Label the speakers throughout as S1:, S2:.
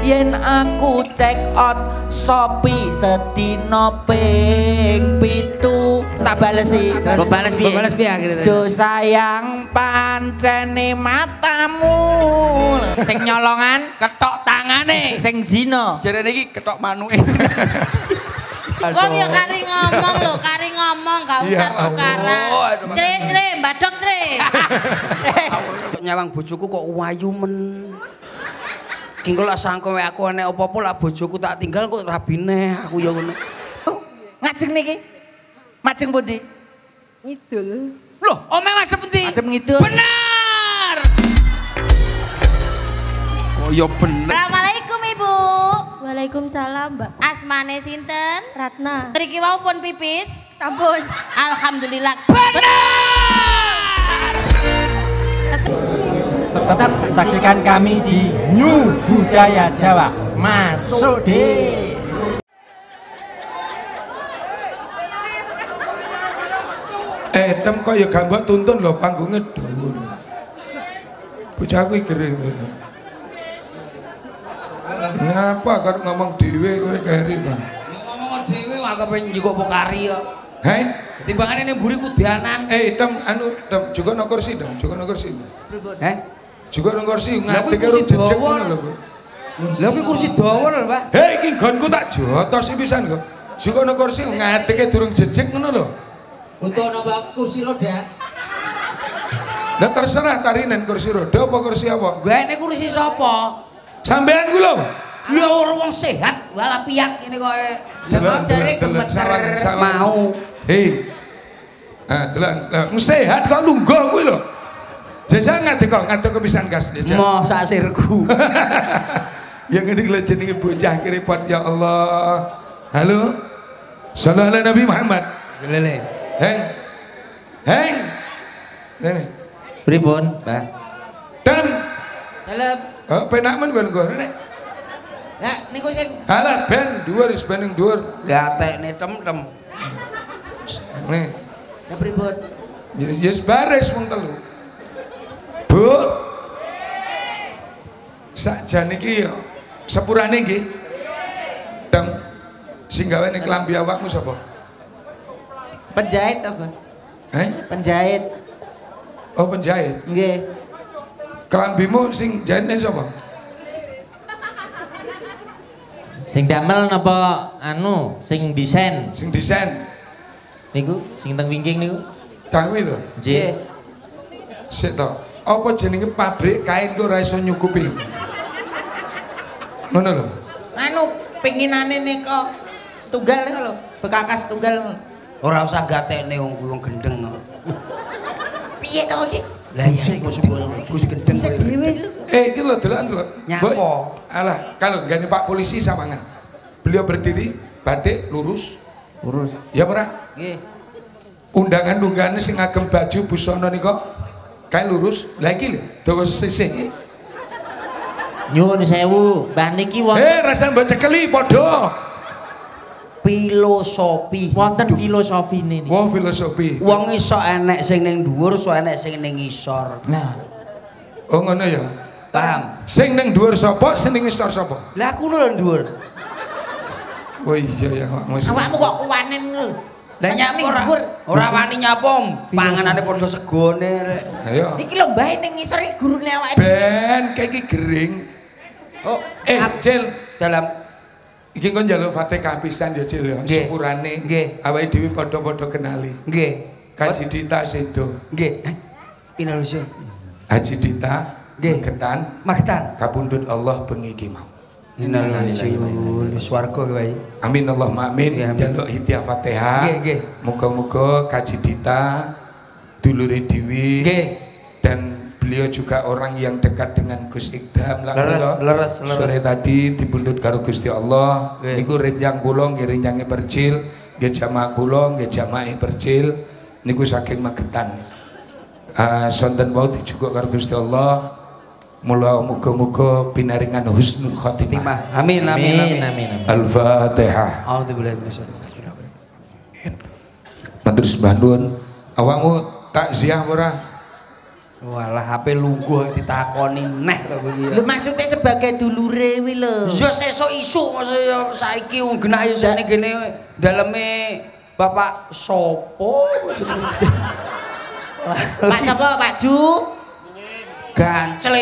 S1: yen aku check out Shopee sedina ping 7 tak balesi
S2: Bales piye akhirnya?
S1: do sayang pancene matamu sing nyolongan ketok tangane sing zina
S2: Jarene iki ketok manuke.
S3: Wong ya kari ngomong gak usah tukaran. Cre, mbadok cre.
S2: Nyawang bojoku kok wayu men. Ki engko lak sangko aku enek apa-apa lak bojoku tak tinggal kok rabine aku ya ngono.
S1: ngajeng niki majeng pundi
S3: Ngidul.
S2: Loh, ome madhep endi?
S1: madhep ngidul
S2: Bener. Oh ya bener.
S3: Assalamualaikum Ibu.
S4: Waalaikumsalam, Mbak.
S3: Asmane sinten?
S4: Ratna.
S3: Mriki wau pun pipis.
S4: Sampun.
S3: Alhamdulillah.
S5: Tetap saksikan kami di New Budaya Jawa. Masuk deh.
S6: Tem kok ya gambak tuntun lho panggungnya dhuwur. Bocahku iki gering. Ngapa karo ngomong dhewe kowe kari ta?
S2: Ngomong dhewe wae kepen njikok pokari kok.
S6: Hei,
S2: Timbangane ning mburi kudanan.
S6: tem juga nang kursi dong, juga nang kursi.
S2: Heh?
S6: Juga nang kursi ngadeg
S2: kuwi
S6: karo
S2: kursi
S6: jejeg
S2: dawa.
S6: ngono lho kowe.
S2: Lha kuwi kursi dawa lho, Pak.
S6: Hei, iki nggonku tak jotos pisan kok. Juga nang kursi ngadege durung jejeg ngono lho.
S5: Untuk nambah kursi roda.
S6: Lah terserah tarinen kursi roda apa kursi apa?
S2: Lah ini kursi sapa?
S6: Sampean ku lho.
S2: Lha ora wong sehat, wala piyak ngene kok.
S6: Delok sawangan
S2: Mau.
S6: Hei. Delok sehat kok lungguh kuwi lho. Jajal ngadeg kepisan gas jajal.
S2: Mo sasirku.
S6: Yang ini lho jenenge bocah kiripot ya Allah. Halo. Sallallahu alaihi Nabi Muhammad.
S2: Lele.
S6: Heng. Nene.
S5: Pripun, Mbak?
S6: Dan
S1: dalem
S6: penak men kon nek.
S1: nah niku sing
S6: Alah ben dhuwur wis ben ning dhuwur.
S2: Gatekne tem-tem.
S6: Nih.
S1: ya pripun
S6: Ya wis baris wong telu. Bu. Sakjane iki ya sepurane nggih. Dem sing gawe ning klambi awakmu sapa?
S1: penjahit apa penjahit
S6: Oh penjahit.
S1: nggih
S6: Kelambimu sing jahitne sapa?
S5: Sing damel napa anu, sing desain
S6: Sing desain.
S5: niku, sing teng wingking niku.
S6: Kawi to.
S5: Nggih.
S6: Sik to. Apa jenenge pabrik kain kok ora iso nyukupi? Ngono lho.
S1: anu pinginane nika tunggal niku lho bekakas tunggal
S2: Ora usah gatekne wong gendeng.
S1: piye to iki
S2: Lah iya Gus gendeng.
S1: dhewe lho
S6: Iki lho delokan lho.
S2: Nyapa?
S6: Alah, kalau gani Pak polisi samangan. Beliau berdiri, batik lurus.
S5: Urus.
S6: Ya ora?
S1: nggih
S6: Undangan-undangan sing ngagem baju busana nika kae lurus. Lah iki lho, dawa sisih iki.
S5: Nyuwun sewu, Mbah niki
S6: Rasa mbok cekeli padha.
S2: Filosofi.
S5: wonten filosofine niki.
S6: Wah, filosofi.
S2: Wong iso enek sing ning dhuwur, iso enek sing ning ngisor.
S5: Nah,
S6: Oh ngono ya.
S2: Paham?
S6: Sing ning dhuwur sapa, sing ning ngisor sapa?
S2: Lah aku lho dhuwur.
S6: Oh iya ya, Mas.
S1: awakmu kok kuwanen lho
S2: Lah nyapa ora wani nyapa panganane padha segone rek.
S6: Ayo.
S1: iki lho mbae ning ngisor iki gurune awake
S6: Ben kayak iki gering.
S1: oh
S6: Cil,
S2: Dalam
S6: iki kon njaluk Fatihah pisan ya Cil ya.
S2: Nggih.
S6: Sepurane.
S2: Nggih.
S6: Awake dhewe padha-padha kenali.
S2: nggih.
S6: Kaji Dita Sedo.
S2: Nggih. Indonesia.
S6: Haji Dita
S2: Nggih.
S6: Magetan
S2: Magetan.
S6: kapundhut Allah bengi ki mau.
S2: Innalillahi swarga wae.
S6: Amin Allahumma amin.
S2: Nggih, amin.
S6: Njaluk hidayah Fatihah.
S2: Nggih, nggih.
S6: Muga-muga Kaji Dita dulure Dewi
S2: Nggih.
S6: dan beliau juga orang yang dekat dengan Gus Ikdam lah.
S2: Leres.
S6: Sore tadi dipundhut karo Gusti Allah.
S2: Nggih.
S6: Niku renjang kula nggih renjange percil, nggih jamaah kula nggih jamaah percil niku saking Magetan. Sonten wau dijuguk karo Gusti Allah. Mula muga-muga pinaringan husnul khotimah.
S2: Amin.
S6: Al-Fatihah.
S2: A'udzubillahi minasyaitonir rajim.
S6: Matur sembah nuwun. Awakmu takziah ora?
S2: Walah HP lungguh ditakoni neh to kuwi.
S1: Lho maksudnya sebagai dulure wi lho.
S2: Ya sesuk isuk maksudnya saiki wong genah ya sene kene daleme Bapak sopo?
S1: Pak sapa Pak Ju?
S2: Gancel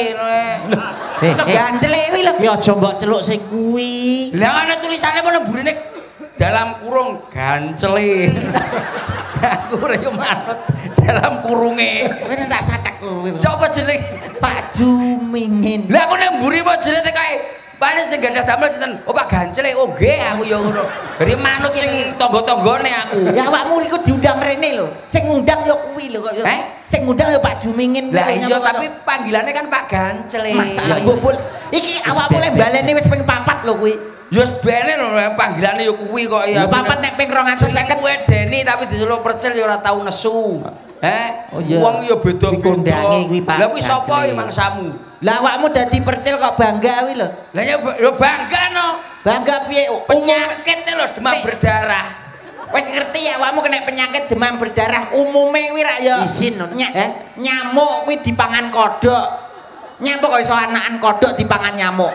S1: Sok gancel wi lho.
S5: Ya aja mbok celuk sing kuwi.
S2: Lah ana tulisane mana burine dalam kurung gancele. Aku ora yo manut dalam kurunge.
S1: Kowe tak satek kowe.
S2: Sapa jeneng?
S1: Pak Ju Mingin.
S2: Lah aku nang mburi apa jenenge kae? Paling sing gadah damel sinten? Oh Pak Gancele. Oh nggih aku ya ngono. Dari manut sing tangga-tanggane aku.
S1: Ya awakmu iku diundang rene lho. Sing ngundang ya kuwi lho kok yo. Sing ngundang ya Pak Ju Mingin.
S2: Lah iya tapi panggilannya kan Pak Gancele.
S1: Masalah bobol. Iki awakmu lek baleni wis ping 4 lho kuwi.
S2: Ya bene lho panggilane ya kuwi kok ya.
S1: Papat nek ping 250
S2: kuwi Deni tapi diceluk percil ya ora tau nesu.
S1: Oh iya.
S2: Wong ya beda-beda.
S1: Kondange kuwi Pak.
S2: Lah kuwi sapa iki mangsamu?
S1: Lah awakmu dadi percil kok bangga kuwi lho.
S2: Lah ya bangga no.
S1: Bangga piye?
S2: Penyakit lho demam berdarah.
S1: Wis ngerti ya awakmu kena penyakit demam berdarah umume kuwi rak ya.
S5: Isin
S1: nyamuk kuwi dipangan kodhok. Nyamuk kok iso anakan kodhok dipangan nyamuk.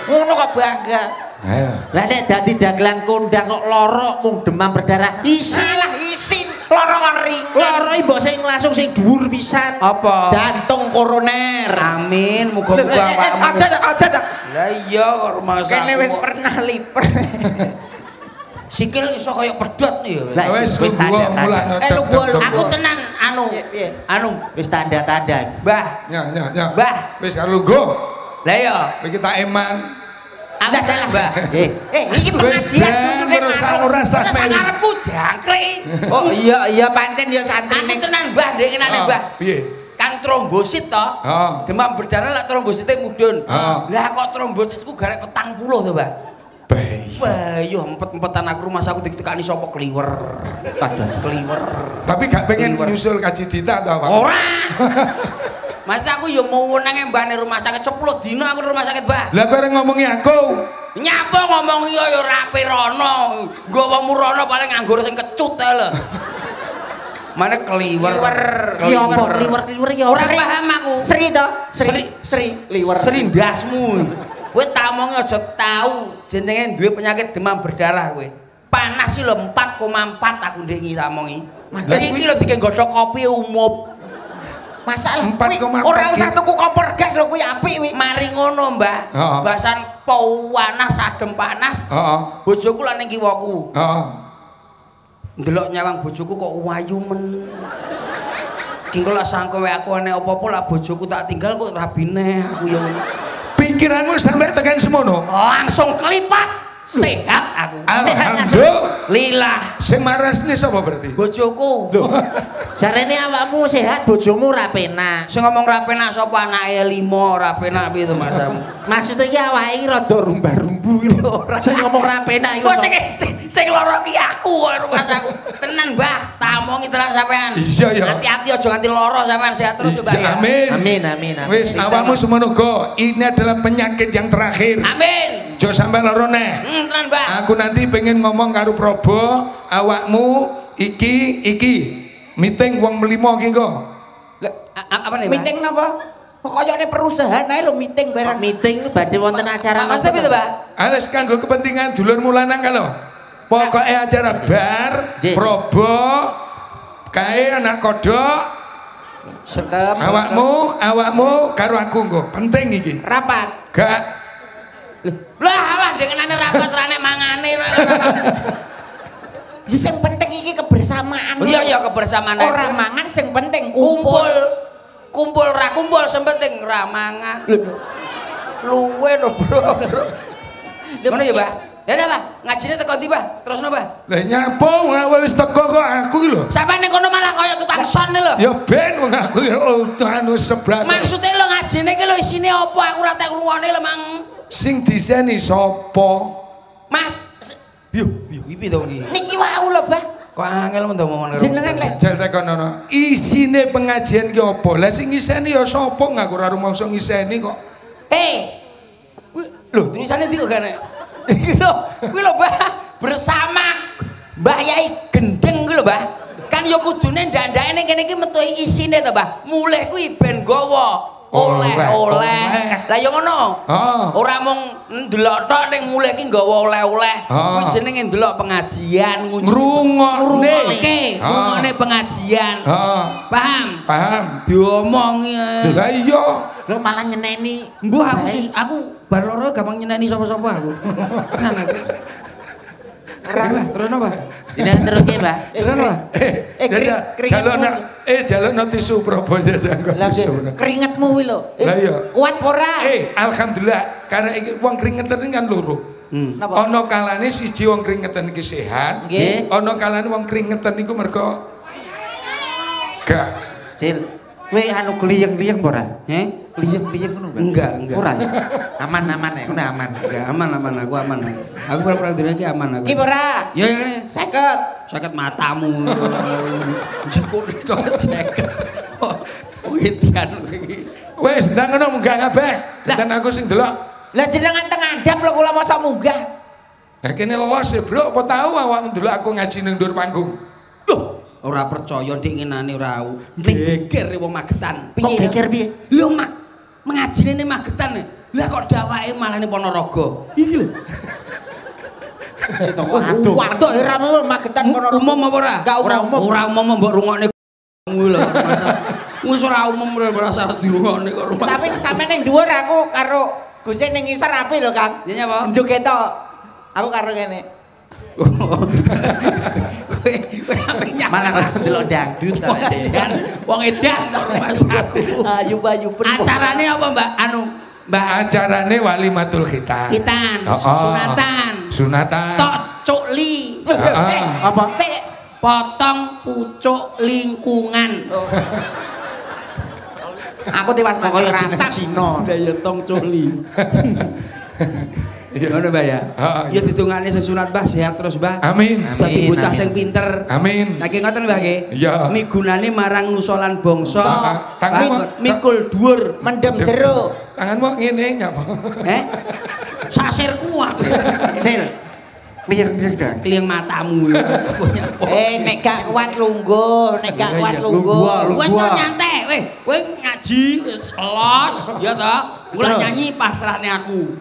S1: Ngono kok bangga.
S6: Ayo.
S5: Lah nek dadi dagelan kondang kok lara mung demam berdarah.
S1: Salah isin, lara kan ring.
S5: Lara iki mbok sing langsung sing dhuwur pisan.
S2: Apa?
S5: Jantung koroner.
S2: Amin, muga-muga awakmu.
S1: Aja ta.
S2: Lah iya kok rumah
S1: Kene wis pernah liper.
S2: Sikil iso kaya pedhot ya.
S5: Lah
S6: Wis
S5: wis
S6: gua mulai
S2: Aku tenan anu
S5: wis tanda-tanda.
S2: Mbah.
S6: Ya.
S2: Mbah.
S6: Wis karo lungguh.
S2: Lah ya.
S6: Iki tak eman.
S2: Aku salah, Mbah.
S1: Iki pengajian
S6: terus ora sah melu.
S2: Karepku jangkrik.
S1: Oh iya pancen ya santri
S2: Aku tenan Mbah, ndek kenane Mbah.
S6: Piye?
S2: Kan trombosit to. Demam berdarah lek trombosite mudhun. Lah kok trombositku garek 40 to, Mbah. Wah, yo empet-empetan aku rumah aku ditekani sapa kliwer. Kliwer.
S6: Tapi gak pengen nyusul Kaji Dita atau apa?
S2: Ora. Masa aku yo mau nang mbah ning rumah sakit 10 dina aku rumah sakit, Mbah.
S6: Lah kok ngomongi aku?
S2: Nyapa ngomong yo rapi rono. Nggawa murono paling nganggur sing kecut ae lho. Mana kliwer.
S5: Ya apa kliwer ya
S2: ora paham aku.
S1: Sri to?
S2: Sri liwer. Sri ndasmu. Kowe tak omongi aja tau jenenge duwe penyakit demam berdarah kowe. Panas sih lho 4,4 aku ndek iki tak omongi. Lah iki lho dikek godhok kopi umup.
S1: Masalah
S6: 4,4
S1: ora usah tuku kompor gas lho kuwi apik kuwi.
S2: Mari ngono, Mbah. Bahasan panas adem panas.
S6: Heeh.
S2: Bojoku lan ning kiwaku.
S6: Heeh.
S2: Ndelok nyawang bojoku kok wayu men. Ki engko lak sangko wae aku enek apa-apa lak bojoku tak tinggal kok rabine aku ya.
S6: Pikiranmu sampai tekan semono.
S2: Langsung kelipat. Sehat aku.
S6: Alhamdulillah. Sing marasne sapa berarti?
S2: Bojoku.
S5: Lho. Jarene awakmu sehat, bojomu ora penak.
S2: Sing ngomong ra penak sapa anake 5 ora penak piye to masamu?
S5: Maksud iki awake iki rada rumba-rumbu iki lho. Sing ngomong ra penak iku.
S2: Kok sing lara ki aku kok rumah saku. Tenan, Mbah, tak omongi tenan sampean.
S6: Iya ya.
S2: Hati-hati aja nganti lara sampean sehat terus, Mbah.
S6: Amin.
S5: Amin.
S6: Wis awakmu semono go. Ini adalah penyakit yang terakhir.
S2: Amin.
S6: Jo sampai lara neh.
S2: Tenan, Mbah.
S6: Aku nanti pengen ngomong karo Probo, awakmu iki meeting wong melimo ki engko.
S2: Apa nih, Mbah?
S1: Meeting napa? Kayane perusahaan ae lho meeting bareng.
S5: Meeting badhe wonten acara
S2: Mas tapi to, Mbah?
S6: Ales kanggo kepentingan dulurmu lanang ka lho. Pokoke acara bar, Probo, kae anak kodok,
S1: Setem.
S6: awakmu karo aku engko. Penting iki.
S1: Rapat.
S6: Gak.
S2: Lah alah dengenane rapat rane mangane.
S1: Sing penting iki kebersamaan.
S2: Iya kebersamaan.
S1: Ora mangan sing penting
S2: kumpul ra kumpul sing penting ra mangan. Luwe lho, Bro. Ngono ya, Mbah? Ya dah, Mbah. Ngajine teko ndi, Mbah? Terusno, Mbah.
S6: Lah nyapa wong wis teko kok aku ki lho.
S2: Sampai ning kono malah kaya tukang son lho.
S6: Ya ben wong aku ya anu seblak.
S2: Maksude lho ngajine ki lho isine apa aku ora tak ngrungokne lho, Mang.
S6: Sing diseni sapa?
S2: Mas, yo iki to iki.
S1: niki wau lho, Bah.
S2: Kok angel men to ngomong.
S1: Jenengan lek
S6: Jajal tekono. Isine pengajian ki apa? Lah sing ngiseni ya sapa ngaku ora rumangsa ngiseni kok.
S2: Lho, tulisannya ndi kok gane? Iki lho, kuwi lho, Mbah. Bersama Mbah Yai Gendeng kuwi lho, Mbah. Kan ya kudune ndak-ndake ning kene iki metu isine to, Mbah. Mulih kuwi ben gawa oleh-oleh. Lah ya ngono. Ora mung ndelok tok ning mulih iki nggawa oleh-oleh. Kuwi jenenge ndelok pengajian, ngrungokne pengajian. Paham?
S6: Paham.
S2: Diomongi.
S6: Lah iya.
S1: Lho malah nyeneni.
S2: Mbuh aku bar loro gampang nyeneni sapa-sapa aku. Tenan aku. Terus apa?
S1: Tidak terus ya, Mbak.
S6: Jaluk tisu Probonya janggo tisu.
S1: Keringetmu kuwi lho. Kuat ora?
S6: Alhamdulillah karena iki wong keringetan kan loro. Ana kalane siji wong keringetan iki sehat, ana kalane wong keringetan iku mergo gak.
S1: Cil, kowe anu gliyeng-gliyeng ora? Gliyeng-gliyeng ngono
S2: enggak?
S1: Ora ya. Aman-aman ya, ngono aman.
S2: Enggak aman aku aman. Aku pura-pura dene iki aman aku.
S1: Ki ora?
S2: Ya ngene. 50 matamu. Jipuk itu 50. Wedian iki.
S6: Wis ndang ngono munggah kabeh. Dan aku sing delok.
S1: Lah jenengan teng andap lho kula masa munggah.
S6: Lah kene los ya, Bro. Apa tahu awakmu ndelok aku ngaji ning dhuwur panggung.
S2: Loh, ora percaya ndik ngenane ora. Geger wong Magetan.
S1: Kok geger piye?
S2: Lho, Mak. Mengajine ning Magetan. Lah kok dawake malah ning Ponorogo. Iki lho.
S1: Waduh, ora Magetan Ponorogo.
S2: Umum apa ora?
S1: Ora umum.
S2: Ora umum mbok rungokne lho. Wis ora umum ora salah dirungokne kok rumah.
S1: Tapi sampe ning dhuwur aku karo Gusin ning ngisor apik lho, Kang.
S2: Iya apa?
S1: Njuk ketok. Aku karo kene. Malah aku delok dangdut ta.
S2: Wong edan rumah aku.
S1: Ayu-ayu
S2: Acarane apa, Mbak? Mbak
S6: acarane walimatul khitan. Sunatan.
S2: Tok cukli.
S1: Apa?
S2: Potong pucuk lingkungan.
S1: Aku tewas kaya jeneng Cina.
S2: Daya tong cukli. Ngono Mbak ya. Ya ditungane sesunat Mbah sehat terus Mbah.
S6: Amin.
S2: Dadi bocah sing pinter.
S6: Amin.
S2: Nek ngoten Mbah nggih.
S6: Iya.
S2: Migunane marang nusa lan bangsa.
S1: Mikul dhuwur, mendem jero.
S6: Tanganmu ngene nyapa?
S2: Sasir kuat.
S1: Cil. Kliyeng dong.
S2: Kliyeng matamu.
S1: Nek gak kuat lungguh, Wis to nyantai, kowe ngaji wis los, ya to. Mulai nyanyi pasrahne aku.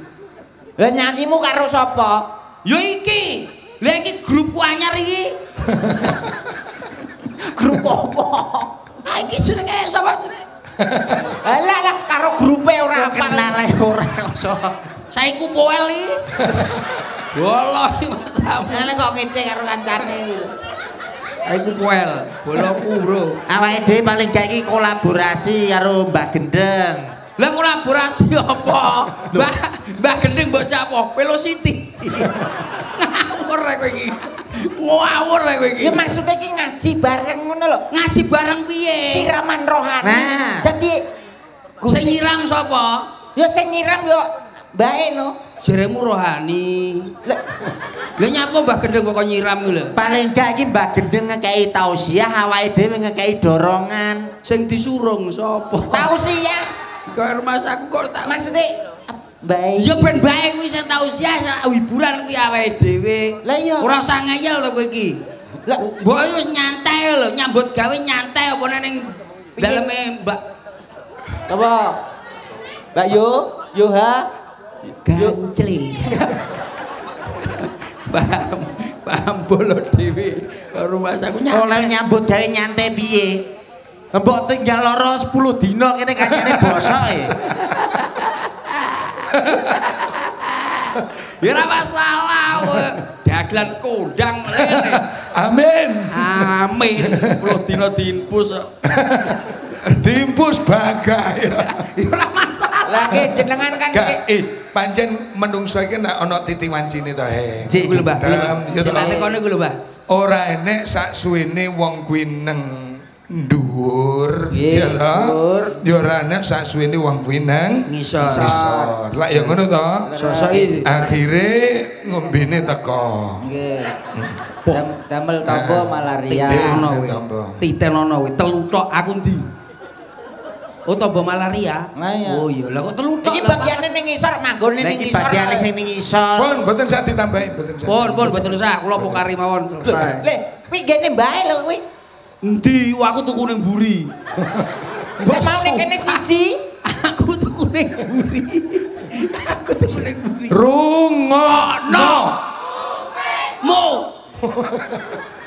S1: Lah nyanyimu karo sapa?
S2: Ya iki. Lah iki grup anyar iki.
S1: Grup apa?
S2: Iki jenenge sapa jenenge?
S1: Lah karo grupe ora kenal ora iso.
S2: Saiku poel iki. Bolo iki masamu.
S1: Lah kok ngece karo kancane iki.
S2: Saiku poel, boloku, Bro.
S1: Awake dhewe paling gak iki kolaborasi karo Mbah Gendeng.
S2: Lah kolaborasi apa? Mbah Gendeng mbok apa? Velocity. Ngawur kowe iki. Ngawur kowe iki.
S1: Ya maksude iki ngaji bareng ngono lho.
S2: Ngaji bareng piye?
S1: Siraman rohani.
S2: Nah.
S1: Dadi
S2: sing nyiram sapa?
S1: Ya sing nyiram yo mbae no.
S2: Jeremu rohani. Lah nyapa Mbah Gendeng kok nyiram lho?
S1: Paling gak iki Mbah Gendeng ngekeki tausiah, awake dhewe ngekeki dorongan.
S2: Sing disurung sapa?
S1: Tausiah.
S2: Kok rumah aku kok tak
S1: maksude bae.
S2: Ya ben bae kuwi sing tausiah hiburan kuwi awake dhewe.
S1: Lah iya.
S2: Ora usah ngeyel to kowe iki. Lah mbok wis nyantai lho, nyambut gawe nyantai apa ning daleme Mbak.
S1: Apa? Mbak Yoha
S2: gancli. Paham bolo dhewe rumah aku
S1: oleh nyambut gawe nyantai piye? Mbok tinggal loro 10 dina kene kancane bosoke.
S2: Ya ora masalah. Dagelan kondang ngene.
S6: Amin.
S2: Amin. 10 dina diimpus kok.
S6: Diimpus bangga ya.
S2: Ya ora masalah.
S1: Lah jenengan kan
S6: pancen menungso iki nek ana titi wancine to he.
S2: Kuwi lho Mbah. Jenenge kono kuwi lho Mbah.
S6: Ora enek sak suwene wong kuwi neng dhuwur ya to. Ya ora enek sak suwene wong kuwi nang
S2: ngisor.
S6: Lah ya ngono to.
S2: Sosok iki
S6: akhire ngombene teko.
S1: Nggih. Damel tombo malaria.
S2: Ono kuwi. Titen ono kuwi telu tok aku ndi? Oh tombo malaria. Oh iya, lah kok telu tok.
S1: Iki bagiane ning ngisor manggone ning ngisor. Iki bagiane sing ning ngisor.
S6: Pun mboten sak ditambahi, mboten sak.
S2: Pun mboten usah, kula pokari mawon selesai.
S1: Leh, kuwi gene mbae lho kuwi.
S2: Endi aku tuku ning mburi.
S1: Mbok mau ning kene siji.
S2: Aku tuku ning mburi. Aku tuku ning mburi.
S6: Rungokno.
S2: Mo.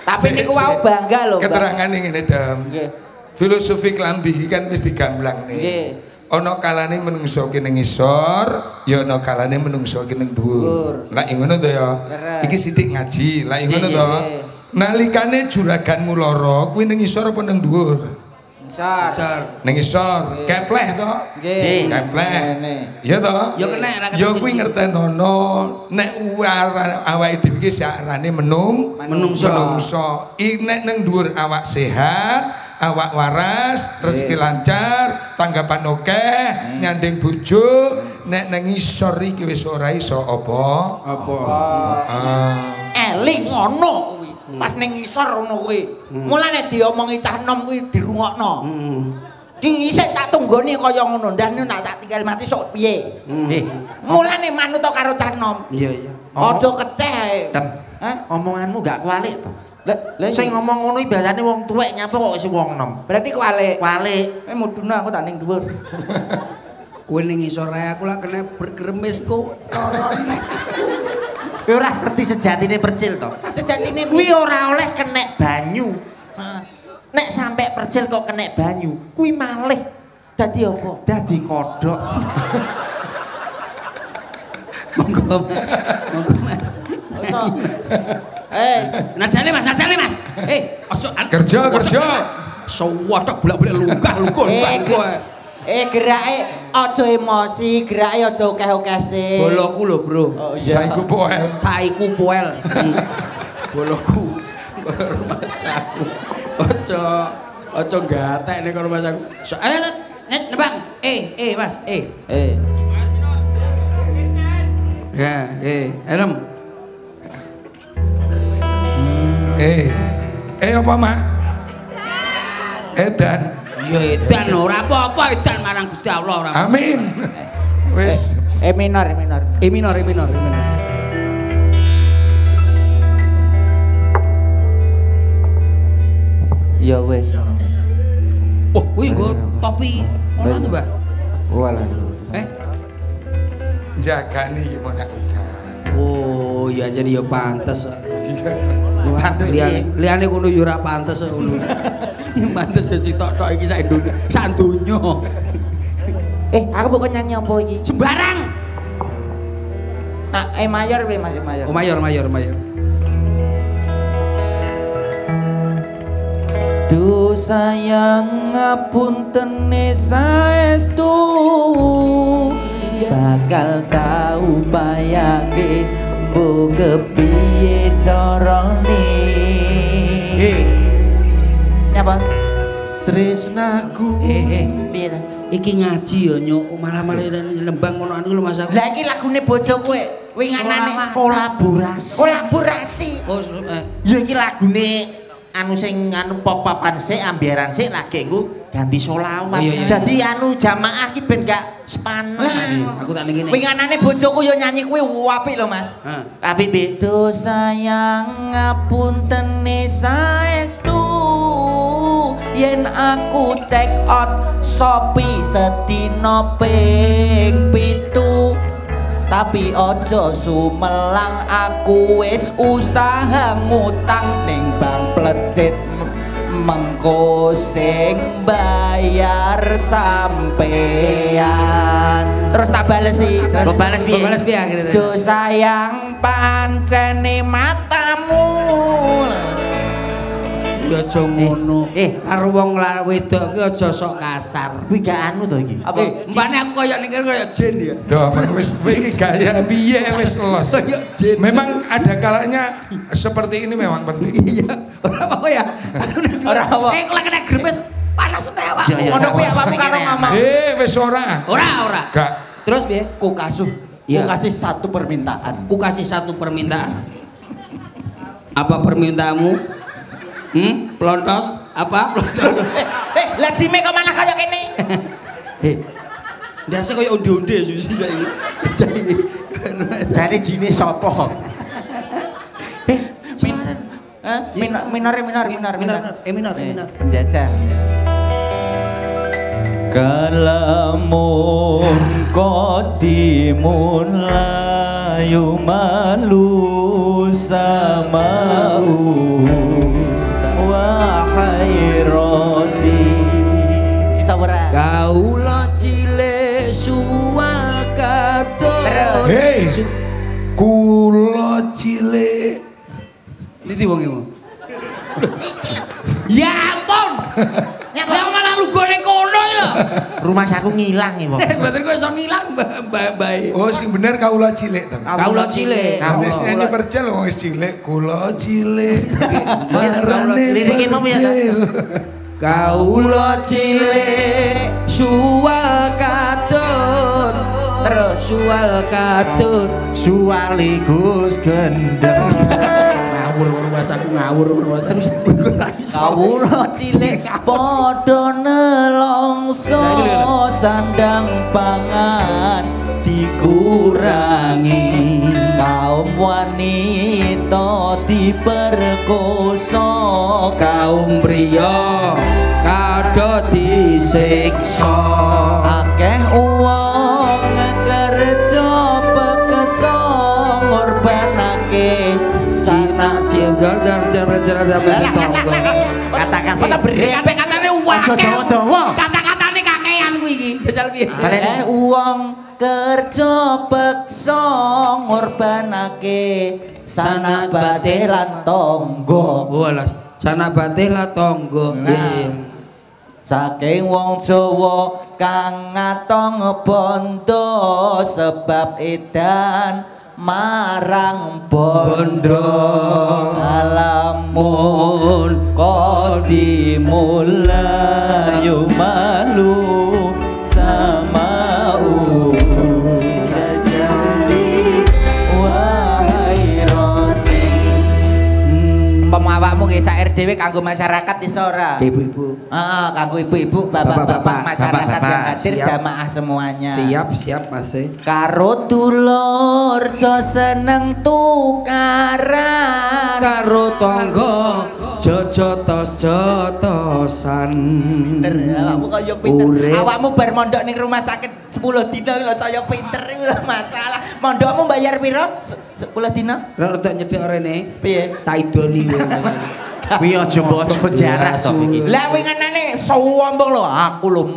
S1: Tapi niku wau bangga lho.
S6: Keterangan ngene, Dam.
S1: Nggih.
S6: Filosofi klambi kan wis digamblang nih.
S1: Nggih.
S6: Ana kalane menungso ki ning ngisor, ya ana kalane menungso ki ning dhuwur. Lah ngono to ya. Iki sithik ngaji, lah ngono to. Nalikane juraganmu lara, kuwi ning ngisor apa ning dhuwur?
S1: Ngisor.
S6: Ning ngisor, kepleh to?
S1: Nggih.
S6: Kepleh. Iya to?
S2: Ya kena ra
S6: Ya kuwi ngertenono nek awake dhewe iki sakjane menungso. Nek ning dhuwur awak sehat, awak waras, rezeki lancar, tanggapan akeh, nyanding bojo, nek nang ngisor iki wis ora iso apa?
S1: Eling ngono kuwi. Pas ning ngisor ngono kuwi. Mulane diomongi cah enom kuwi dirungokno. Di isih tak tunggoni kaya ngono, ndah nek tak tinggal mati sok piye. Mulane manut karo cah enom.
S2: Iya iya.
S1: Aja keceh ae.
S5: Hah? Omonganmu gak kualik to. Lah sing ngomong ngono iki biasane wong tuwek nyapa kok wis wong enom.
S1: Berarti kualik.
S5: Kualik.
S1: Mudune aku tak ning dhuwur.
S2: Kowe ning ngisor ae aku lak kena bergremis ku lorone.
S5: Kowe ora ngerti sejatine percil to.
S1: Sejatine
S5: Kuwi ora oleh kenek banyu. Nek sampe percil kok kenek banyu, kuwi malih
S1: dadi apa?
S5: dadi kodhok.
S2: Monggo Mas.
S1: Iso.
S2: Najane Mas. Ojo
S6: Kerja.
S2: Sewatok bolak-balik lunggah-lungguh.
S1: Gerake aja emosi, gerake aja akeh-akeh sih.
S2: Boloku lho, Bro.
S6: Saiku
S2: poel. Boloku. Rumah saku. Ojo gatek nek rumah saku. Ayo nebang. Mas. Ya, helm.
S6: Apa mak? Edan.
S2: Ya edan ora apa-apa edan marang Gusti Allah ora.
S6: Amin. Wis.
S1: Minor. Ya wis.
S2: Wah, kuwi nggo topi ono to, Mbak?
S1: Walah.
S6: Jagani iki mau nak udan.
S2: Oh, ya jadi ya pantes.
S5: Pantes
S2: Liane ngono ya ora pantes ngono. Pantes si tok-tok iki sak donya.
S1: Aku bukan nyanyi apa iki?
S2: Sembarang.
S1: Nah, mayor we Mas, mayor.
S2: Oh, mayor.
S1: Duh sayang ngapuntene saestu bakal tau bayake mbok kepiye carane. Nyapa?
S5: tresnaku.
S1: Piye ta?
S2: Iki ngaji ya nyuk malah-malah lembang ngono anu lho Mas aku.
S1: Lah iki lagune bojo kowe. Winganane kolaborasi.
S2: Oh,
S5: Ya iki lagune anu sing anu pop-popan sik ambiaran sik lagi engko ganti sholawat. Dadi anu jamaah iki ben gak sepanas.
S2: Aku tak ning kene.
S1: Winganane bojoku yo nyanyi kuwi apik lho Mas.
S5: Apik piye?
S1: Do sayang ngapuntene saestu yen aku check out Shopee sedina ping 7 tapi ojo sumelang aku wis usaha ngutang ning bank plecit mengko sing bayar sampean terus tak balesi
S5: Bales piye akhirnya?
S1: do sayang pancene matamu
S2: Ya aja ngono. Karo wong wedok ki aja sok kasar.
S5: Kuwi gak anu to iki.
S1: Apa?
S2: Mbane aku koyo ning kene koyo jin ya.
S6: Duh, wis iki gaya piye wis los. Memang ada kalanya seperti ini memang penting.
S2: Iya. Ora apa ya.
S1: Ora apa.
S2: Kalau kena gremes panas teh awak.
S1: Ono kuwi awakmu karo ngomong.
S6: Wis ora.
S2: Ora.
S6: Gak.
S2: Terus piye?
S1: Ku kasih satu permintaan.
S2: Ku kasih satu permintaan. Apa permintaanmu? Plontos? Apa?
S1: Lah jime kok malah kaya kene?
S2: Ndase kaya onde-onde susi saiki.
S5: Jane jine sapa? Minor. Jajah. Kalamun qadimun layu malu samau wa khairati. Isawara.
S1: Kaula cilik suwal katut.
S6: Hei. Kula cilik.
S1: Ndi wong iki? Ya ampun. Lah malah lugu ning kono iki lho.
S5: Rumah saku ngilang iki, Wong.
S1: Mboten kok iso ngilang bae.
S6: Oh, sing bener kaula cilik to.
S1: Kaula cilik.
S6: Wis nyanyi percel wong wis cilik, kula cilik.
S5: Lirike mau ya,
S1: Kaula cilik suwal katut. Terus suwal katut,
S5: suwaligus gendeng.
S1: ngawur rumah aku
S5: kawula cilik padha nelongso sandang pangan dikurangi kaum wanita diperkosa
S1: kaum priya kadha disiksa
S5: akeh wong kerja bekesa ngorbanake
S1: Cina cinta
S5: kata-kata
S1: kata-katane wakil kata-katane kakean kuwi iki jajal piye
S5: wong kerja beksa ngorbanake sanabate lan tangga
S1: walah sanabate lan tangga
S5: saking wong Jawa kang ngatong bondo sebab edan marang bondo kalamun qadimul layu malu samau jadi waironi awakmu nggih sak RDW kanggo masyarakat iso ora
S1: ibu-ibu
S5: kanggo ibu-ibu bapak-bapak masyarakat yang hadir jamaah semuanya
S1: siap Mas
S5: karo dulur jo seneng tukaran
S1: karo tangga jotos-jotosan
S5: awakmu kaya pinter awakmu bar mondok ning rumah sakit 10 dina lho saya pinter iki lho masalah mondokmu bayar piro 10 dina
S1: rada nyedhek rene
S5: piye
S1: tak idoni
S5: kuwi aja mbok jarak to iki lah wingenane sombong lho aku lho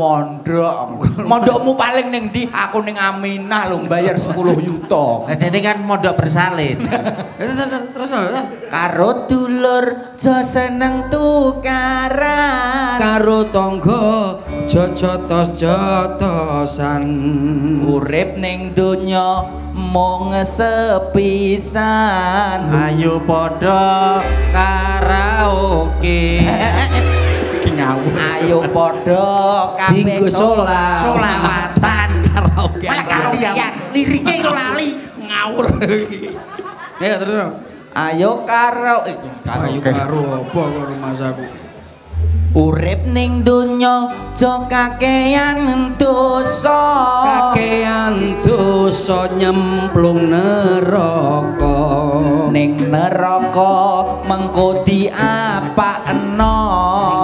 S5: mondokmu paling ning ndi aku ning Aminah lho bayar 10 juta dene kan mondok bersalin terus karo dulur jo seneng tukaran
S1: karo tangga jotos-jotosan
S5: urip ning donya mung sepisan ayo padha karaoke ayo padha kabeh solawatan karaoke malah kalian lirike kok lali
S1: ngawur ayo terus
S5: ayo karaoke
S1: karo apa karo masaku
S5: urip ning donya jo kakean dosa nyemplung neraka ning neraka mengko diapakno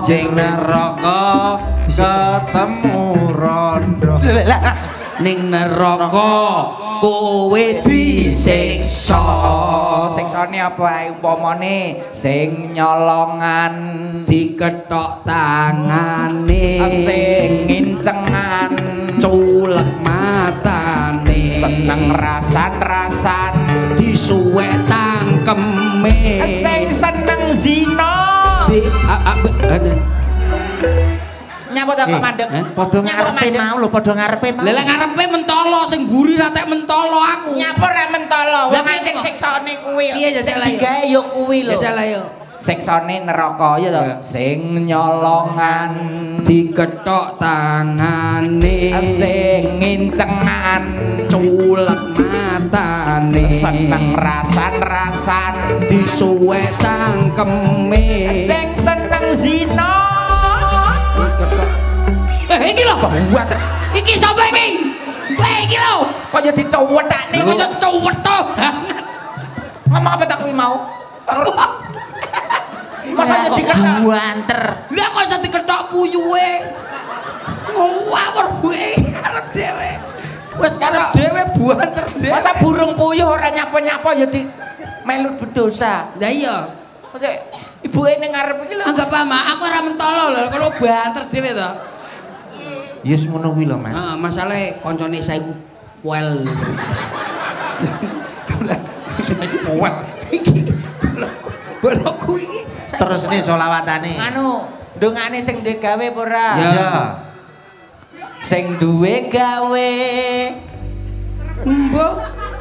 S5: jeng neraka ketemu rondo
S1: ning neraka kowe disiksa
S5: siksane apa ae umpamane sing nyolongan
S1: dikethok tangane
S5: sing ngincengan
S1: culek matane
S5: seneng rasan-rasan
S1: disuwek cangkeme
S5: sing seneng zina nyapa ta Pak Mandeg padha ngarepe mau lho padha ngarepe mau
S1: lha ngarepe mentolo sing mburi ra tek mentolo aku
S5: nyapa ra mentolo wong anjing siksane kuwi sing digawe yo kuwi lho jajal ayo siksane neraka ya to sing nyolongan
S1: dikethok tangane
S5: sing ngincengan
S1: culek matane
S5: seneng rasan-rasan
S1: disuwek cangkeme
S5: sing seneng zina
S1: iki lho buat iki sapa iki iki lho
S5: kaya dicowethane
S1: kaya cowet to
S5: ngomong apa tak kuwi mau Buanter.
S1: Lah kok iso diketok puyuhe. Ngawur buke arep dhewe. Wis arep dhewe buanter dhewe.
S5: Masa burung puyuh ora nyapa-nyapa ya di melu berdosa.
S1: Lah iya.
S5: Ibuke ning ngarep iki lho.
S1: Anggap ama aku ora mentolo lho kalau banter dhewe to.
S5: Ya wis ngono kuwi lho, Mas.
S1: Heeh, masalahe koncone saya ku wel. Saiki wel. Bolokku iki.
S5: Terus nih solawatane. Anu, ndongane sing duwe gawe apa ora?
S1: Ya.
S5: Sing duwe gawe.
S1: Mbok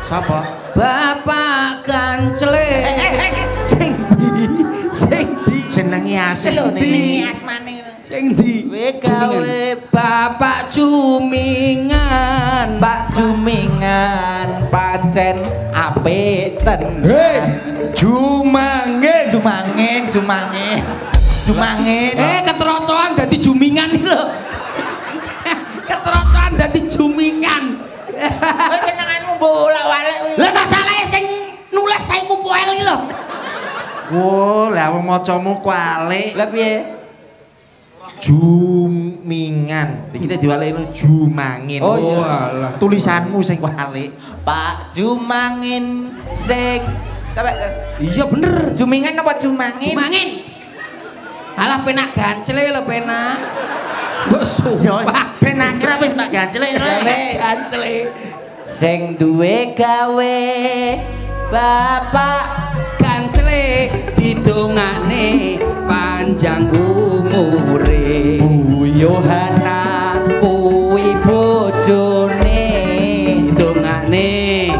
S5: Sapa?
S1: Bapak Kancele. Sing di
S5: Jenenge asli lho, jenenge asmane.
S1: sing di
S5: gawe
S1: Bapak Jumingan.
S5: Pak Jumingan pancen apik ten.
S6: Hei, Jumangin.
S5: Jumangin.
S1: Keterocoan dadi Jumingan iki lho. Keterocoan dadi Jumingan.
S5: Wis senenganmu bolak-balik kuwi.
S1: Lah masalahe sing nulis saya ku poel iki lho.
S5: Wo, lah wong macamu kualik. Lah piye? Jumingan. Iki nek diwalekno Jumangin.
S6: Oh iya.
S5: Tulisanmu sing kualik. Pak Jumangin sing
S1: Iya bener.
S5: Jumingan apa Jumangin?
S1: Jumangin. Alah penak gancele lho penak. Mbok sumpah
S5: penak kira wis Mbak Gancele.
S1: gancele.
S5: Sing duwe gawe Bapak
S1: Gancele didongane panjang umure.
S5: Bu Yohana kuwi bojone
S1: Dongane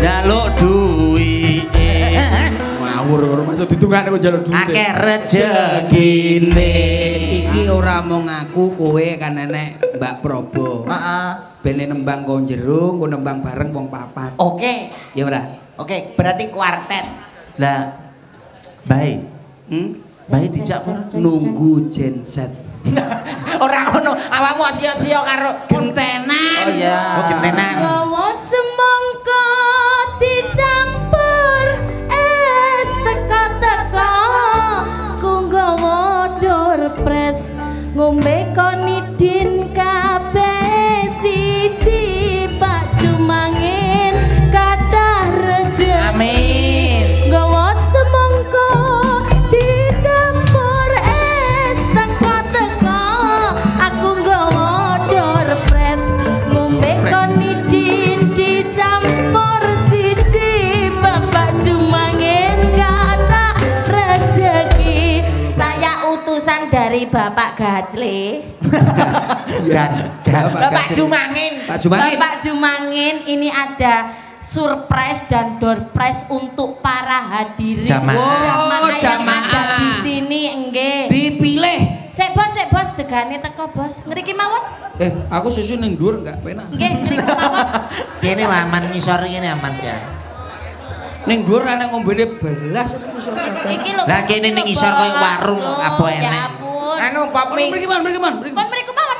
S5: njaluk duwike.
S1: Ngawur maksud ditungane kok njaluk duit.
S5: Akeh rejekine.
S1: Iki ora mung aku kowe kan nenek Mbak Probo.
S5: Heeh.
S1: Bene nembang kok jero, kok nembang bareng wong papat.
S5: Oke.
S1: Ya ora?
S5: Oke, berarti kuartet. Lah baik. Baik dijak
S1: Nunggu genset.
S5: Ora ngono, awakmu sia-sia karo
S1: Gentenan.
S5: Oh iya. Oh gentenan.
S3: Gawa semangka dicampur es teka-teka ku nggawa dorpres ngombe konidin kabeh siji Pak Jumangin kathah rejeki.
S5: Amin.
S3: Gawa semangka dicampur es teka-teka aku nggawa dorpres ngombe konidin dicampur siji Bapak Jumangin kathah rejeki. Saya utusan dari Bapak Gajle.
S5: Bapak Jumangin.
S1: Pak Jumangin.
S3: Bapak Jumangin ini ada surprise dan door prize untuk para hadirin
S5: Jamaah.
S3: yang ada di sini nggih.
S1: Dipilih.
S3: Sik bos degane teko bos. Ngriki mawon?
S1: Aku susu ning dhuwur enggak penak.
S3: Nggih, ngriki mawon.
S5: Kene aman ngisor kene aman sih.
S1: Ning dhuwur ana ngombene belas iso.
S3: Iki lho.
S5: Lah kene ning ngisor koyo warung apa
S3: Ya
S5: enek.
S3: ampun.
S5: Anu pop mie.
S1: Mriki man.
S3: Pon mriku mawon.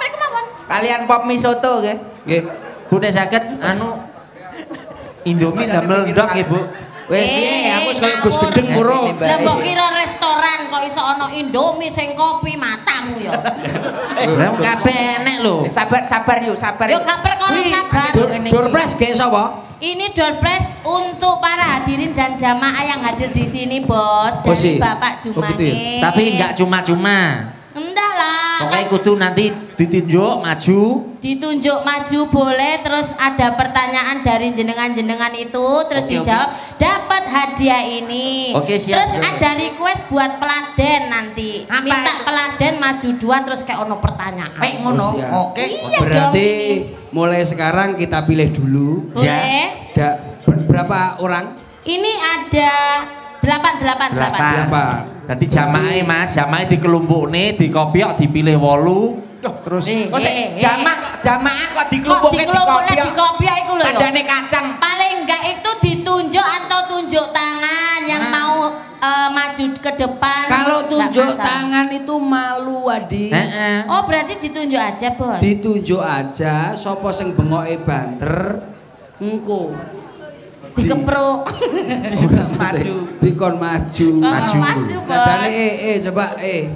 S5: Kalian pop mie soto nggih.
S1: Nggih.
S5: Bune saged anu Indomie damel ndok nggih, Bu.
S1: Weh, piye aku kaya Gus Gendeng muro.
S3: Lah kok kira restoran kok iso ana Indomie sing kopi matamu ya.
S5: Lah kabeh enek lho. Sabar yuk, sabar.
S3: Yo gak perkara sabar.
S1: Door prize ge sapa?
S3: Ini door prize untuk para hadirin dan jamaah yang hadir di sini, Bos. Dari Bapak Jumangin.
S5: Tapi enggak cuma-cuma.
S3: Enggak lah.
S5: Pokoknya kudu nanti ditunjuk maju.
S3: Ditunjuk maju boleh, terus ada pertanyaan dari jenengan-jenengan itu, terus dijawab, dapat hadiah ini.
S5: Oke, siap.
S3: Terus ada request buat peladen nanti.
S5: Apa
S3: Minta
S5: itu?
S3: peladen maju 2 terus kayak ono pertanyaan.
S5: Ngono.
S1: siap.
S5: Oke.
S3: Iya
S1: Berarti
S3: dong,
S1: mulai sekarang kita pilih dulu.
S3: boleh.
S1: Berapa orang?
S3: Ini ada 8.
S5: Nanti jamaah Mas, jamaah dikelumpukne, dikopiok, dipilih 8. Terus
S3: Kok
S5: jamaah kok dikelumpukne
S3: dikopiok iku lho.
S5: Adane kacang.
S3: Paling enggak itu ditunjuk atau tunjuk tangan yang mau maju ke depan.
S1: Kalau
S3: Nggak
S1: tunjuk
S3: masalah.
S1: tangan itu malu, Adi.
S3: Oh, berarti ditunjuk aja, Bos.
S1: Ditunjuk aja sapa sing bengoke banter engko.
S3: Dikepruk.
S5: Maju.
S2: Dikon maju.
S3: Maju, Bos.
S2: Nadane coba E.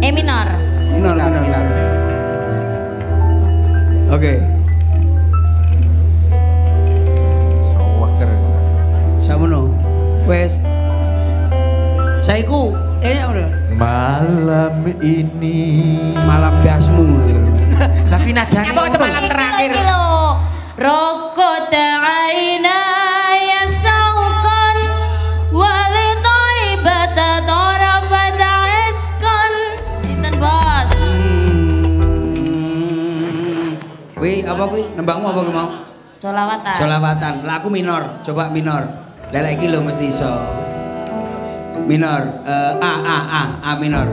S3: E minor.
S2: Minor. Oke.
S5: Sawaker.
S2: Samono. Wes. Saiku udah.
S5: Malam ini.
S2: Malam dasmu.
S5: Tapi nadanya
S2: apa malam terakhir?
S3: Rokok ta'aina ya saukon wali toibata torafat eskon. Sinten bos?
S2: Wih, apa kuwi? Nembangmu apa mau?
S3: Solawatan.
S2: Solawatan. Lah aku minor, coba minor. Lah lagi lo mesti iso. Minor, A minor.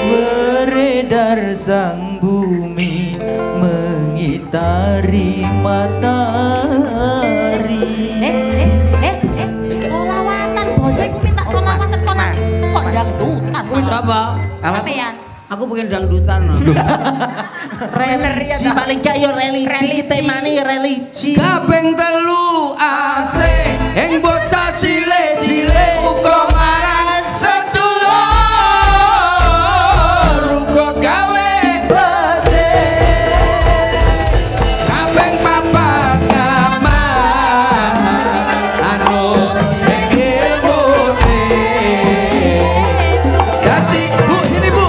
S5: Beredar sang bumi mengitari matahari.
S3: Solawatan bos, aku minta solawatan kok dangdutan.
S2: Kuwi sapa?
S3: Sampean.
S2: Aku pengen dangdutan.
S5: Religi paling gak yo religi temane religi.
S2: Kaping telu asik ing bocah cilik-cilik uga marang sedulur uga gawe baje. Kaping papat ngamal anu ing ilmune. Dadi Bu sini Bu.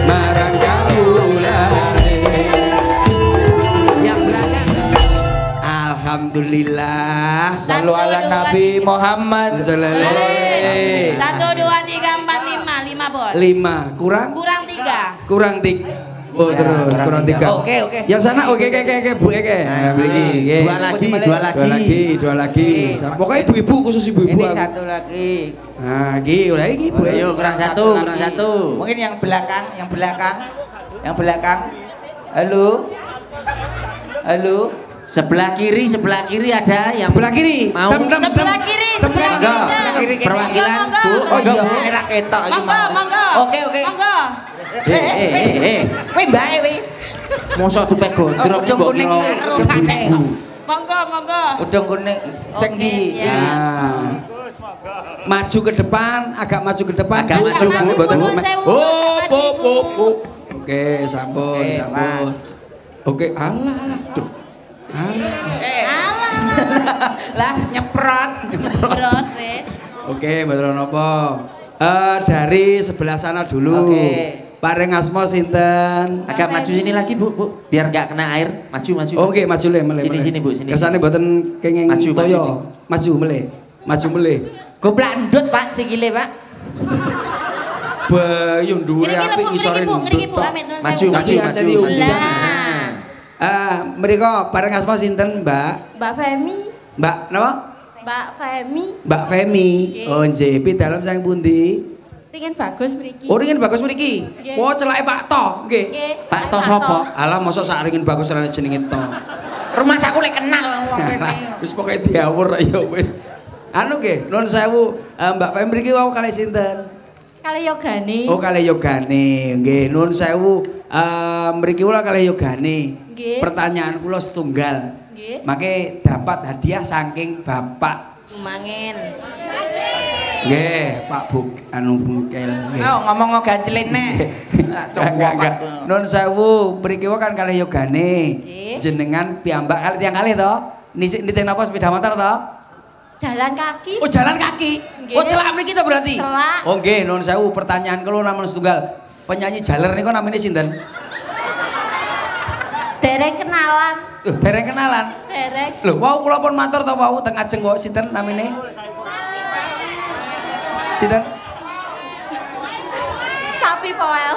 S2: Marang kaulane. Yang belakang. Alhamdulillah.
S5: Sallu ala Nabi Muhammad.
S2: 1
S3: 1, 2, 3, 4, 5. 5 bos.
S2: 5 kurang?
S3: Kurang 3.
S2: Kurang 3. Oh terus kurang 3.
S5: Oke.
S2: Yang sana oke Bu Eke. Dua lagi. Pokoknya ibu-ibu khusus ibu-ibu.
S5: Ini satu lagi.
S2: Nah, iki Bu.
S5: Ayo kurang satu. Mungkin yang belakang. Halo. Sebelah kiri ada yang
S2: Sebelah kiri.
S5: Mau.
S3: Sebelah kiri.
S5: Perwakilan Bu. Oh iya, ini ra ketok iki.
S3: Monggo.
S5: Oke.
S3: Monggo.
S5: Kowe mbae kowe. Mosok dipek gondrong Udang kuning iki rupane.
S3: Monggo.
S5: Udang kuning sing ndi?
S2: Maju ke depan, agak maju ke depan.
S5: Agak maju, Bu.
S2: Mboten
S3: Bu.
S2: semen.
S3: Sewu,
S2: Oh. Oke, sampun. Oke, alah. Duh.
S3: Alah.
S5: Lah nyeprot.
S3: Brot wis.
S2: Oke, mboten napa. Dari sebelah sana dulu.
S5: Oke.
S2: Paring asma sinten?
S5: Agak maju sini lagi, Bu. Biar enggak kena air. Maju.
S2: Oke, maju le, meleh.
S5: Sini, Bu, sini.
S2: Kersane mboten kenging toyo. Maju meleh.
S5: Goblak ndut, Pak, sikile, Pak.
S2: Bayu ndure apik isore
S3: Ngriki Bu, amit nun sewu.
S5: Maju.
S3: Lah.
S2: Mriko paring asma sinten, Mbak?
S7: Mbak Femi.
S2: Mbak napa?
S7: Mbak Femi.
S2: Mbak Femi. Oh, nggih, dalem sang pundi?
S7: Ringin bagus mriki.
S2: Oh, ringin bagus mriki.
S7: Nggih.
S2: Oh, celake Pak To, nggih.
S5: Pak To sapa?
S2: Alah, mosok sak ringin bagus ora jenenge To.
S5: Rumah saku lek kenal wong kene.
S2: Wis pokoke diawur ya wis. Anu nggih, nuwun sewu, Mbak Femi mriki wau kalih sinten?
S7: Kalih yogane.
S2: Oh, kalih yogane. Nggih, nuwun sewu, mriki kula kalih yogane.
S7: Nggih.
S2: Pertanyaan kula setunggal.
S7: Nggih.
S2: Mangke dapat hadiah saking Bapak.
S3: Sumangin.
S2: Nggih, Pak Buk anu Bukel.
S5: Oh, ngomong ganclene.
S2: Enggak. Nuwun sewu, mriki wae kan kalih yogane.
S7: Nggih.
S2: Jenengan piyambak kalih tiyang kalih to? Nitih napa sepeda motor to?
S7: Jalan kaki.
S2: Oh, jalan kaki.
S7: Nggih.
S2: Oh, celak mriki to berarti?
S7: Celak.
S2: Oh, nggih, nuwun sewu, pertanyaan kula namung setunggal. Penyanyi jaler niku namanya sinten?
S7: Dereng kenalan.
S2: Dereng kenalan.
S7: Dereng.
S2: Lho, wau kula pun matur to wau teng ajeng wau sinten namine? Sinten?
S7: Sapi poel.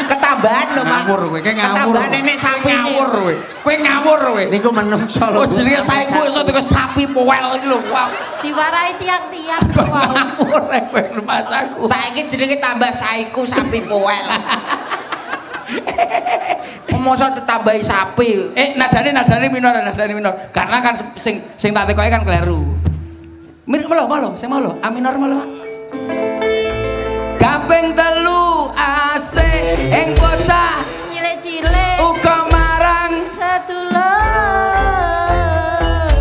S5: Ketambahan lho, Mak.
S2: Ngawur kowe, ngawur.
S5: Ketambahan nenek sapi
S2: ngawur kowe. Kowe ngawur kowe.
S5: Niku menungso lho.
S2: Oh, jenenge saiki iso teko sapi poel iki lho. Wow.
S7: Diwarai tiang-tiang.
S2: Ngawur kowe rumah saku.
S5: Saiki jenenge tambah saiku sapi poel. Mosok ditambahi sapi.
S2: Nadane minor. Karena kan sing tak tekoke kan kleru. Melo, sing melo. A minor melo, Pak. ping 3 asik ing bocah
S7: cilik-cilik
S2: uga marang
S7: sedulur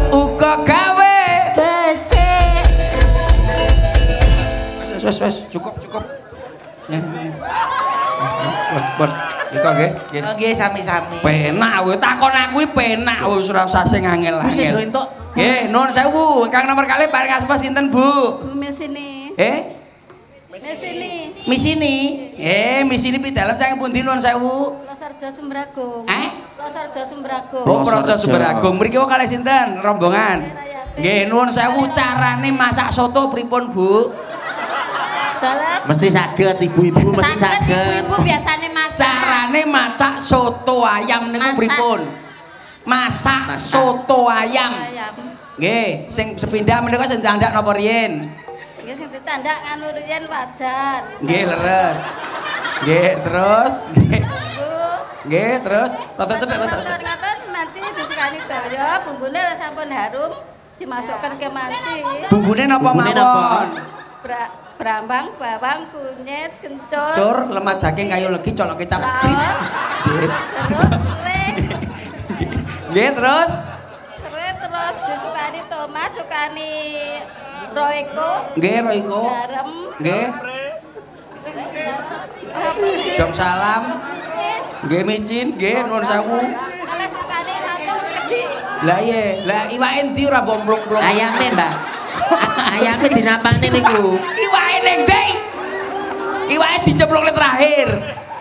S2: uga gawe
S7: becik.
S2: Wes cukup. Ya. Bon, iku nggih.
S5: Nggih sami-sami.
S2: Penak kowe takon aku iki penak wis ora usah sing angel-angel. Nggih, nuwun sewu. Ingkang nomor kalih paring asma sinten, Bu?
S7: Mesine.
S2: Misini pidalem saking pundi nuwun sewu?
S7: Losarjo Sumbragung. Losarjo Sumbragung.
S2: Oh, Praja Sumbragung. Mriki kok kalih sinten? Rombongan. Nggih, nuwun sewu. Carane masak soto pripun, Bu?
S5: Mesti saged ibu-ibu mesti saged.
S3: Ibu-ibu biasane masak.
S2: Carane masak soto ayam niku pripun? Masak soto ayam. Nggih, sing sepindah menika sing ditandak napa riyen?
S7: Nggih sing ditandak nganu riyen wajan.
S2: Nggih, leres. Nggih, terus. Nggih, terus. Rada cedhek.
S7: Ngaten nanti disukani daya, bumbune sampun harum dimasukkan ke manci.
S2: Bumbune napa mawon?
S7: Brambang, bawang, kunyit, kencur.
S2: Cur, lemak daging kayu legi colok kecap.
S7: Terus
S2: Nggih, terus.
S7: Terus disukani tomat, sukani roiko.
S2: Nggih, roiko.
S7: Garam.
S2: Nggih. Jam salam. Nggih micin, nggih nuwun sewu.
S7: Kalau sukani satu gede.
S2: Lah iya, lah iwake endi ora bomplong-plong.
S5: Ayame, Mbak. Ayame dinapane niku.
S2: Iwake ning ndi? Iwake diceplokne terakhir.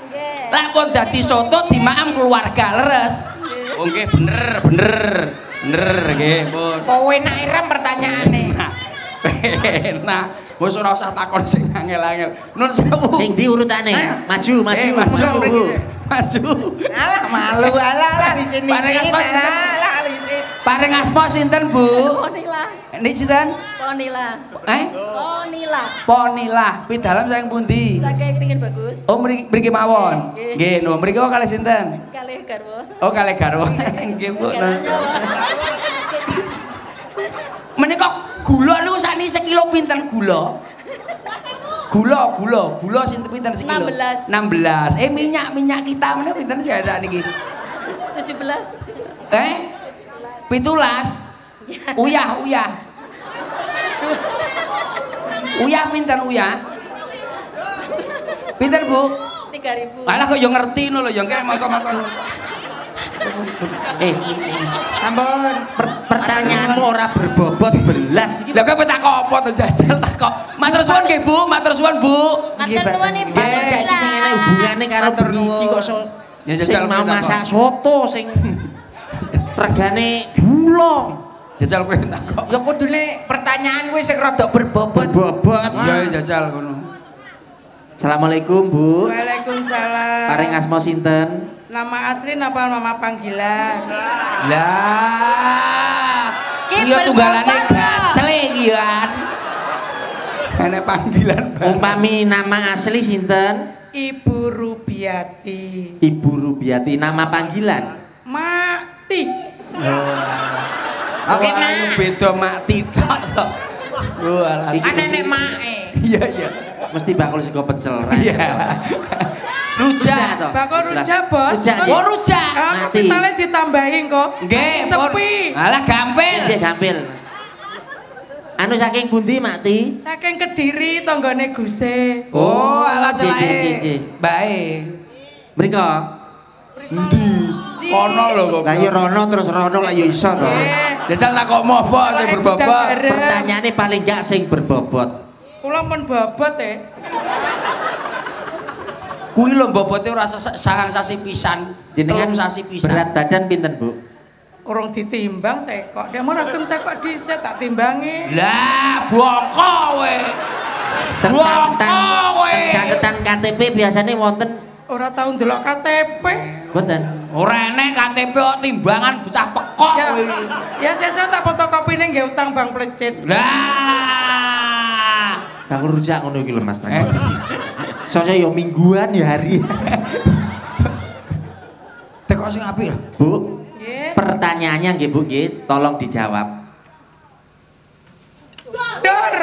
S7: Nggih.
S2: Lah pun dadi soto dimaam keluarga leres. Oh nggih bener nggih pun.
S5: Kowe enak irem pertanyaane.
S2: Nah, wis ora usah takon sing angel-angel. Nun sewu.
S5: Sing ndi urutane? Maju. Alah malu alah di sini. Alah licin.
S2: Paring asma sinten, Bu?
S7: Ponila.
S2: Nek sinten?
S7: Ponila.
S2: Ponila. Ponila. Pidalem saking pundi?
S7: Saking Ringin Bagus.
S2: Oh mriki mawon. Nggih, no mriki kok kalih sinten?
S7: Kalih garwa.
S2: Oh kalih garwa. Nggih, Bu. Menika gula niku sakniki sekilo pinten gula? Gula sinten pinten sekilo?
S7: 16.
S2: 16. Minyak kita menika pinten sakniki?
S7: 17.
S2: 17. Uyah. Uyah pinten uyah? Pinten, Bu?
S7: 3.000.
S2: Alah kok yo ngerti ngono lho, yo engke mangko-mangko.
S5: Ampun, pertanyaanmu ora berbobot belas iki.
S2: Lah kowe tak apa to jajal tak kok. Matur suwun nggih, Bu. Matur suwun, Bu.
S3: Matur nuwun Ibu.
S5: Sing ngene hubungane karo beniki kok
S2: ya jajal
S5: mau masak soto sing regane gula.
S2: Jajal kowe tak kok.
S5: Ya kudune pertanyaan kuwi sing rada berbobot.
S2: Ya jajal ngono.
S5: Assalamualaikum, Bu.
S8: Waalaikumsalam.
S5: Paring asma sinten?
S8: Nama asli napa nama panggilan?
S2: Lah.
S3: Ki
S2: Iya tunggalane
S3: berbobot,
S2: gacel iki kan. Ana panggilan.
S5: Umpami nama asli sinten?
S8: Ibu Rubiati.
S5: Ibu Rubiati. Nama panggilan?
S8: Mati.
S5: Oke, Mak.
S2: Beda mati tok to. Oh alah.
S5: Nenek mae.
S2: Iya.
S5: Mesti bakul sego pecel.
S2: Iya. Rujak to.
S8: Bakul rujak, Bos.
S2: Oh rujak.
S5: Mati.
S8: Kapitale ditambahin kok.
S2: Nggih,
S8: Sepi.
S2: Alah gampil.
S5: Nggih gampil. Anu saking pundi, Mati?
S8: Saking Kediri tanggane Guse.
S2: Oh, alah
S5: Nggih, nggih,
S2: celake.
S5: nggih.
S2: Baik.
S5: Mriko.
S2: Endi? Ono lho kok.
S5: Lah ya rono terus rono lah ya iso to.
S2: Jajal tak kok mopo sing berbobot.
S5: Pertanyaane paling gak sing berbobot.
S8: Kula pun bobot
S2: Kuwi lho bobote ora sangang sasi pisan.
S5: Jenengan
S2: sasi pisan.
S5: berat badan pinten, Bu?
S8: Urung ditimbang tekok. Dia mau rakem tekok dhisik tak timbangi.
S2: Lah, bongko kowe.
S5: Catatan KTP biasanya wonten
S8: Ora tau ndelok KTP.
S5: mboten.
S2: Ora enek KTP kok timbangan bocah pekok
S8: Ya,
S2: kowe.
S8: ya sesuk tak fotokopine nggih utang Bang Plecit.
S2: Lah.
S5: Aku rujak ngono iki lho Mas. Soalnya ya mingguan ya hari.
S2: Tekok sing apik.
S5: Bu.
S8: Nggih.
S5: Pertanyaannya nggih Bu nggih, tolong dijawab.
S8: Dor.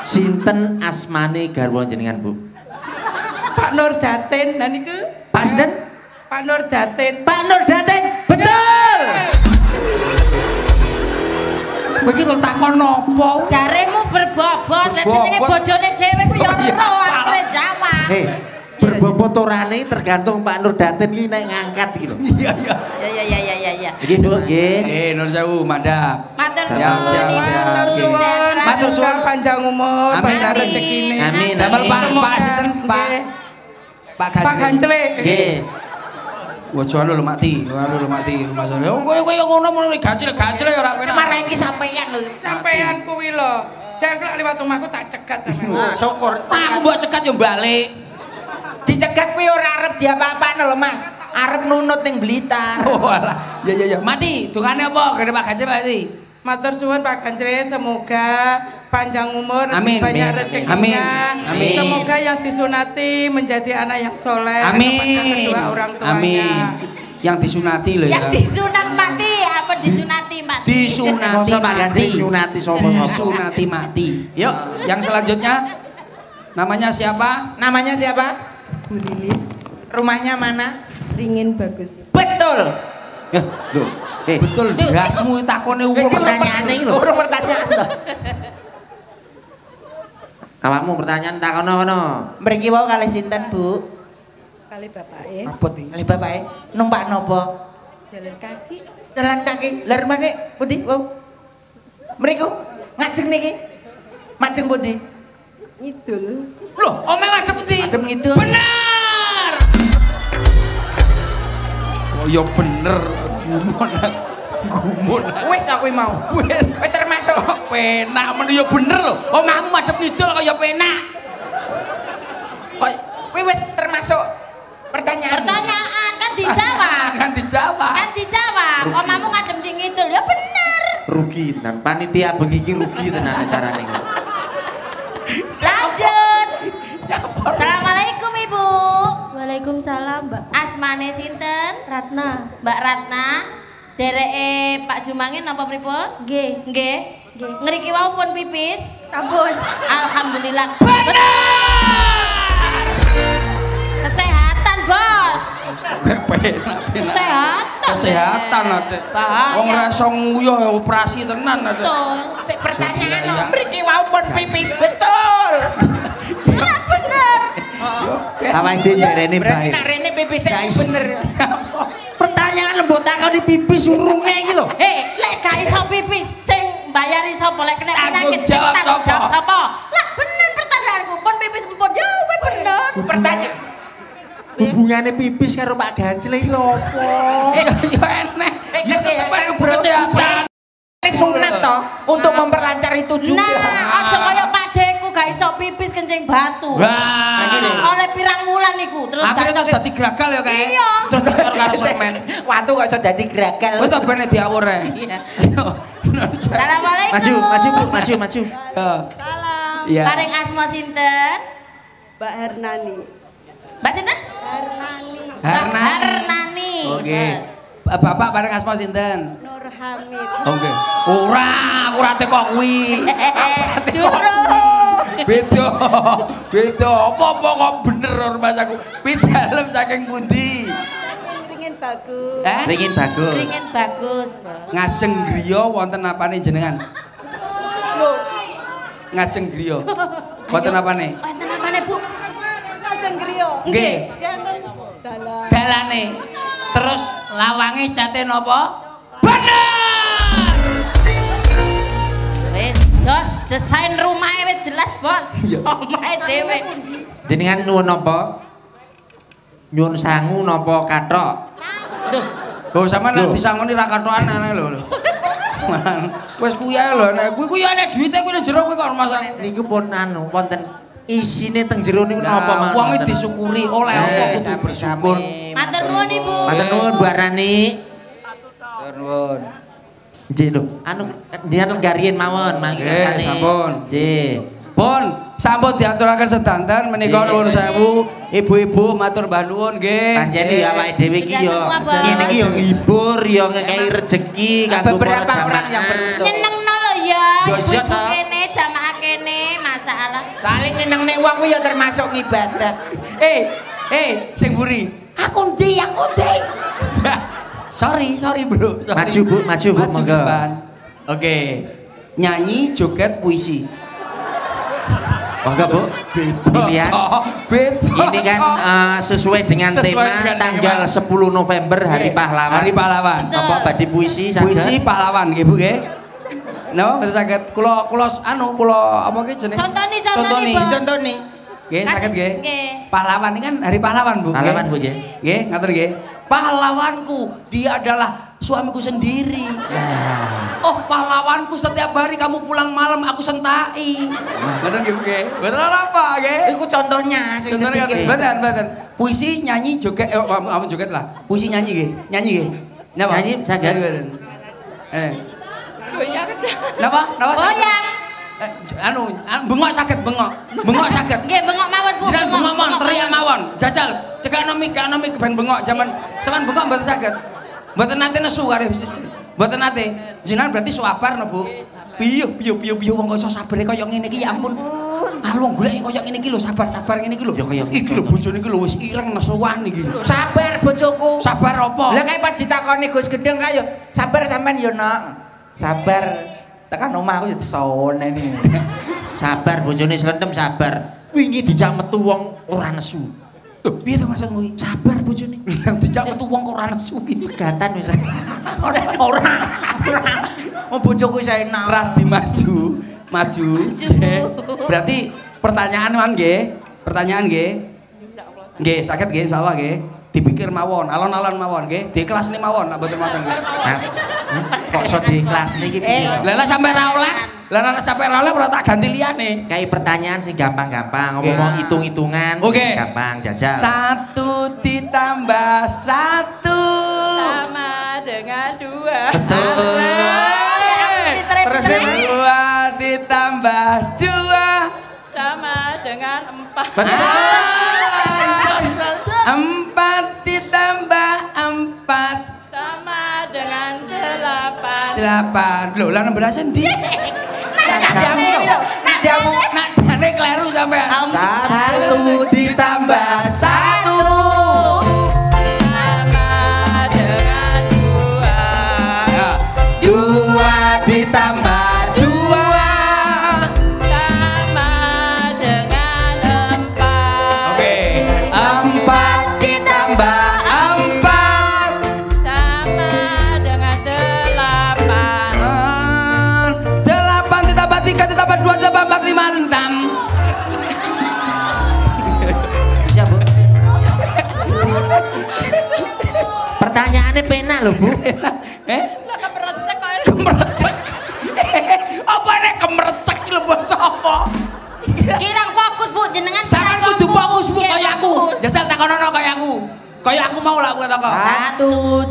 S5: Sinten asmane garwa jenengan, Bu?
S8: Pak Nur Datin, lha niku.
S5: Pak sinten?
S8: Pak Nur Datin.
S5: Pak Nur Datin. Betul.
S1: Begitu takon nopo?
S3: Jaremu berbobot, lek jenenge bojone dhewe ku ya ora arep jawab.
S5: Hei, berbobot orane tergantung Pak Nur Datin iki nek ngangkat iki lho.
S1: Iya.
S3: Ya.
S5: Iki Bu, nggih.
S1: Nur sewu, mandap.
S3: Matur
S1: Siap.
S8: Matur suwun panjang umur, panjang rezekine.
S5: Amin.
S1: Damel Pak sinten Pak?
S8: Pak Ganclek.
S5: Nggih.
S1: Wojo anu lho mati rumah sore. Kowe yo ngono mulu gacil ora penak.
S5: Marang iki sampeyan lho.
S8: Sampeyan kuwi lho. Jan kok liwat omahku tak cegat sampeyan.
S5: Nah, syukur.
S1: Aku mbok cekat yo balik.
S5: Dicegat kuwi ora arep diapa-apane lho, Mas. Arep nunut ning Blitar.
S1: Oh alah. Ya. Mati, dungane apa? Gede Pak Gacil mati.
S8: Matur suwun Pak Ganclek, semoga panjang umur,
S1: Amin.
S8: banyak rezekinya.
S1: Amin.
S8: Semoga yang disunati menjadi anak yang soleh.
S1: Amin.
S8: Kedua orang tuanya.
S1: Amin. Yang disunati lho ya.
S3: Yang disunat mati, apa disunati mati?
S1: Disunati mati.
S5: Nyunati sapa?
S1: Disunati mati. Yuk, yang selanjutnya namanya siapa?
S5: Namanya siapa?
S9: Bu Lilis,
S5: Rumahnya mana?
S9: Ringin Bagus.
S5: Betul. Loh,
S1: Betul. Gasmu takone
S5: pertanyaan iki lho. Urung pertanyaan to. Awakmu pertanyaan takono-kono. Mriki wau kalih sinten, Bu?
S9: Kali bapake,
S1: Abot iki.
S5: Kalih bapake numpak napa?
S9: jalan kaki,
S5: Jalan kaki. Lah rumahke pundi wau? Mriku ngajeng niki. Majeng pundi?
S9: ngidul.
S1: Loh, omeh madhep endi?
S5: Madhep ngidul.
S1: Bener. Oh ya bener. Gumun.
S5: Wis aku mau.
S1: Wis
S5: termasuk
S1: penak men ya bener lho. Omahmu madhep ngidul kaya penak.
S5: Kok kuwi wis termasuk pertanyaan.
S3: Pertanyaan kan dijawab.
S1: Kan dijawab.
S3: Omahmu ngadem di ngidul ya bener.
S5: Rugi tenan. Panitia bengi iki rugi tenan carane.
S3: Lanjut. Assalamualaikum Ibu.
S4: Waalaikumsalam, Mbak.
S3: Asmane sinten?
S4: Ratna.
S3: Mbak Ratna. Dereke Pak Jumangin napa pripun?
S4: Nggih.
S3: Nggih. Ngriki wau pun pipis.
S4: Ampun.
S3: Alhamdulillah. Kesehatan, Bos.
S1: Kesehatan Adek. Wong ora iso nguyuh operasi tenan Adek.
S3: Betul.
S5: Sik pertanyaan mriki wau pun pipis betul.
S3: Iya bener.
S5: Awake dhewe rene bae. Berarti nek rene pipis bener. Pertanyaan lembut takoni pipis urunge iki lho.
S3: Lek gak iso pipis sing mbayari sapa lek kena penyakit sing tanggung jawab sapa? Lah bener pertanyaanku pun pipis pun yo kuwi bener.
S5: Pertanyaan hubungane pipis karo Pak Gancil iki lho apa?
S1: Ya enek.
S5: Kesehatan bro.
S1: Kesehatan.
S5: Sunat toh untuk memperlancar itu juga.
S3: Nah, aja kaya padeku gak iso pipis kencing batu.
S1: Wah.
S3: Oleh pirang wulan iku terus
S1: Akhirnya terus dadi gragal ya kae.
S3: Iya.
S1: Terus dikor karo semen.
S5: Watu kok iso dadi gragal.
S1: Kowe tak bene diawur ae.
S3: Iya. Assalamualaikum.
S5: Maju, Bu.
S9: Salam.
S1: Iya.
S3: Paring asma sinten?
S9: Mbak Hernani.
S3: Mbak sinten?
S9: Hernani.
S3: Hernani.
S1: Oke. Bapak paring asma sinten?
S9: Nur Hamid.
S1: Oke. Ora, aku ora teko kuwi.
S3: Durung.
S1: Beda. Apa-apa kok bener Mas aku. Pidalem saking pundi?
S9: Ringin Bagus.
S5: Ringin bagus.
S3: Ringin bagus, Bos.
S1: Ngajeng griya wonten apane jenengan?
S9: Loh,
S1: Ngajeng griya. Wonten apane?
S3: Wonten apane, Bu?
S9: Lajeng griya.
S1: Nggih.
S9: Enten dalan.
S1: Dalane. Terus lawange cate napa? Bener!
S3: Wis jos desain rumahnya wis jelas, Bos. Omahe dhewe.
S5: Jenengan nuwun napa? Nyuwun sangu napa kathok?
S1: Lho sampean nek disangoni ra kathokan aneh lho. Wis kuwi ae lho nek kuwi ana duwite kuwi nang jero kuwi kok masalah.
S5: Niku pun wonten isine teng jero niku napa, Mas?
S1: Wong iki disyukuri oleh apa kudu bersyukur.
S3: Matur nuwun Ibu.
S5: Matur nuwun Bu Arani.
S1: Matur nuwun.
S5: Nggih lho, jenengan lenggariin mawon mangke kersane.
S1: Sampun.
S5: Nggih.
S1: Pun sampun diaturaken sedanten menika nuwun sewu ibu-ibu matur mbah nuwun nggih.
S5: Pancen ya awake dhewe iki yo ngene iki yo ngibur yo ngekeki rejeki kanggo beberapa orang yang beruntung.
S3: Nyenengno lho ya.
S5: Yo iya
S3: Ibu
S5: to.
S3: kene jamaah kene masak
S5: Saling nyenengne wong kuwi ya termasuk ngibadah.
S2: Sing mburi. Aku ndi? Sorry bro.
S5: Maju Bu, monggo.
S2: Oke. Nyanyi, joget, puisi.
S5: Monggo Bu. Pilihan. Ini kan sesuai dengan tema tanggal 10 November Hari Pahlawan.
S2: Hari Pahlawan.
S5: Apa badhe puisi saged?
S2: Puisi pahlawan nggih Bu nggih. Napa betul saged kula apa ki jenenge? Contoni. Nggih saged nggih. Pahlawan ini kan Hari Pahlawan Bu.
S5: Pahlawan Bu nggih.
S2: Nggih, ngatur nggih. Pahlawanku, dia adalah suamiku sendiri. Oh, pahlawanku, setiap hari kamu pulang malam aku sentai. Betul nggih? Betul apa nggih?
S5: Iku contohnya sing sepikir.
S2: Betul. Puisi, nyanyi, joget, joget lah. Puisi nyanyi nggih. Nyanyi napa?
S5: Nyanyi saged.
S9: Goyang.
S2: Napa?
S3: Goyang.
S2: Bengok saged.
S3: Nggih, bengok mawon Bu.
S2: Jenengan bengok mawon, teriak mawon. Jajal, cekakno mik ben bengok jaman sampean bengok mboten saged. Mboten nate nesu kare. Mboten nate. Jenengan berarti sabar no Bu. Piye wong kok iso sabare kaya ngene iki ya ampun. Wong golek kaya ngene iki lho, sabar ngene iki lho. Ya kaya iki lho bojone iki lho wis ireng nesuwan iki.
S5: Sabar bojoku.
S2: Sabar apa?
S5: Lah kae pas ditakoni Gus Gedeng kae yo sabar sampean yo nak. Sabar. Tekan omah aku ya disone nih. Sabar bojone srentem sabar. Wingi dijak metu wong ora nesu.
S2: Lho, piye to maksudmu?
S5: Sabar bojone.
S2: Dijak metu wong kok ora nesu iki.
S5: Pegatan wis. Ora. Wong bojoku iso enak.
S2: Radi maju. Berarti pertanyaan nggih. Nggih, saged nggih insyaallah nggih. Dipikir mawon, alon-alon mawon nggih, diikhlasne mawon nek mboten wonten nggih. Mas.
S5: Kok iso diikhlasne iki piye?
S2: Lah sampe ra oleh. Lah nek sampe ra oleh ora tak ganti liyane.
S5: Kayak pertanyaan sing gampang-gampang, ngomong hitung-hitungan gampang jajal.
S2: 1 ditambah 1
S9: Sama dengan 2.
S5: Betul.
S2: Terus 2 ditambah 2
S9: Sama dengan 4.
S5: Betul.
S2: 4 ditambah 4
S9: Sama dengan 8.
S2: Lho, lah 16 endi?
S5: Nadamu.
S2: Nadane kleru sampean.
S5: 1 ditambah 1
S9: Sama dengan 2.
S2: 2 ditambah 2
S9: Sama dengan 4.
S2: Oke. 4 ditambah 4
S9: Sama dengan 8.
S2: 8 ditambah 3 ditambah 2 ditambah 4 5 6.
S5: Bisa Bu? Pertanyaannya pena loh Bu.
S2: Kemerecek. Apa nek kemerecek lho basa apa?
S3: Kirang fokus Bu, jenengan
S2: Sampeyan kudu fokus Bu kaya aku. Jajal takonono kaya aku. Kaya aku mau lah aku takon.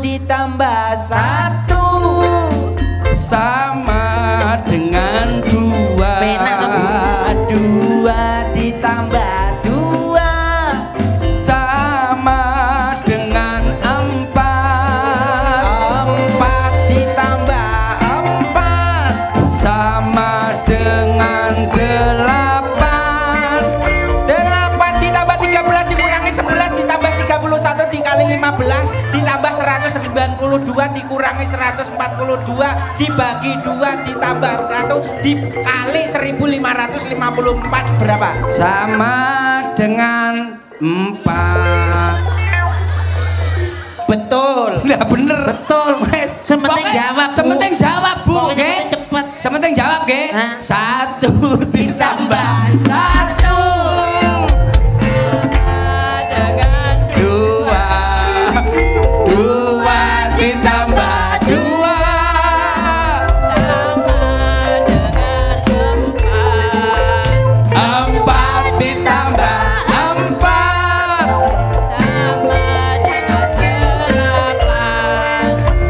S5: 1 ditambah 1
S2: Sama dengan 2.
S5: Pena toh Bu? 2 ditambah 2
S2: Sama dengan 4.
S5: 4 ditambah 4
S2: Sama dengan 8.
S5: 8 ditambah 13 dikurangi 11 ditambah 31 dikali 15 ditambah 192 dikurangi 142 dibagi 2 ditambah 1 dikali 1554 berapa?
S2: Sama dengan 4.
S5: Betul.
S2: Nah bener.
S5: Betul. Sementing jawab Bu.
S2: Sementing jawab Bu.
S5: Pokoknya
S2: Nggih.
S5: cepet.
S2: Sementing jawab nggih.
S5: Hah?
S2: 1 ditambah 1
S9: Dengan
S2: 2 ditambah 2 4 ditambah 4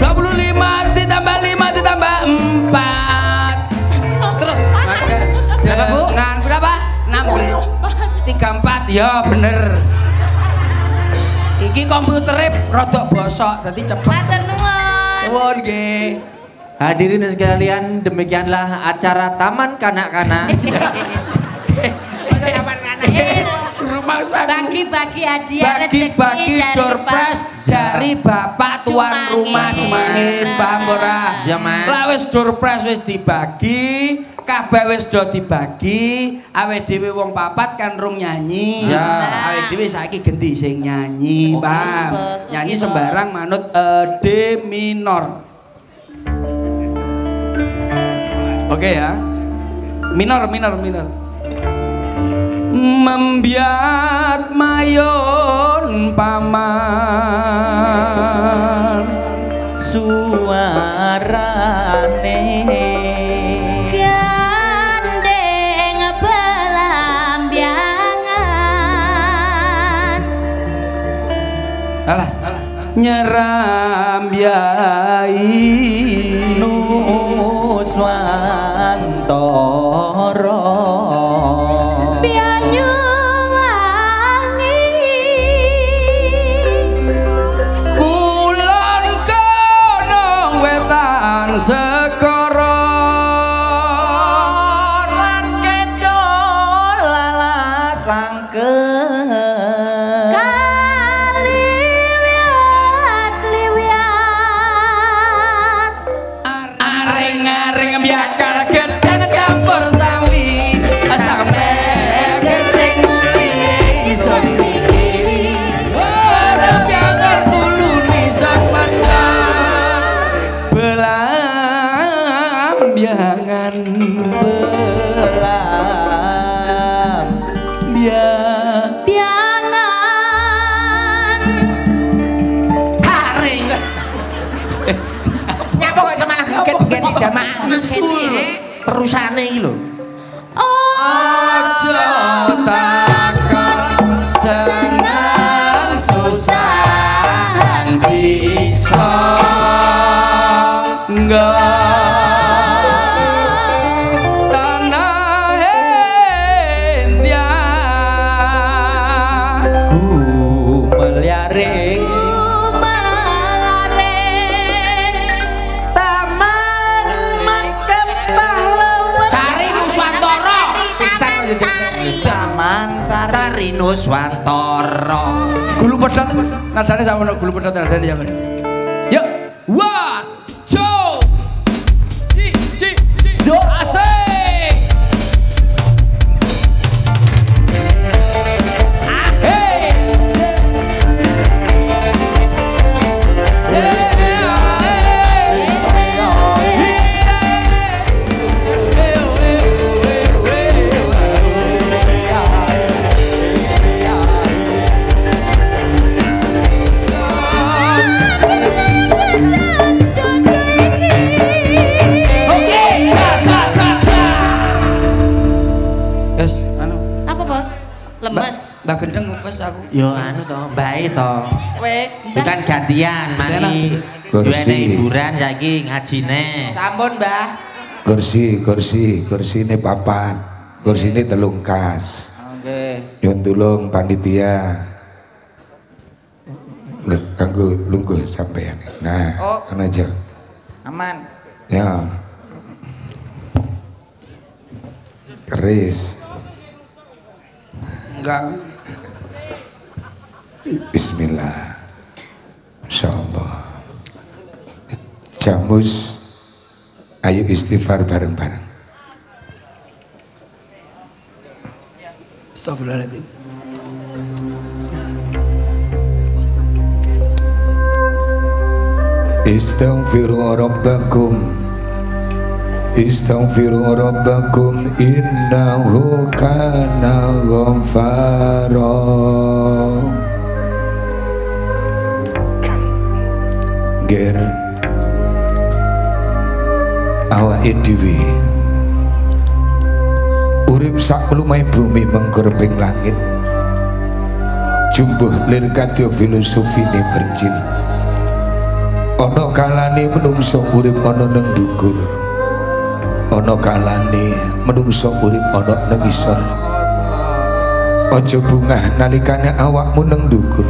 S2: 25 ditambah 5 ditambah 4. Terus dengan berapa? 34. Ya bener. Iki komputere rodok bosok, dadi cepet.
S3: Matur nuwun.
S2: Suwun nggih.
S5: Hadirin sekalian, demikianlah acara Taman Kanak-kanak
S3: Bagi-bagi hadiah
S2: bagi-bagi door prize dari bapak tuan rumah Jemangit, paham ora?
S5: Ya Mas.
S2: Lah wis door prize wis dibagi, kabeh wis do dibagi, awake dhewe wong papat kan rung nyanyi.
S5: Ya.
S2: Awake dhewe saiki ganti sing nyanyi, paham? Nyanyi sembarang manut D minor. Oke ya. Minor. Membiak mayon paman
S5: suarane
S3: gandeng belambiangan
S2: alah nyerambiai
S5: Nuswantara
S2: sekara
S5: lan kedol lalasangke
S3: kaliwat
S2: aring-aring biakal gedang campur sawi sampe gedeng iso dikiri ora biangor tuluni sampeyan belambiangan
S3: biangan
S2: haring
S5: nyapa kok semangat get jamaah terusane iki lho
S2: aja takon senang susah bisa
S5: Sari Nuswantara
S2: gulu pedot nadane sama gulu pedot nadane sama yuk 1 2 asik ahey
S3: lemes
S2: Mbak Gendeng wis aku
S5: yo anu to bae to
S3: wis
S5: bukan gantian mari duwene hiburan saiki ngajine
S1: sampun Mbah
S6: kursi ini papan kursi ini telung kas
S1: oke
S6: nyun tulung panitia kanggo lungguh sampean nah kan aja
S1: aman
S6: ya keris
S2: enggak
S6: bismillah insyaallah jamus ayo istighfar bareng-bareng
S2: astagfirullahaladzim
S6: Istaghfiru rabbakum innahu kana ghaffara ger awake dhewe urip sak lumai bumi menggerbeng langit jumbuh lir kadya filosofine berjil ana kalane menungso urip ana nang dhuwur ana kalane menungso urip ana nang isor aja bungah nalikane awakmu nang dhuwur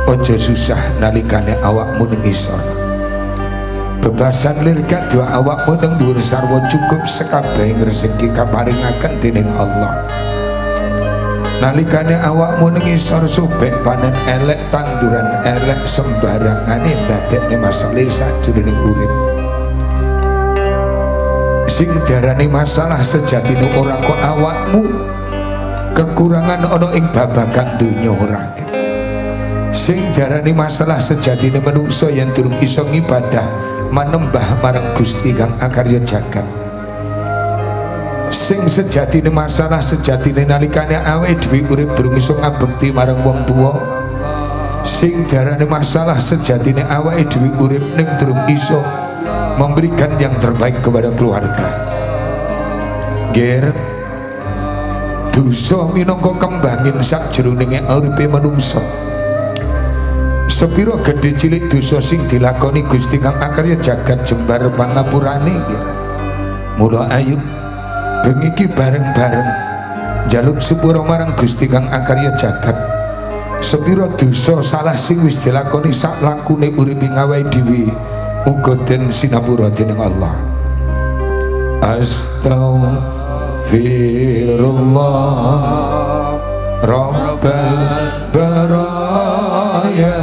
S6: aja susah nalikane awakmu nang isor bebasan lir kadya awakmu nang dhuwur sarwa cukup sekabehing rezeki kaparingaken dening Allah nalikane awakmu ning isor subek panen elek tanduran elek sembarangane dadekne masalah sajroning urip sing darane masalah sejatine ora kok awakmu kekurangan ana ing babagan donya ora sing darane masalah sejatine manungsa yen durung iso ngibadah manembah marang Gusti kang akarya jagat sing sejatine masalah sejatine nalikane awake dhewe urip durung iso ngabekti marang wong tuwa sing darane masalah sejatine awake dhewe urip ning durung iso memberikan yang terbaik kepada keluarga ger dosa minangka kembangin sakjroning uripe manungsa sepiro gedhe cilik dosa sing dilakoni Gusti kang akarya jagat jembar pangapurane nggih mula ayo bengi iki bareng-bareng njaluk sepuro marang Gusti kang akarya jagat sepiro dosa salah sing wis dilakoni sak lakune uripe awake dhewe uga den sinapura dening Allah Astaghfirullah Rabbal baraya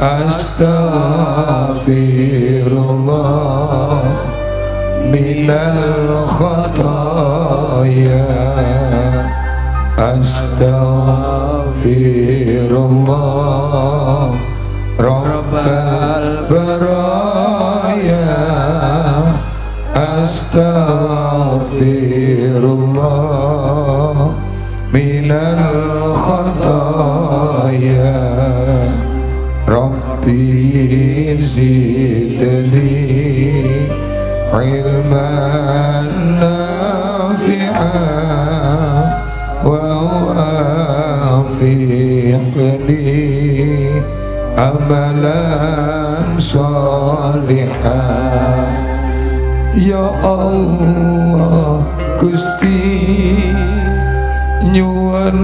S6: Astaghfirullah minal khataya Astaghfirullah Rabbal baraya Astaghfirullah minal khataya Rabbi zidni ilman nafi'an wa wafiqni amalan salihah ya Allah Gusti nyuwun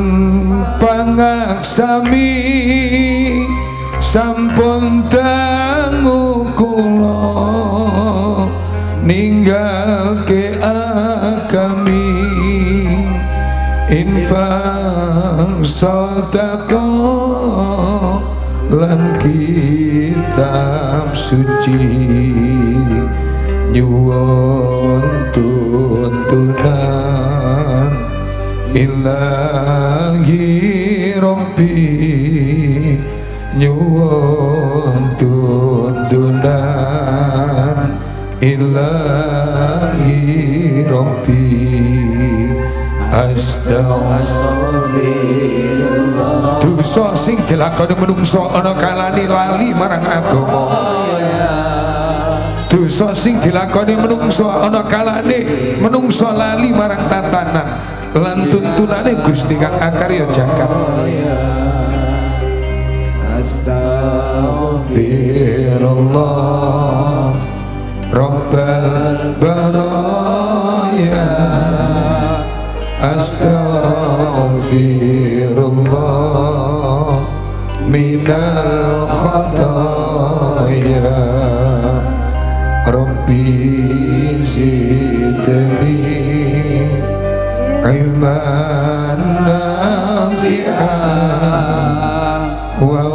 S6: pangaksami sampun dangu kula ninggalke agami infak sedekah lan kitab suci nyuwun tuntunan ilahi rabbi nyuwun tuntunan ilahi rabbi Astaghfirullah dosa sing dilakoni manungsa ana kalane lali marang agama dosa sing dilakoni manungsa ana kalane manungsa lali marang tatanan lan tuntunane Gusti kang akarya jagat Astaghfirullah Rabbal baraya Astaghfirullah minal khataya Rabbi zidni ilman nafi'an wa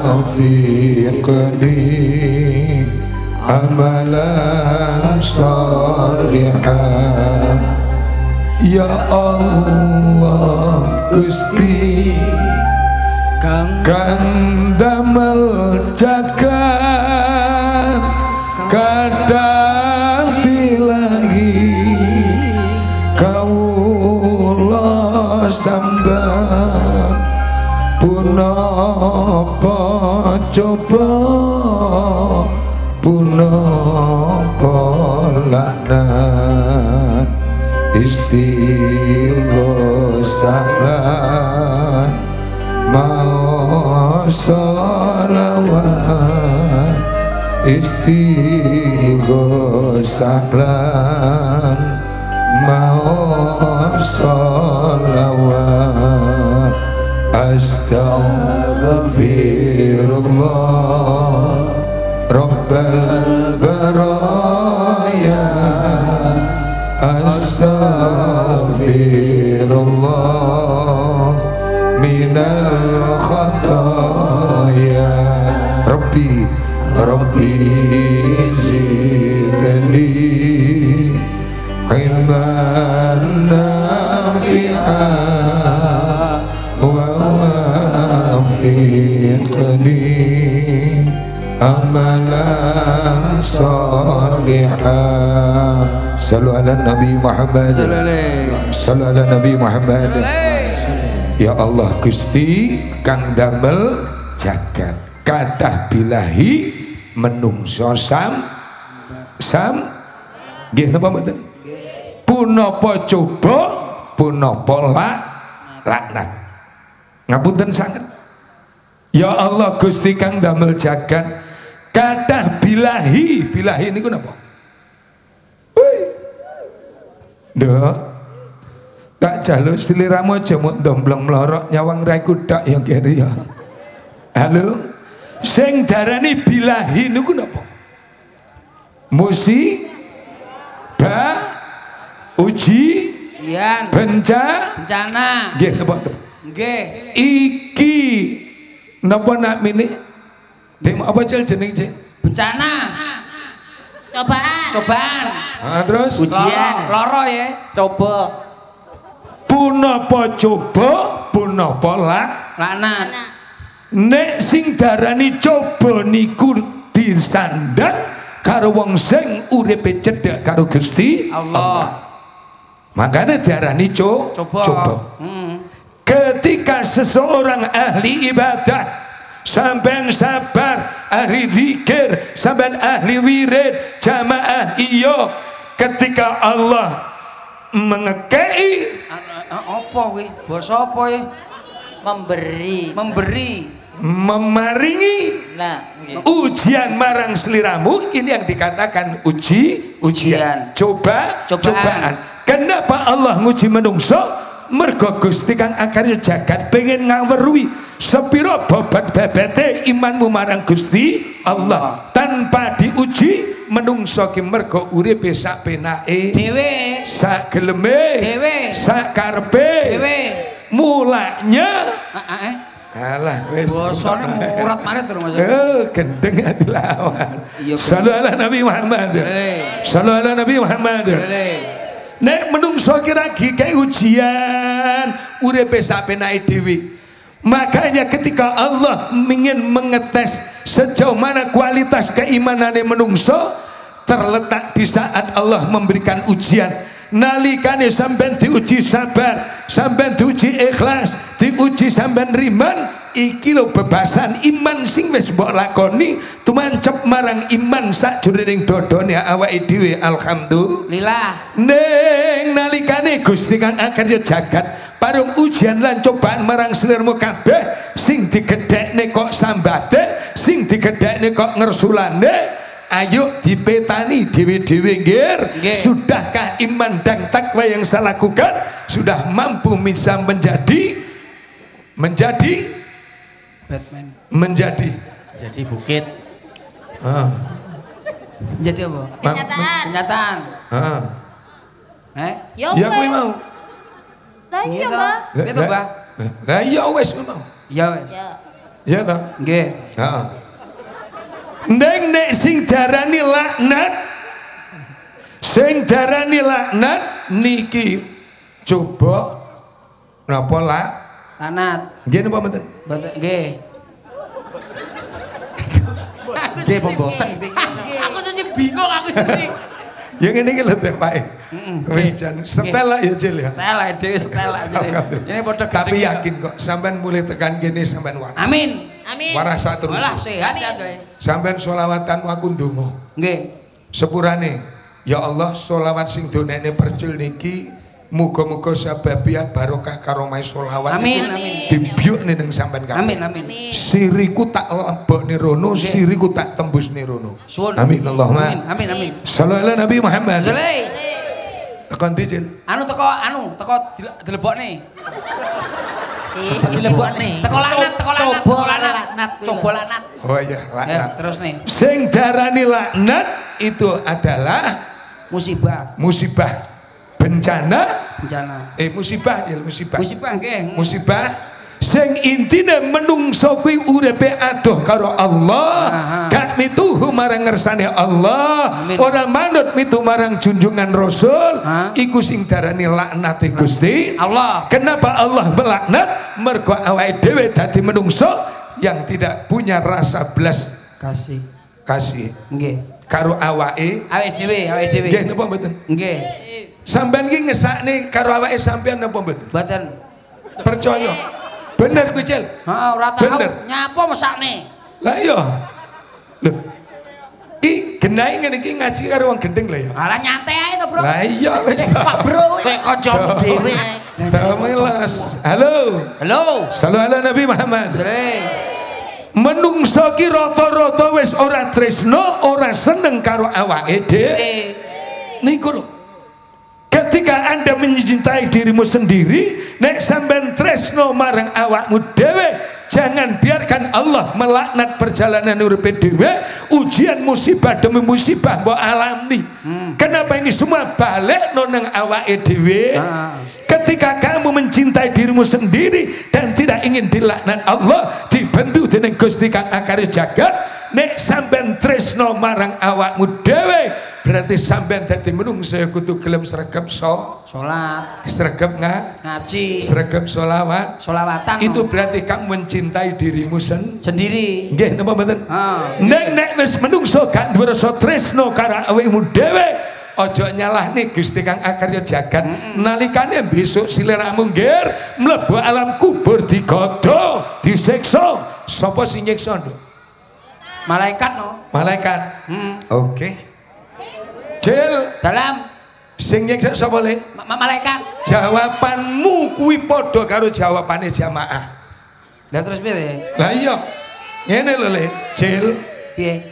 S6: wafiqni amalan salihah ya Allah Gusti kang damel jagat kadang dilangi kawula sambat punapa coba punapa laknat istighosah mau sholawat istighosah mau sholawat astaghfirullah Rabbal baraya Astaghfirullah khataya Rabbi zidni ilman nafi'a wa wafiqni amalan salihah. Sallu ala Nabi Muhammad. Sallu ala Nabi Muhammad. Ya Allah Gusti kang damel jagat kathah bilahi menungso sam nggih napa mboten punapa coba punapa laknat ngapunten sanget. Ya Allah Gusti kang damel jagat kathah bilahi niku napa Duh, tak jaluk seliramu aja mau domblong melorok nyawang raiku tak yang kiri ya. Halo, sing darani bilahi niku napa? Ujian, bencana. Nggih napa? Nggih. Iki napa nak mini? Dek apa cel jeneng cek? Bencana. Cobaan. Terus ujian. Loro ya. Coba. Punapa coba, punapa laknat. Nek sing darani coba niku disandang karo wong sing uripe cedhak karo Gusti Allah. Makanya diarani coba. Ketika seseorang ahli ibadah sampean sabar, ahli zikir, sampean ahli wirid, jamaah iyo, ketika Allah mengekei apa kuwi? Basa apa ya? Memaringi ujian marang seliramu, ini yang dikatakan ujian. Cobaan. Kenapa Allah nguji menungso? Mergo Gusti kang akarya jagat pengen ngaweruhi sepiro bobot bebete imanmu marang Gusti Allah. Tanpa diuji menungso ki mergo uripe sak penake dhewe, sak geleme dhewe, sak karepe dhewe. Mulanya alah wis bosone murat marit terus Mas. Gendeng dilawan. Sallu ala Nabi Muhammad. Sallu ala Nabi Muhammad. Nek menungso kira kayak ujian uripe sak penake dhewe. Makanya ketika Allah ingin mengetes sejauh mana kualitas keimanane menungso terletak di saat Allah memberikan ujian. Nalikane sampean diuji sabar, sampean diuji ikhlas, diuji sampean riman, iki lho bebasan iman sing wis mbok lakoni tumancep marang iman sakjroning dodone awake dhewe. Alhamdulillah. Ning nalikane Gusti kang akarya jagat parung ujian lan cobaan marang sliramu kabeh, sing digedhekne kok sambate, sing digedhekne kok ngersulane. Ayo dipetani dewe-dewe ngir. Sudahkah iman dan takwa yang saya lakukan sudah mampu bisa menjadi Batman, menjadi bukit. Jadi apa? Kenyataan. Ya kuwi mau.
S3: Lah iya, Mbah.
S6: Gitu, Mbah. Lah iya wis mau. Ya wis. Ya ta? Nggih. Heeh. Nek sing darani laknat niki coba napa laknat nggih napa mboten nggih nggih mboten aku sing bingung aku sing ya ngene iki lho Pak wis jan setel ya Cil ya setel dhewe setel ini padha tapi yakin kok sampean mulai tekan kene sampean waras amin. Warasa terus. Walah sehat ya guys. Sampean sholawatan aku ndonga. Nggih. Sepurane ya Allah sholawat sing donene percil niki muga-muga sababiah barokah karomai sholawat. Amin amin. Dibyuk ning sampean kabeh. Amin amin. Siriku tak lebokne rono, siriku tak tembusne rono. Amin Allahumma. Amin amin. Sallallahu Nabi Muhammad. Tekan dicil. Teko dilebokne. Teko laknat. Coba laknat. Oh iya, laknat. Terus nih. Sing darani laknat itu adalah musibah. Bencana. Musibah nggih. Musibah Sing intine menungso kuwi uripe adoh karo Allah, gak mituhu marang ngersane Allah, ora manut mitu marang junjungan Rasul, iku sing darani laknate Gusti Allah. Kenapa Allah melaknat? Mergo awake dhewe dadi menungso yang tidak punya rasa belas kasih. Nggih. Karo awake dhewe. Nggih napa mboten? Nggih. Sampeyan iki ngesakne karo awake sampeyan napa mboten? Mboten. Percaya. Bener kuwi, Cil. Heeh, ora tahu nyapa mesakne. Lah iya. Lho. Iki genahe ngene iki ngaji karo wong gendeng lho ya. Alah nyantai ae to, Bro. Lah iya wis. Pak Bro kowe kancamu dhewe. Damelas. Halo. Halo. Salam ala Nabi Muhammad. Menungso ki rata-rata wis ora tresno, ora seneng karo awake dhewe. Niku lho. Ketika Anda mencintai dirimu sendiri, nek sampean tresno marang awakmu dhewe, jangan biarkan Allah melaknat perjalanan urip dhewe. Ujian musibah demi musibah mbok alami. Kenapa ini semua balik nang awake dhewe? Ketika kamu mencintai dirimu sendiri dan tidak ingin dilaknat Allah, dibentuk dening Gusti Kang Akare Jagat, nek sampean tresno marang awakmu dhewe, berarti sampean dadi menungso kudu gelem sregep salat, sregep ngaji, sregep sholawatan. Itu berarti kamu mencintai dirimu sendiri. Nggih napa mboten? Nek wis menungso gak duwe rasa tresno karo awakmu dhewe, ojo nyalahne Gusti Kang Akarya Jagat. Nalikane besok siliramu ngger mlebu alam kubur digodho, disiksa. Sapa sing nyiksa, Nduk? Malaikat no. Malaikat. Oke. Cil, dalam sing nyiksa sapa le? Malaikat. Jawabanmu kuwi padha karo jawabane jamaah. Lah terus piye? Lah iya. Ngene lho le, Cil. Piye?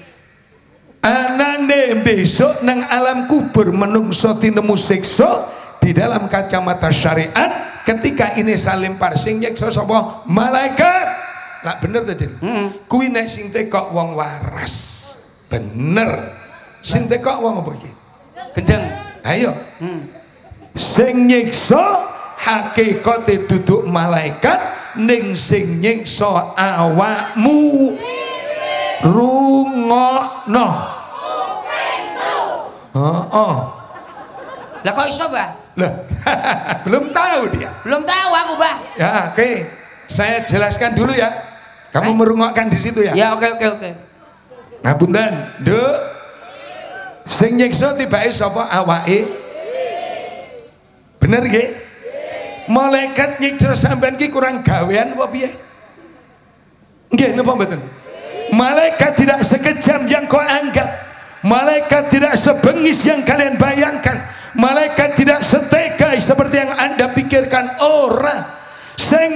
S6: Anane besok nang alam kubur menungso tinemu siksa di dalam kacamata syariat. Ketika ini salim parsing nyiksa sapa? Malaikat. Lah bener to, Cil? Kuwi nek sing tekok wong waras. Bener. Sing tekok wong apa iki? Gendeng. Ayo. Sing nyiksa hakikate duduk malaikat, ning sing nyiksa awakmu rungokno. Lah kok iso, Mbah? Lah, belum tahu dia. Belum tahu aku, Mbah. Ya, oke. Saya jelaskan dulu ya. Kamu merungokkan di situ ya? Ya, oke. Ngapunten, Nduk. Sing nyiksa tibake sapa? Awake. Bener nggih? Malaikat nyiksa sampean ki kurang gawean apa piye? Nggih napa mboten? Malaikat tidak sekejam yang kau anggap. Malaikat tidak sebengis yang kalian bayangkan. Malaikat tidak setega seperti yang Anda pikirkan. Ora. Sing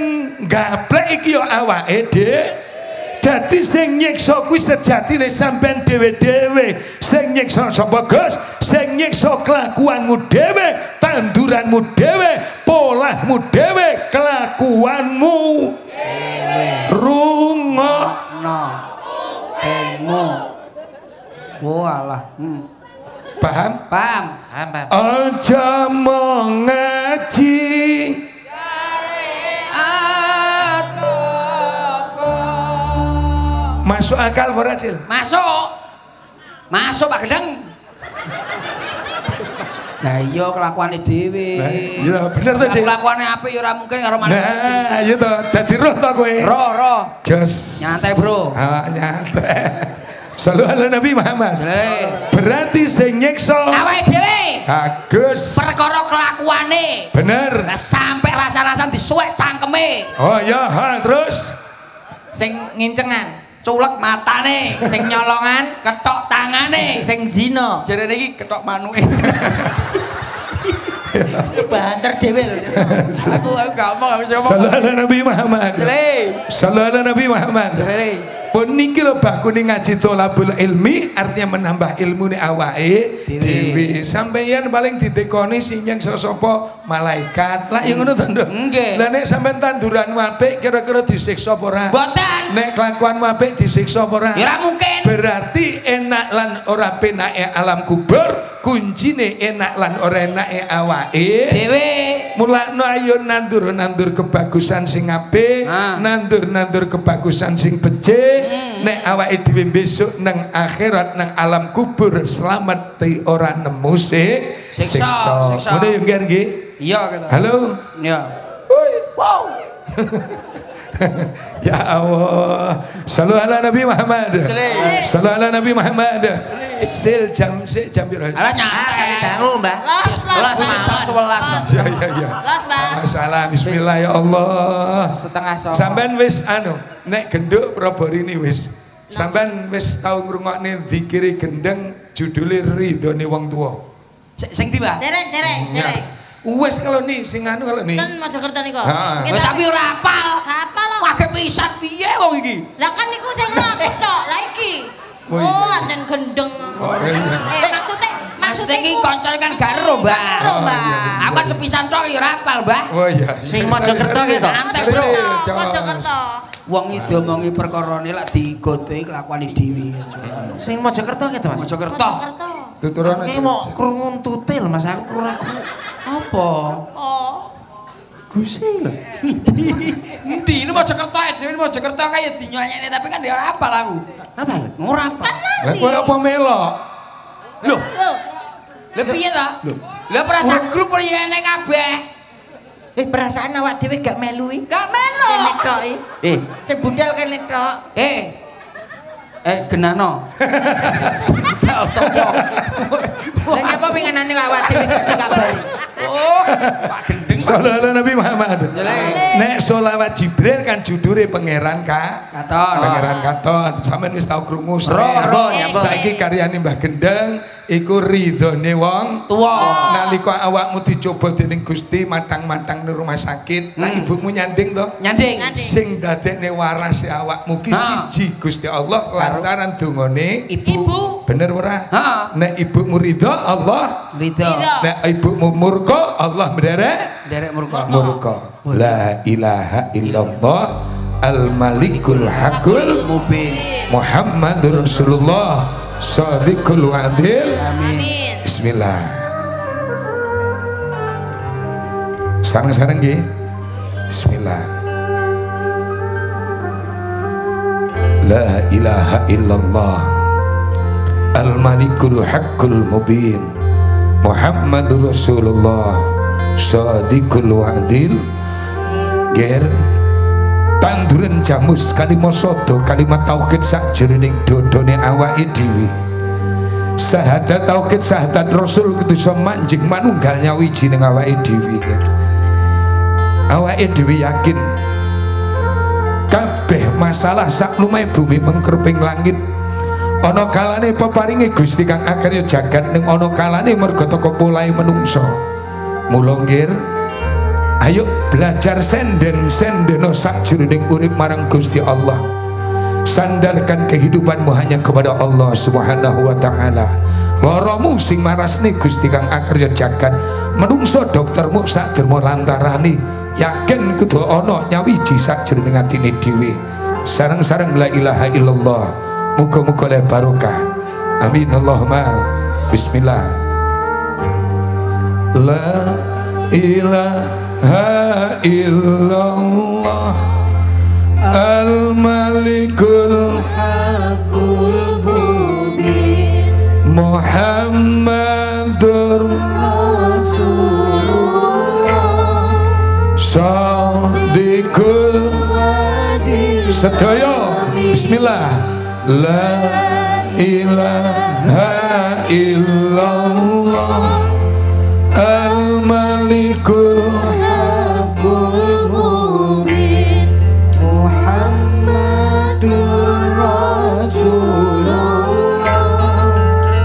S6: gaplek iki yo awake dhewe. Dadi sing nyiksa kuwi sejatine sampean dhewe-dhewe. Sing nyiksa sapa, Gus? Sing nyiksa kelakuanmu dhewe, tanduranmu dhewe, polahmu dhewe, kelakuanmu dhewe. Rungokno. Penmu. Walah. Paham? Paham. Aja mengaji masuk akal ora, Cil? Masuk Pak Gendeng. Nah iya kelakuane dhewe. Iya bener to, Cil. Kelakuane apik ya ora mungkin karo manusia. Nah, iya to, dadi roh to kowe. Roh. Jos. Nyantai, Bro. Nyantai. Sallallahu alaihi Nabi Muhammad. Berarti sing nyiksa awake dhewe. Bagus. Perkara kelakuane. Bener. Lah sampai rasa-rasan disuwek cangkeme. Oh iya, terus
S1: sing ngincengan culek matane, sing nyolongan ketok tangane, sing zina jarene iki ketok manuke. Banter dhewe lho. Aku gak omong, aku ngomong.
S6: Sallallahu alaihi Nabi Muhammad. Sallallahu alaihi Nabi Muhammad. Pun niki lho bakune ngaji tholabul ilmi artinya menambah ilmu nih awake dhewe. Sampeyan paling ditekoni sing nyang sapa malaikat. Lah yang ngono to, Nduk?
S2: Nggih.
S6: Lah nek sampean tanduranmu apik kira-kira disiksa apa ora?
S2: Mboten.
S6: Nek kelakuanmu apik disiksa apa ora?
S2: Ya ora mungkin.
S6: Berarti enak lan ora penake alam kubur, kuncine enak lan ora enake awake
S2: dhewe.
S6: Mulakno ayo nandur kebagusan sing apik, nandur kebagusan sing becik. Nek awake dhewe besok nang akhirat nang alam kubur selamat ti ora nemu siksa. Ngono yo nggih.
S2: Iya gitu.
S6: Halo.
S2: Iya.
S6: Wow. Ya Allah. Sallu ala Nabi Muhammad. Sallu ala Nabi Muhammad. Jam piro?
S2: Ala nyantai
S5: dangu, Mbak.
S2: Los.
S6: Ya.
S3: Los, Mbak.
S6: Masalah bismillah ya Allah.
S5: Setengah songo.
S6: Sampean wis nek genduk Proborini wis. Sampean wis tau ngrungokne zikire gendeng judule Ridhone Wong Tuwa.
S2: Sing ndi, Mbak?
S3: Derek.
S6: Wes kalau nih sing kalau nih.
S3: Ten Mojokerto niku.
S2: Tapi ora apal.
S3: Hafal lho.
S2: Wage pisan piye wong iki?
S3: Lah kan niku sing aku tok. Lah iki. Oh, anten gendeng. Maksudnya
S2: iki kancane kan garo, Mbak. Aku kan sepisan tok ya ora apal, Mbak.
S6: Oh iya.
S5: Sing Mojokerto ki to.
S2: Antek, Bro.
S3: Mojokerto.
S2: Wong iki omongi perkarane lak digodhoi kelakuane dhewe.
S5: Sing Mojokerto ki to, Mas.
S2: Mojokerto.
S6: Tuturane.
S5: Ki mau krungu tutil, Mas. Aku kurang
S2: Apa?
S3: Oh.
S5: Gusi lho.
S2: Endi ini Mojokerto dhewe Mojokerto kaya dinyanyekne tapi kan ya ora apal aku.
S5: Apa?
S2: Ora apal.
S6: Lah kowe apa melok?
S2: Lho. Lah piye ta? Lah perasaan grup riyene kabeh.
S5: Perasaan awak dhewe gak melui.
S3: Gak melu.
S5: Kene tok iki. Sing budal kene tok.
S2: Genano. Budal sapa?
S5: Lah nyapa pingenane awak dhewe gak dikabari.
S2: Oh, Pak Gendeng.
S6: Sallallahu Nabi Muhammad. Nek sholawat Jibril kan judure pangeran
S2: Katon.
S6: Pangeran Katon. Sampeyan wis tau krungu.
S5: Saiki
S6: karyane Mbah Gendeng iku ridhone wong
S2: tuwa.
S6: Nalika awakmu dicoba dening Gusti matang-matang di rumah sakit, nah ibumu nyanding to?
S2: Nyanding.
S6: Sing dadekne waras awakmu ki siji Gusti Allah lantaran dongane
S2: ibu.
S6: Bener ora? Nek ibumu ridho Allah
S2: ridho.
S6: Nek ibumu murka Allah
S2: derek murka.
S6: La ilaha illallah al-malikul hakul
S2: mubin
S6: Muhammadur Rasulullah Shadiqul wa'dil.
S3: Amin.
S6: Bismillah. Sareng-sareng nggih. Bismillah. La ilaha illallah al-malikul haqqul mubin Muhammadur Rasulullah Shadiqul wa'dil. Ger tanduran jamus kalimat sodo kalimat tauhid sakjroning dodone awake dhewe. Syahadat tauhid syahadat Rasul kudu iso manjing manunggalnya wiji ning awake dhewe. Awake dhewe yakin kabeh masalah sak lumahe bumi mengkerping langit ana kalane peparinge Gusti kang akarya jagat ning ana kalane merga teka polahe menungso. Mula nggih ayo belajar senden-sendeno sakjroning urip marang Gusti Allah. Sandarkan kehidupanmu hanya kepada Allah Subhanahu wa taala. Loromu sing marasne Gusti kang akarya jagat. Menungso doktermu sak derma lantarani. Yakin kudu ana nyawiji sakjroning atine dhewe. Sareng-sareng la ilaha illallah. Muga-muga le barokah. Amin Allahumma. Bismillah. La ilaha illallah al-malikul haqqul mubin Muhammadur Rasulullah Shadiqul sedaya. Bismillah. La ilaha illallah al-malikul haqqul mubin Muhammadur Rasulullah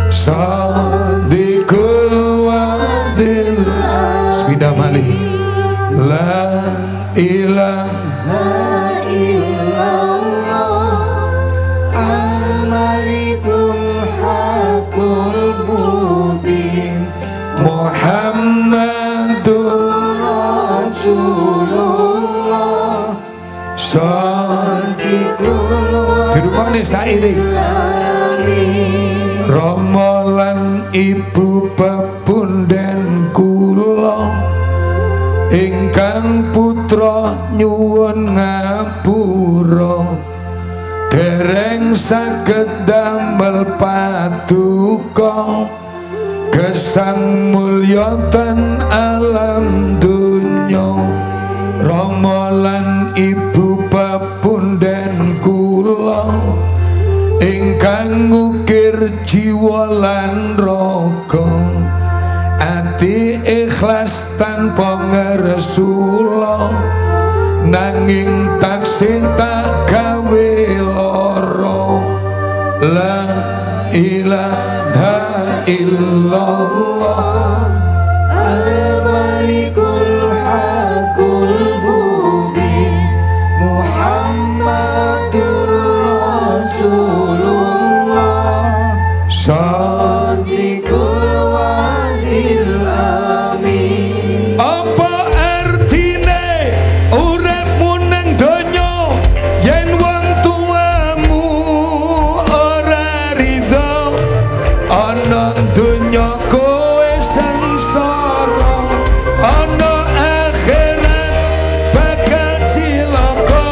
S6: Shadiqul wa'dil. Sepidah malih. La ilaha illallah dirungokne saire Rama lan ibu pepunden kula ingkang putra nyuwun ngapura dereng saged damel paduka gesang mulya ten alam dunya Rama lan ibu pepunden kula ingkang ngukir jiwa lan raga ati ikhlas tanpa ngersula nanging taksih tak gawe lara la ilaha illallah al-malikul hakul mubin Muhammadur Rasulullah Shadiqul wadil amin. Apa artine uripmu nang donya yen wong tuamu ora ridho ana donya kowe sengsara ana akhirat bakal cilaka.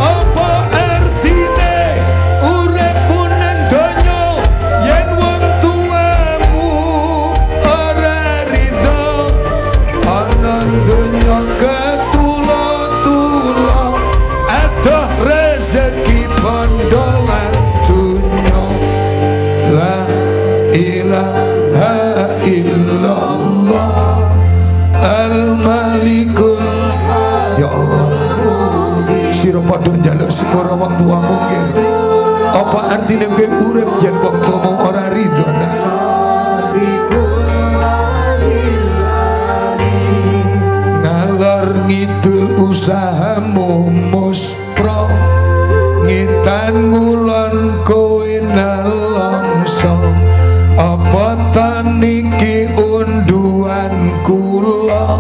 S6: Apa artine uripmu nang donya yen wong tuamu ora ridho ana donya ketula-tula adoh rezeki bondo lan dunya la ilaha illallah al-malikul ya Allah sira padha njaluk sepura wong tuamu nggih apa artine kowe urip yen wong tuamu ora ridho ngalor ngidul usahamu muspro ngitan ngulon kowe nalongso apa taniki unduan kula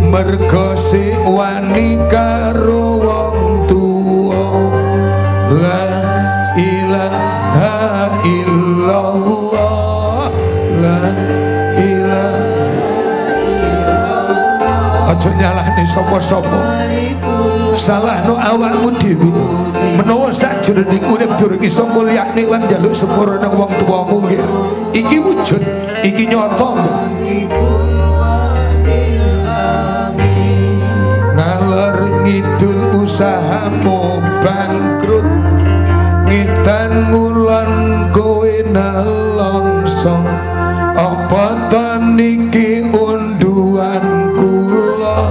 S6: mergo si wani karo wong tuwa la ilaha illallah la ilaha aja nyalahne sapa-sapa salahno awakmu dhewe menawa sajroning urip durung iso mulyakne lan njaluk sepura nang wong tuamu nggih iki wujud iki nyata ngalor ngidul usahamu bangkrut ngitan ngulon kowe nalongso apa taniki unduan kula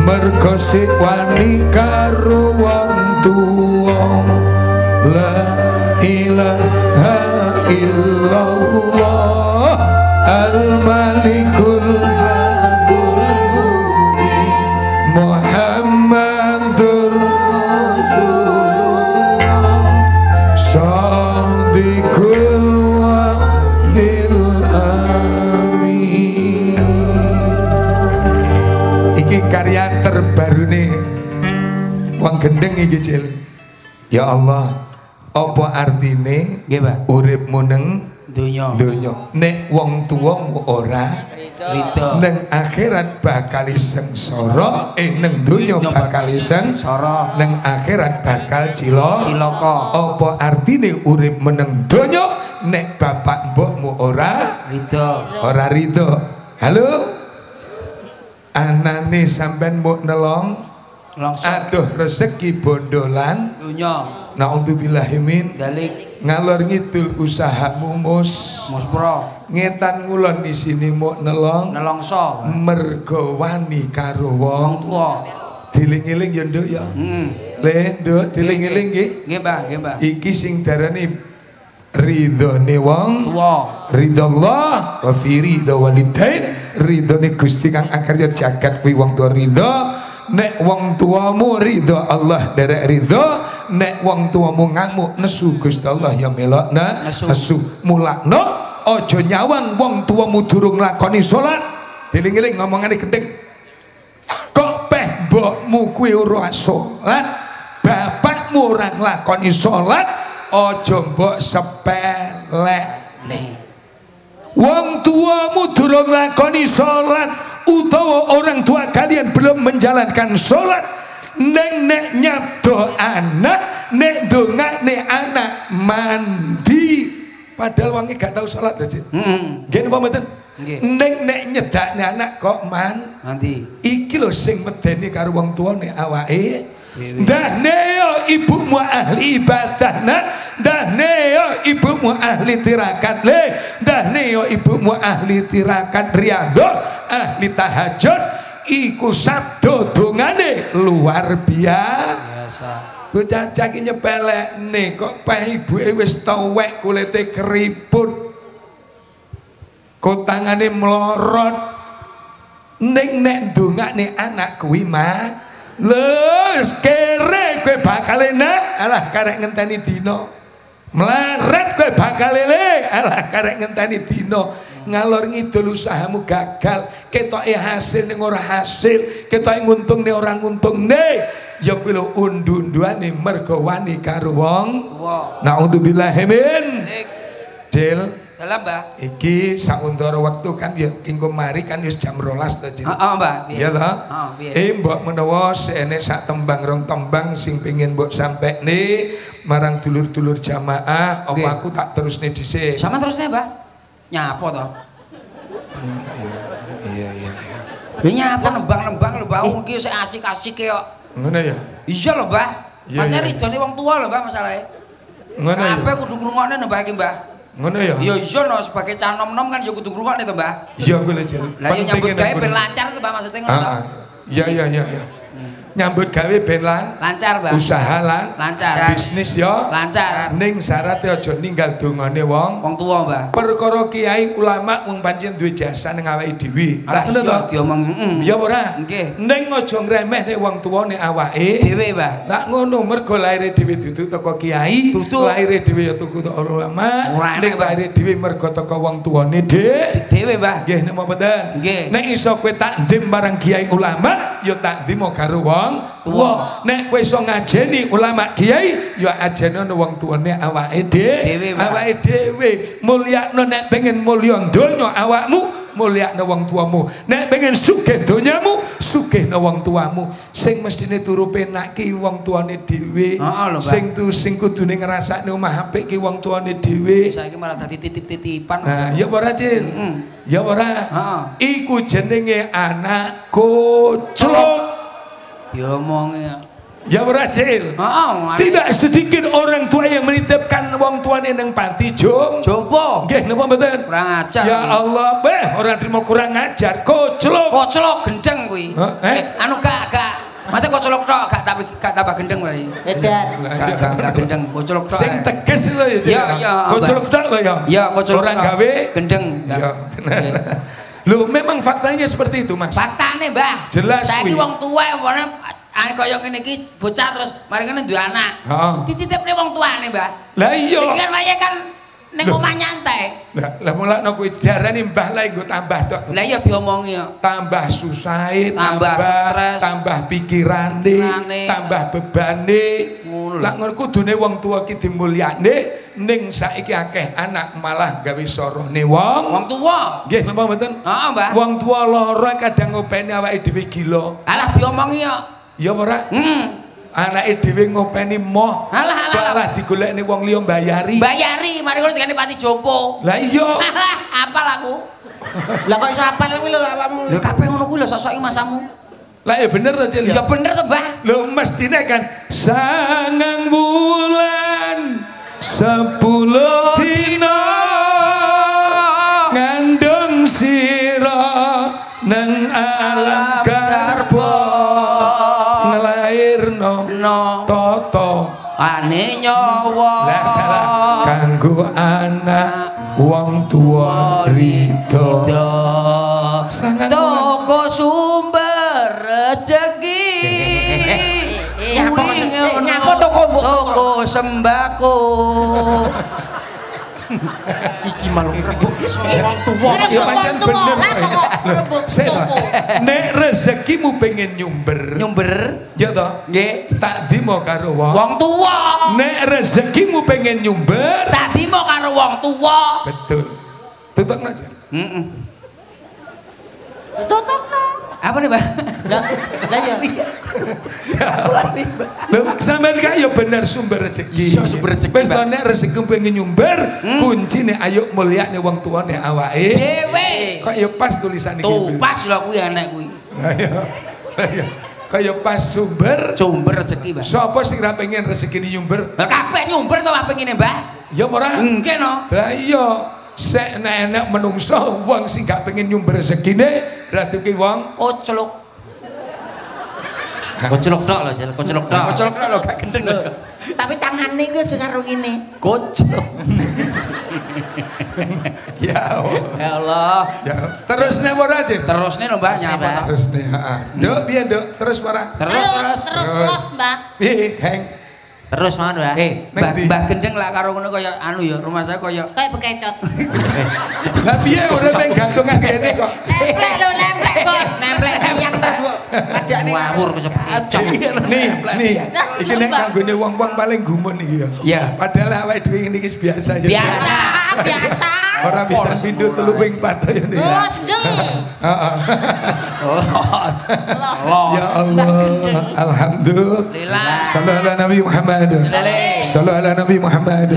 S6: mergo sik wani karo wong tuwa la ilaha illallah al-malikul hakul mubin Muhammadur Rasulullah Shadiqul wadil amin. Iki karya terbaru nih wong gendeng iki Cil. Ya Allah, apa artine uripmu neng donya nek wong tuamu ora ridho neng akhirat bakal sengsara neng donya bakal sengsara neng akhirat bakal cilaka. Apa artine urip meneng donya nek bapak mbokmu ora ridho halo anane sampean mbok nelong aduh rezeki bondolan dunya naudzubillahi min dalik ngalor ngidul usahamu muspro ngetan ngulon di sini mau nelongso mergo wani karo wong tuwa diling-iling ya nduk ya le nduk diling-iling nggih Mbah iki sing darane ridhone wong tuwa ridallah wa fi ridha walidain ridhone Gusti kang akarya jagat kuwi wong tuwa ridho nek wong tuamu ridho Allah derek ridho nek wong tuamu ngamuk nesu Gusti Allah ya melokna nesu mulakno aja nyawang wong tuamu durung lakoni salat diling-iling ngomongane gedhe kok peh mbokmu kuwi ora salat bapakmu anakmu ora nglakoni salat, aja mbok sepelekne. Wong tuamu durung nglakoni salat utawa orang tua kalian belum menjalankan salat, nek nyabdo anak, nek dongakne anak mandi, padahal wonge gak tau salat lho, Cid. Nggih napa mboten? Nek nyedakne anak kok mandi. Iki lho sing medeni karo wong tuane awake. Dahne yo ibumu ahli ibadah nak, dahne yo ibumu ahli tirakat le, dahne yo ibumu ahli tirakat riyadhah, ahli tahajud, iku sabdo dongane luar biasa. Bocah iki nyepelekne kok peh ibuke wis tuwek kulite keriput. Kok tangane mlorot. Nek ndongakne anak kuwi mah les kere kowe bakal enak, alah karek ngenteni dina. Melarat kowe bakal ele, alah karek ngenteni dina. Ngalor ngidul usahamu gagal, ketoke hasil ning ora hasil, ketoke nguntungne ora nguntungne. Ya kuwi lho undu-unduane mergo wani karo wong. Naudzubillahi min. Cil.
S2: Dalam Mbah.
S6: Iki sauntara waktu kan ya kengko mari kan wis jam 12 to, Cil.
S2: Heeh, Mbah.
S6: Iya to? Mbok menawa senek sak tembang rong tembang sing pengin mbok sampekne marang dulur-dulur jamaah, apa aku tak terusne dhisik.
S2: Sama terusne, Mbah. Nyapa to?
S6: Iya.
S2: Ya nyapa nembang-nembang lho, Mbah. Iki sik asik-asik kok.
S6: Ngono ya?
S2: Iya lho, Mbah. Masa ridone wong tua lho, Mbah, masalahe.
S6: Ngono ya.
S2: Kabeh kudu ngrungokne Mbah iki, Mbah.
S6: Ngono ya?
S2: Iya iya no, sebagai cah nom-nom kan ya kudu ngrungokne to, Mbah.
S6: Iya kuwi lho, Cil.
S2: Lah ya nyambut gawe ben lancar to, Mbah, maksudnya ngono to.
S6: Iya. Nyambut gawe ben
S2: lancar, Mbah.
S6: Usaha
S2: lancar.
S6: Bisnis yo
S2: lancar.
S6: Ning syaratnya aja ninggal dongane wong
S2: tua, Mbah.
S6: Perkara kiai ulama mung pancen duwe jasa ning awake dhewe. Lah ngono to
S2: diomong.
S6: Ya ora?
S2: Nggih.
S6: Ning aja ngremehne wong tuwane awake
S2: dhewe, Mbah.
S6: Lah ngono mergo laire dhewe dudu teko kiai, laire dhewe ya tuku ulama, ning laire dhewe mergo teko wong tuwane dhewe, Mbah. Nggih napa mboten? Nggih. Nek iso kowe takdim marang kiai ulama, ya takdim karo wong tua. Nek kowe iso ngajeni ulama kiai, ya ajeni wong tuane awake dhewe. Awake dhewe mulyakno, nek pengen mulya donya awakmu, mulyakno wong tuamu. Nek pengen sugih donyamu, sugihno wong tuamu. Sing mestine turu penak ki wong tuane dhewe. Sing kudune ngrasakne omah apik ki wong tuane dhewe.
S2: Saiki malah dadi titip-titipan.
S6: Nah, ya ora, Cin. Ya ora. Iku jenenge anak koclok.
S2: Diomongnya
S6: ya ora, Cil. Tidak sedikit orang tua yang menitipkan wong tuane nang panti jompo. Nggih napa mboten? Kurang ajar. Ya Allah, ora trimo kurang ajar. Koclok
S2: gendeng kuwi. Anu gak mate koclok tok gak tambah gendeng wae.
S5: Edan.
S2: Gak gendeng, koclok tok.
S6: Sing tegas lho ya, Cil.
S2: Iya.
S6: Koclok tok lho ya.
S2: Iya, koclok
S6: orang gawe
S2: gendeng.
S6: Ya bener. Loh, memang faktanya seperti itu, Mas.
S2: Faktane, Mbah.
S6: Jelas
S2: saiki wong tuwa apa kaya ngene iki bocah terus mari ngene duwe anak. Dititipne wong tuane, Mbah.
S6: Lah iya.
S2: Iki kan wae kan ning omah nyantai.
S6: Lah mulakno kuwi diarani Mbah lah nggo tambah tok.
S2: Lah iya diomongi kok.
S6: Tambah susahe,
S2: tambah stres,
S6: tambah pikirane, tambah bebane. Lah ngono kudune wong tuwa ki dimulyakne, ning saiki akeh anak malah gawe sorone wong
S2: tuwa.
S6: Nggih napa mboten? Heeh, Mbah. Wong tuwa lara kadang ngopeni awake dhewe gila.
S2: Alah diomongi kok.
S6: Ya ora? Anake dhewe ngopeni moh. Alah digolekne wong liya mbayari.
S2: Mari ngono dikane pati jompo.
S6: Lah iya.
S2: Apal aku.
S5: Lah kok iso apal kuwi lho awakmu.
S2: Lho kabeh ngono kuwi lho sok-soki masamu.
S6: Lah ya bener to, Cil.
S2: Ya bener to, Mbah.
S6: Lho mestine kan sangang bulan 10 dina ngandung sira nang alam garba nglairno toto
S2: ane nyawa
S6: kanggo anak wong tuwa rido
S2: toko sumber rezeki
S5: nyapa toko
S2: sembako
S5: Iki malu rebuk iso wong tuwa.
S6: Ya pancen bener.
S3: Sik.
S6: Nek rezekimu pengen nyumber.
S2: Nyumber.
S6: Ya toh?
S2: Nggih.
S6: Tak dimo karo wong.
S2: Wong tuwa.
S6: Nek rezekimu pengen nyumber.
S2: Tak dimo karo wong tuwa.
S6: Betul. Tutupno aja.
S2: Heeh.
S3: Tutupno.
S2: Apa nih, Mbak?
S5: Lah ya.
S6: Lho sampean kae ya bener sumber rezeki.
S2: Iya, sumber rezeki,
S6: Wis
S2: Mbak.
S6: to nek rezeki pengen nyumber, kuncine ayo mulyane wong tuane awake.
S2: Dhewe.
S6: Kok ya pas tulisan iki.
S2: Tuh, pas lho kuwi anak kuwi.
S6: Ayo. Kaya pas sumber
S2: Rezeki, Mbak.
S6: sapa sing ra pengen rezekine nyumber?
S2: Lah kabeh nyumber to apa ngene, Mbak?
S6: Ya ora?
S2: Nggih no.
S6: Lah iya, sek enek menungso wong sing gak pengen nyumber rezekine, berarti ki wong
S2: Oclok.
S5: Kocelok tok lho, Jel. Kocelok tok.
S2: Oclok lho gak gendeng lho.
S5: Tapi tangane kuwi aja karo ngene.
S2: Kocok.
S6: ya Allah.
S2: Ya Allah.
S6: Ya, terus nek ora aja.
S2: Terusne lho, Mbak, nyapa to?
S6: Terus nih, heeh. Nduk piye, Nduk? Terus ora?
S3: Terus, Mbak.
S6: Piye, Heng?
S5: Terus mawon, Mbak.
S2: Mbak Gendeng lah karo ngono kaya anu ya, rumah saya kaya
S3: Kayak bekecot.
S6: Lah piye udah pengen gantung ngene kok.
S3: Nemplek lho, nemplek, Bos.
S5: Nemplek tiyang terus, Bu. Kadane ngawur kok
S6: Nih, iki nek kanggone wong-wong paling gumun iki ya.
S2: Iya.
S6: Padahal awake dhewe ngene iki biasa ya.
S3: Biasa.
S6: Ora bisa pindho 3 ping 4 ya nih.
S3: Los deng.
S6: Heeh.
S2: los.
S6: Ya Allah, alhamdulillah. Sallallahu ala Nabi Muhammad. Sallallahu ala Nabi Muhammad.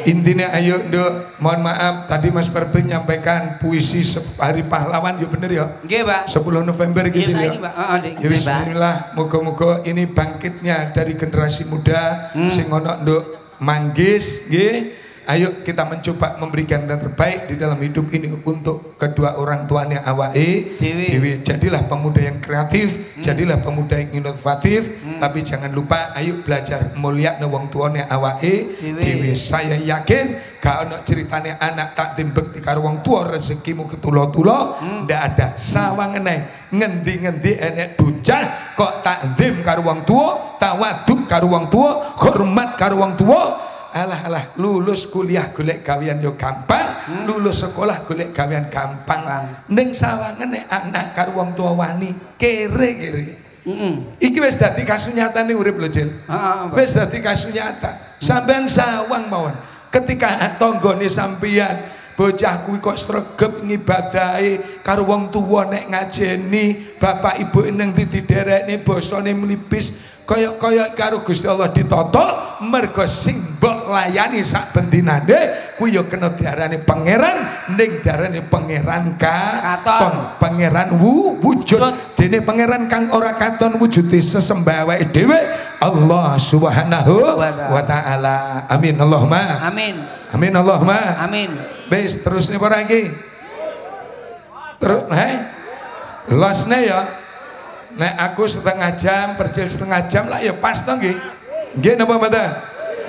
S6: Intinya ayo Nduk, mohon maaf tadi Mas Perbin nyampaikan puisi Hari Pahlawan ya bener ya.
S2: Nggih, Pak.
S6: 10 November gitu ya. Ya bismillah, moga-moga ini bangkitnya dari generasi muda sing ono Nduk manggis nggih. Ayo kita mencoba memberikan yang terbaik di dalam hidup ini untuk kedua orang tuanya awake dewi. Jadilah pemuda yang kreatif, jadilah pemuda yang inovatif, tapi jangan lupa ayo belajar mulia wong tuane awake dewi. Saya yakin gak ono ceritane anak tak timbek di karo wong tua rezekimu ketulo-tulo, ndak ada sawang eneh ngendi-ngendi enek bocah kok tak ndim karo wong tua, tawaduk karo wong tua, hormat karo wong tua. Alah lulus kuliah golek gawean yo gampang, lulus sekolah golek gawean gampang. Ning sawangane anak karo wong tua wani kere. Iki wis dadi kasunyatane urip lho, Jil. Wis dadi kasunyata. Sampeyan sawang mawon. Ketika tanggane sampeyan bocah kuwi kok sregep ngibadahi karo wong tuwa nek ngajeni, bapak ibu neng diderekne basane mlipis. Kaya karo Gusti Allah ditata mergo sing mbok layani sak bendinane kuwi ya kena diarani pangeran ning diarani pangeran katon pangeran wujud dene pangeran kang ora katon wujude sesembah awake dhewe Allah Subhanahu wa taala. Amin Allahumma
S2: amin.
S6: Amin Allahumma
S2: amin.
S6: Wis terusne ora iki terus losne ya. Nek aku setengah jam, Percil setengah jam lah ya pas to nggih. Nggih napa mboten?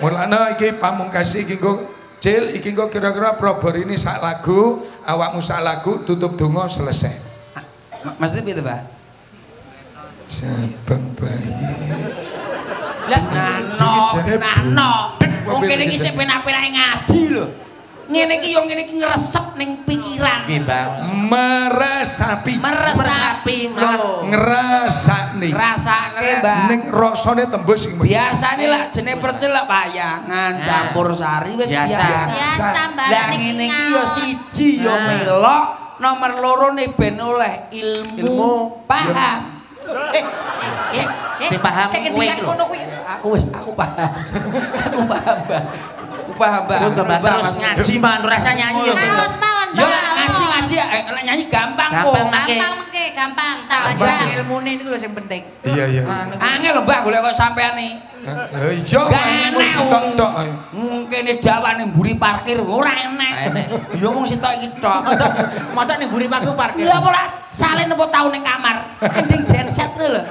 S6: Mulane iki pamungkas iki nggo Cil iki nggo kira-kira probor ini sak lagu, awakmu sak lagu tutup donga selesai.
S2: Maksudnya piye to, Pak?
S6: Sabang bayi.
S2: Lah nano. Wong kene iki sik penak-penake ngaji lho. Ngene iki yo ngene iki ngresep ning pikiran.
S5: Nggih, Bang.
S2: Meresapi lho.
S6: Ngrasakne.
S2: Rasane, Mbak.
S6: Ning rasane tembus iki.
S2: Biasane lah jenenge Percil lah wayangan campur sari wis biasa.
S3: Mbak.
S2: Lah ngene iki yo siji yo melok, nomor loro ne ben oleh ilmu. Paham?
S5: Sing paham kowe iki lho.
S2: Aku paham. Aku paham, Mbak. Aku paham, Mbak.
S5: Terus ngaji mawon rasa nyanyi yo.
S3: Terus mawon.
S2: Yo ngaji nyanyi gampang kok.
S3: Gampang. Tak
S5: aja ilmune niku lho sing penting.
S6: Iya.
S2: Angel lho, Mbak, golek kok sampean iki.
S6: Iya, tok.
S2: Kene dawane mburi parkir ora enak. Ya mung sitok iki tok.
S5: Masa ning mburi parkir.
S2: Lha ora salin apa tau ning kamar. Ending genset lho.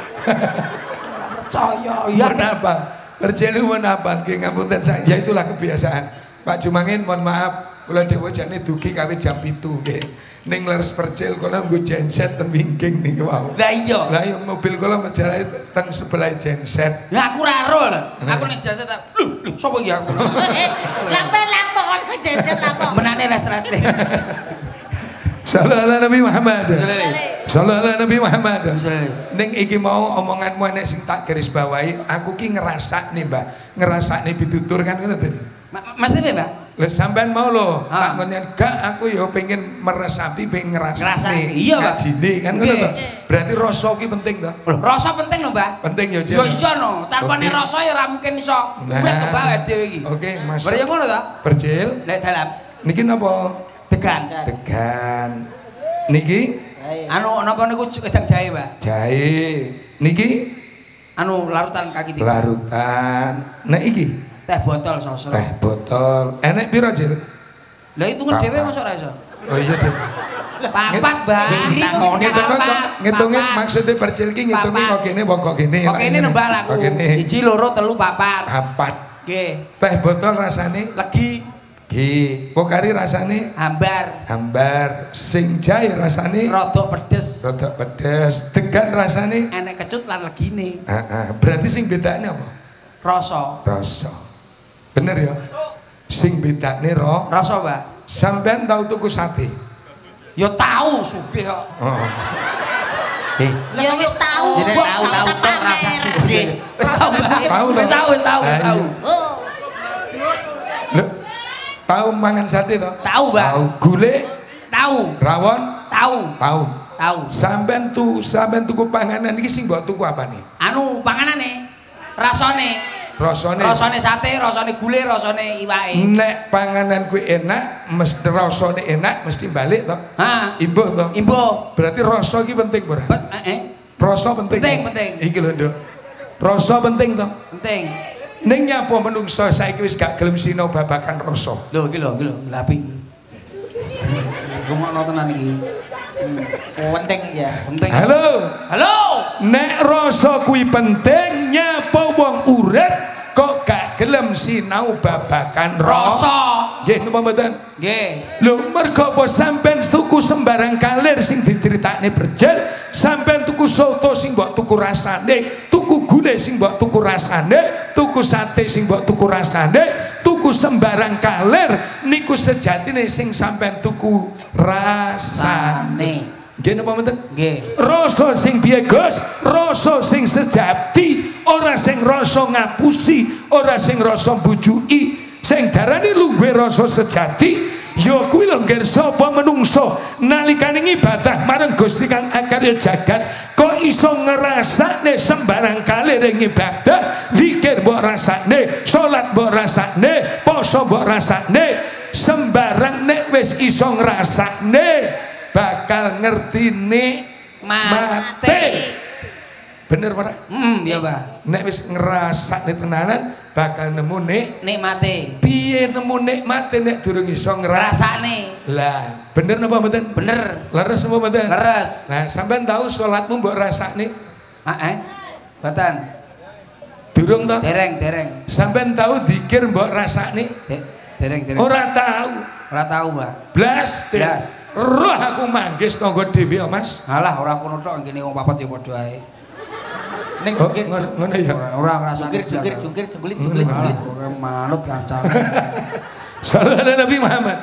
S2: Percaya ya
S6: kenapa? Percaya menapa? Nggih ngapunten ya itulah kebiasaan. Pak Jumangin mohon maaf kula dhewe jane dugi kawit jam 7 nggih. ning leres percil kula nggo genset ten wingking niku wau.
S2: Lah iya.
S6: Lah iya mobil kula menjalani ten sebelah genset.
S2: Lah aku ora ero lho. Aku ning genset lho sapa iki aku.
S3: Lapo kon genset lapo.
S2: Menane restrate.
S6: Sallallahu alaihi Nabi Muhammad. Sallallahu alaihi Nabi Muhammad. Ning iki mau omonganmu enek sing tak garis bawahi, aku ki ngerasakne, Mbak. Ngerasakne pitutur kan ngono to.
S2: Mas piye, Mbak?
S6: Lha sampean mau lho, tak ngonen gak aku ya pengen meresapi pengen ngrasakne.
S2: Iya, Mbak.
S6: Ngajine kan ngono to. Berarti rasa ki penting to.
S2: Rasa penting lho, Mbak.
S6: Penting ya, Jen.
S2: Ya iya no, takone rasa ya ora mungkin iso. Wis kebawa dhewe iki.
S6: Oke, Mas.
S2: Bar ya ngono to?
S6: Percil.
S2: Nek dalam.
S6: Niki napa?
S2: Degan.
S6: Degan. Niki?
S2: Anu napa niku wedang jahe, Mbak?
S6: Jahe. Niki?
S2: Anu larutan kaki tiga.
S6: Larutan. Nek iki?
S2: Teh botol sosro.
S6: Teh botol. Enek piro, Jil?
S2: Lah hitungan dhewe mosok ora iso.
S6: Oh iya, Dik.
S2: Papat, Mbak.
S6: Ngitungin maksudnya percil ki ngitungin kok kene kok kene.
S2: Kok kene nembak aku. 1 2 3 4. Papat. Nggih.
S6: Teh botol rasane
S2: legi.
S6: Nggih. Pokari rasane
S2: hambar.
S6: Hambar. Sing jahe rasane
S2: rodok pedes.
S6: Rodok pedes. Degan rasane
S2: enek kecut lan legine.
S6: Heeh. Berarti sing bedane apa?
S2: Rasa.
S6: Rasa. Bener ya? Sing bedane
S2: rasa, Mbak.
S6: Sampean tahu tuku sate?
S2: Ya tahu sugih kok.
S6: Heeh.
S3: Ya wis tahu.
S2: Tahu kok rasa sugih. Wis tahu. Tahu.
S6: Tahu mangan sate to?
S2: Tahu, Mbak.
S6: Tahu gulai?
S2: Tahu.
S6: Rawon?
S2: Tahu.
S6: Tahu. Sampean tuku panganan iki sing mbok tuku apa nih?
S2: Anu panganane rasane sate, rasane gulai, rasane iwake.
S6: Nek panganan kuwi enak, mesti rasane enak, mesti balik to.
S2: Ha.
S6: Imbuh to.
S2: Imbuh.
S6: Berarti rasa iki penting ora? Rasa penting.
S2: Penting.
S6: Iki lho, Nduk. Rasa penting to?
S2: Penting.
S6: Ning nyapa menungso saiki wis gak gelem sinau babakan rasa.
S2: Lho, iki lho, lapi. Rumokno tenan iki. Penting ya. Penting.
S6: Halo. Nek rasa kuwi penting, nyapa wong urip kok gak gelem sinau babakan rasa. Nggih, napa mboten?
S2: Nggih.
S6: Lho, mergo apa sampean tuku sembarang kalir sing diceritakne Perjel, sampean tuku soto sing mbok tuku rasane, tuku gulai sing mbok tuku rasane, tuku sate sing mbok tuku rasane, tuku sembarang kalir niku sejatine sing sampean tuku rasane. Nggih napa mboten? Nggih. Rasa sing piye, Gus? Rasa sing sejati, ora sing rasa ngapusi, ora sing rasa bujuki. Sing darani luwih rasa sejati ya kuwi lho ngger sapa menungso nalikane ibadah marang Gusti kang akarya jagat kok iso ngrasakne sembarang kali ing ibadah, zikir mbok rasakne, salat mbok rasakne, poso mbok rasakne, sembarang nek wis iso ngrasakne bakal ngerti nikmate. Bener ora?
S2: Iya, Pak.
S6: Nek wis ngrasakne tenanan bakal nemu
S2: nikmate.
S6: Piye nemu nikmate nek durung iso ngrasakne? Lah, bener napa mboten?
S2: Bener.
S6: Leres napa mboten?
S2: Leres.
S6: Nah, sampean tahu salatmu mbok rasakne?
S2: Mboten.
S6: Durung to?
S2: Dereng.
S6: Sampean tahu zikir mbok rasakne?
S2: Dereng.
S6: Ora tahu.
S2: Ora tahu, Mbak.
S6: Blas. Roh aku manggis tangga dhewe, Mas.
S2: Alah, ora kono tok ngene wong papat ya padha ae.
S6: Ning jungkir ngono ya.
S2: Ora ngrasakne
S1: jungkir junglit.
S2: Manut kancane.
S6: Sallallahu Nabi Muhammad.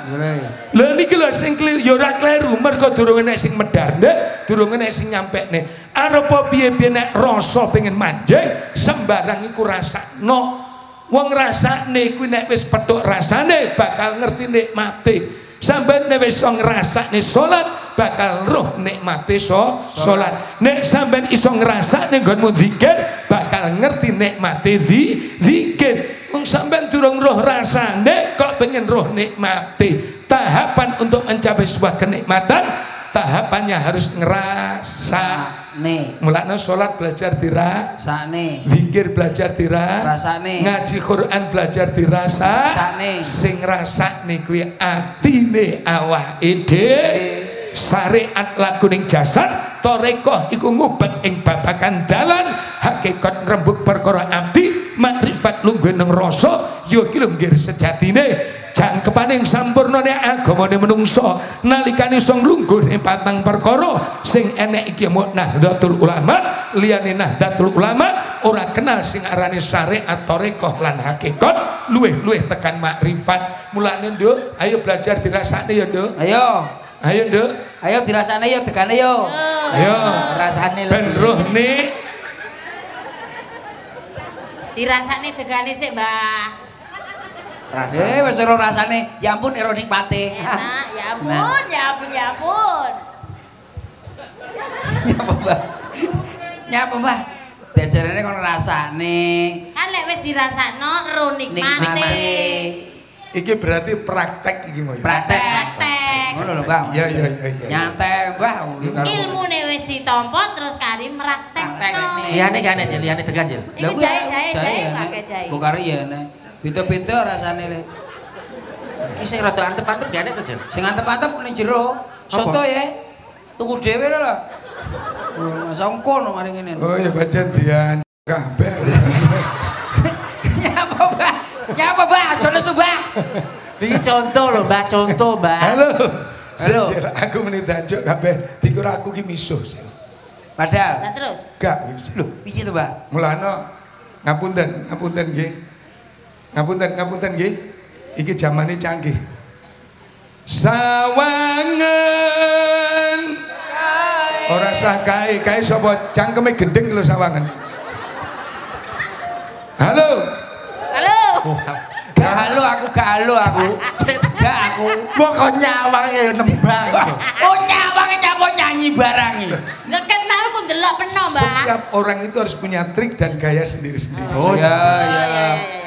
S6: Lha niki lho sing kliru ya ora kleru mergo durung enek sing medharne, durung enek sing nyampekne. Arepa piye-piye nek rasa pengen manjing sembarang iku rasakno. Wong rasakne kuwi nek wis petuk rasane bakal ngerti nikmate. Sampeyan nek wis iso ngrasakne salat bakal roh nikmate salat. Nek sampeyan iso ngrasakne nggonmu zikir bakal ngerti nikmate zikir. Wong sampeyan durung roh rasane kok pengen roh nikmate. Tahapan untuk mencapai sebuah kenikmatan tahapannya harus ngrasakne. Mulane salat belajar dirasakne, zikir belajar dirasakne, ngaji Quran belajar dirasakne. Sing ngrasakne kuwi atine awake dhewe. Syariat laku ning jasad, tarekah iku ngubek ing babagan dalan, hakikat rembug perkara abdi, makrifat lungguh nang rasa, ya iki lho nggih sejatine jangkepaning sampurna nek agamane menungso nalikane iso nglungguh ing patang perkara sing enek iki mu Nahdlatul Ulama liyane Nahdlatul Ulama ora kenal sing arane syariat thariqah lan hakikat luwih-luwih tekan makrifat mulane nduk ayo belajar dirasakne ya nduk ayo nduk ayo dirasakne ya tegane yo ayo rasane ben rohne
S3: dirasakne tegane sik Mbah
S2: wis ora rasane ya ampun ero nikmate
S3: enak ya ampun ya ampun ya ampun
S2: nyapa Mbah diajarane kono rasane
S3: kan lek wis dirasakno ero nikmate
S6: iki berarti praktek iki mau
S2: praktek ngono lho Bang
S6: iya
S2: nyantai Mbah
S3: ilmune wis ditampa terus kari mraktekno
S5: liyane kan liyane tekan Jil
S3: iki jahe pakai jahe
S2: kok kari ya nek beda-beda rasane le
S5: iki sing rada antep-antep gak to Jil
S2: sing antep-antep ning jero soto ya tuku dhewe lho masa kono mari ngene
S6: oh ya pancen dian kabeh
S2: nyapa Mbah jone subah
S5: iki contoh lho Mbah contoh Mbah
S6: halo aku meni danjuk kabeh dikira aku ki misuh
S2: padahal
S3: lah terus
S6: gak lho
S2: piye to Mbah
S6: mulane ngapunten nggih ngapunten nggih iki zamane canggih sawangan ora sah kae sapa cangkeme gendeng lho sawangan halo
S2: gak aku
S5: kok nyawang ya nembang
S2: oh nyawang nyapa nyanyi barang
S3: nek mau ku ndelok peno Mbah
S6: setiap orang itu harus punya trik dan gaya sendiri-sendiri
S2: oh ya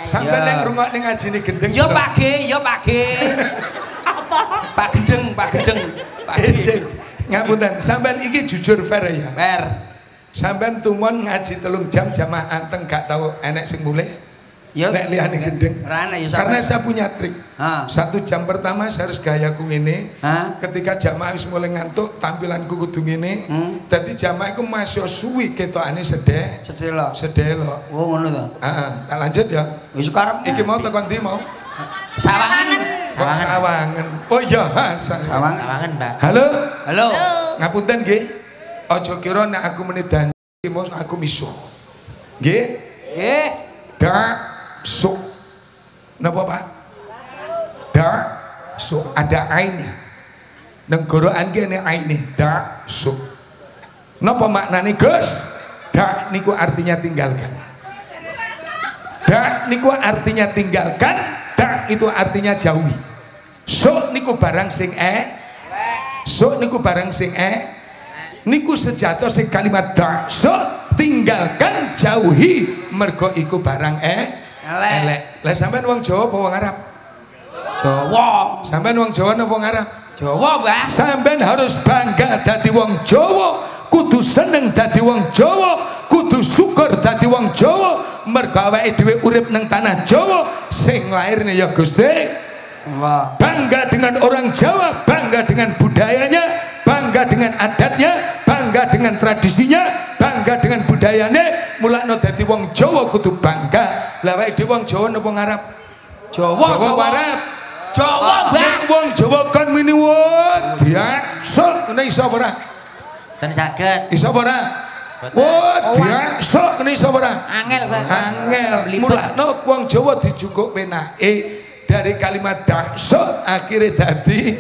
S6: sampai nek ngrungokne ngajine gendeng
S2: yo Pak G apa Pak Gendeng
S6: ngapunten sampean iki jujur fair ya
S2: fair
S6: sampean tumon ngaji 3 jam jamaah anteng gak tau enek sing mulih
S2: ya
S6: nek liyane gendeng karena saya punya trik 1 jam pertama saya harus gayaku ngene ketika jamaah wis mulai ngantuk tampilanku kudu ngene dadi jamaah iku masih suwi ketokane sedelo
S2: oh ngono to
S6: tak lanjut ya
S2: wis karep
S6: iki mau tekan ndi mau Sawangan oh iya
S5: sawangan Mbak
S6: halo
S2: ngapunten
S6: nggih aja kira nek aku meni danji mau aku misuh nggih Daksuk napa Pak? Daksuk ada ainnya nenggorokan ki ana aine daksuk napa maknane Gus? Dak niku artinya tinggalkan dak niku artinya tinggalkan dak itu artinya jauhi sok niku barang sing sok niku barang sing niku sejatuh sing kalimat daksuk tinggalkan jauhi mergo iku barang elek. Lah sampean wong Jawa apa wong Arab?
S2: Jawa.
S6: Sampean wong Jawa napa wong Arab?
S2: Jawa, Mbah.
S6: Sampean harus bangga dadi wong Jawa, kudu seneng dadi wong Jawa, kudu syukur dadi wong Jawa, mergo awake dhewe urip nang tanah Jawa sing lairne ya Gusti.
S2: Wah.
S6: Bangga dengan orang Jawa, bangga dengan budayanya, bangga dengan adatnya, bangga dengan tradisinya, bangga dengan budayane. Mulane dadi wong Jawa kudu bangga. Lah awake dhewe wong Jawa napa Arab?
S2: Jawa
S6: Arab.
S2: Jawa, Mbah.
S6: Wong Jawa kan mini wot biasa ngene iso apa ora?
S5: Dan saged.
S6: Iso apa ora? Wot biasa ngene iso apa ora?
S2: Angel, Mbah.
S6: Angel. Mulane wong Jawa dijukuk penake dari kalimat daksa akhirnya dadi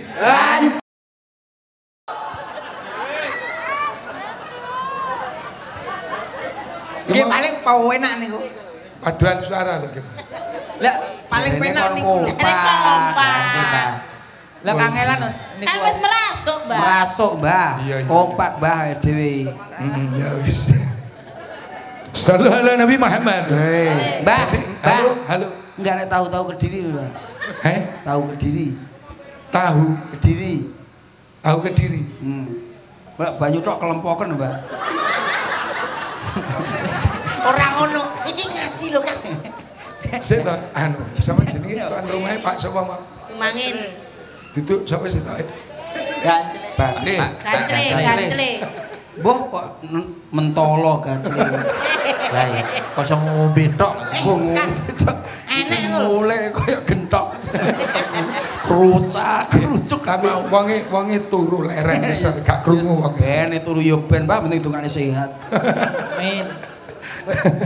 S5: Nggih paling pau enak niku.
S6: paduan suara lho.
S5: Lah paling penak niku
S3: kompak.
S5: Lah kangelan niku.
S3: Kan wis merasuk, Mbah.
S2: Merasuk, Mbah. Kompak, Mbah dhewe.
S6: Ya wis. Sallallahu alaihi Nabi Muhammad.
S2: Mbah,
S6: halo.
S2: Enggak ada tahu-tahu Kediri, Mbah. Tahu Kediri.
S6: Tahu
S2: Kediri.
S6: Tahu Kediri.
S2: Mbak banyu tok kelempoken, Mbah.
S5: Ora ngono. Iki ngaji lho, Kang.
S6: Sik to, anu, sama jenenge tuan rumahe Pak sapa mau?
S3: Mangin.
S6: Duduk sapa sih to?
S5: Gancele.
S3: Gancele.
S2: Mbah kok mentolo gancele.
S5: Lah ya, kosong ngombe tok.
S2: Enak lho. Mulai koyo gentok. Kerucuk
S6: tapi wonge turu lereng wis gak krungu wong.
S2: Ben turu yo ben Pak penting dungane sehat.
S5: Amin.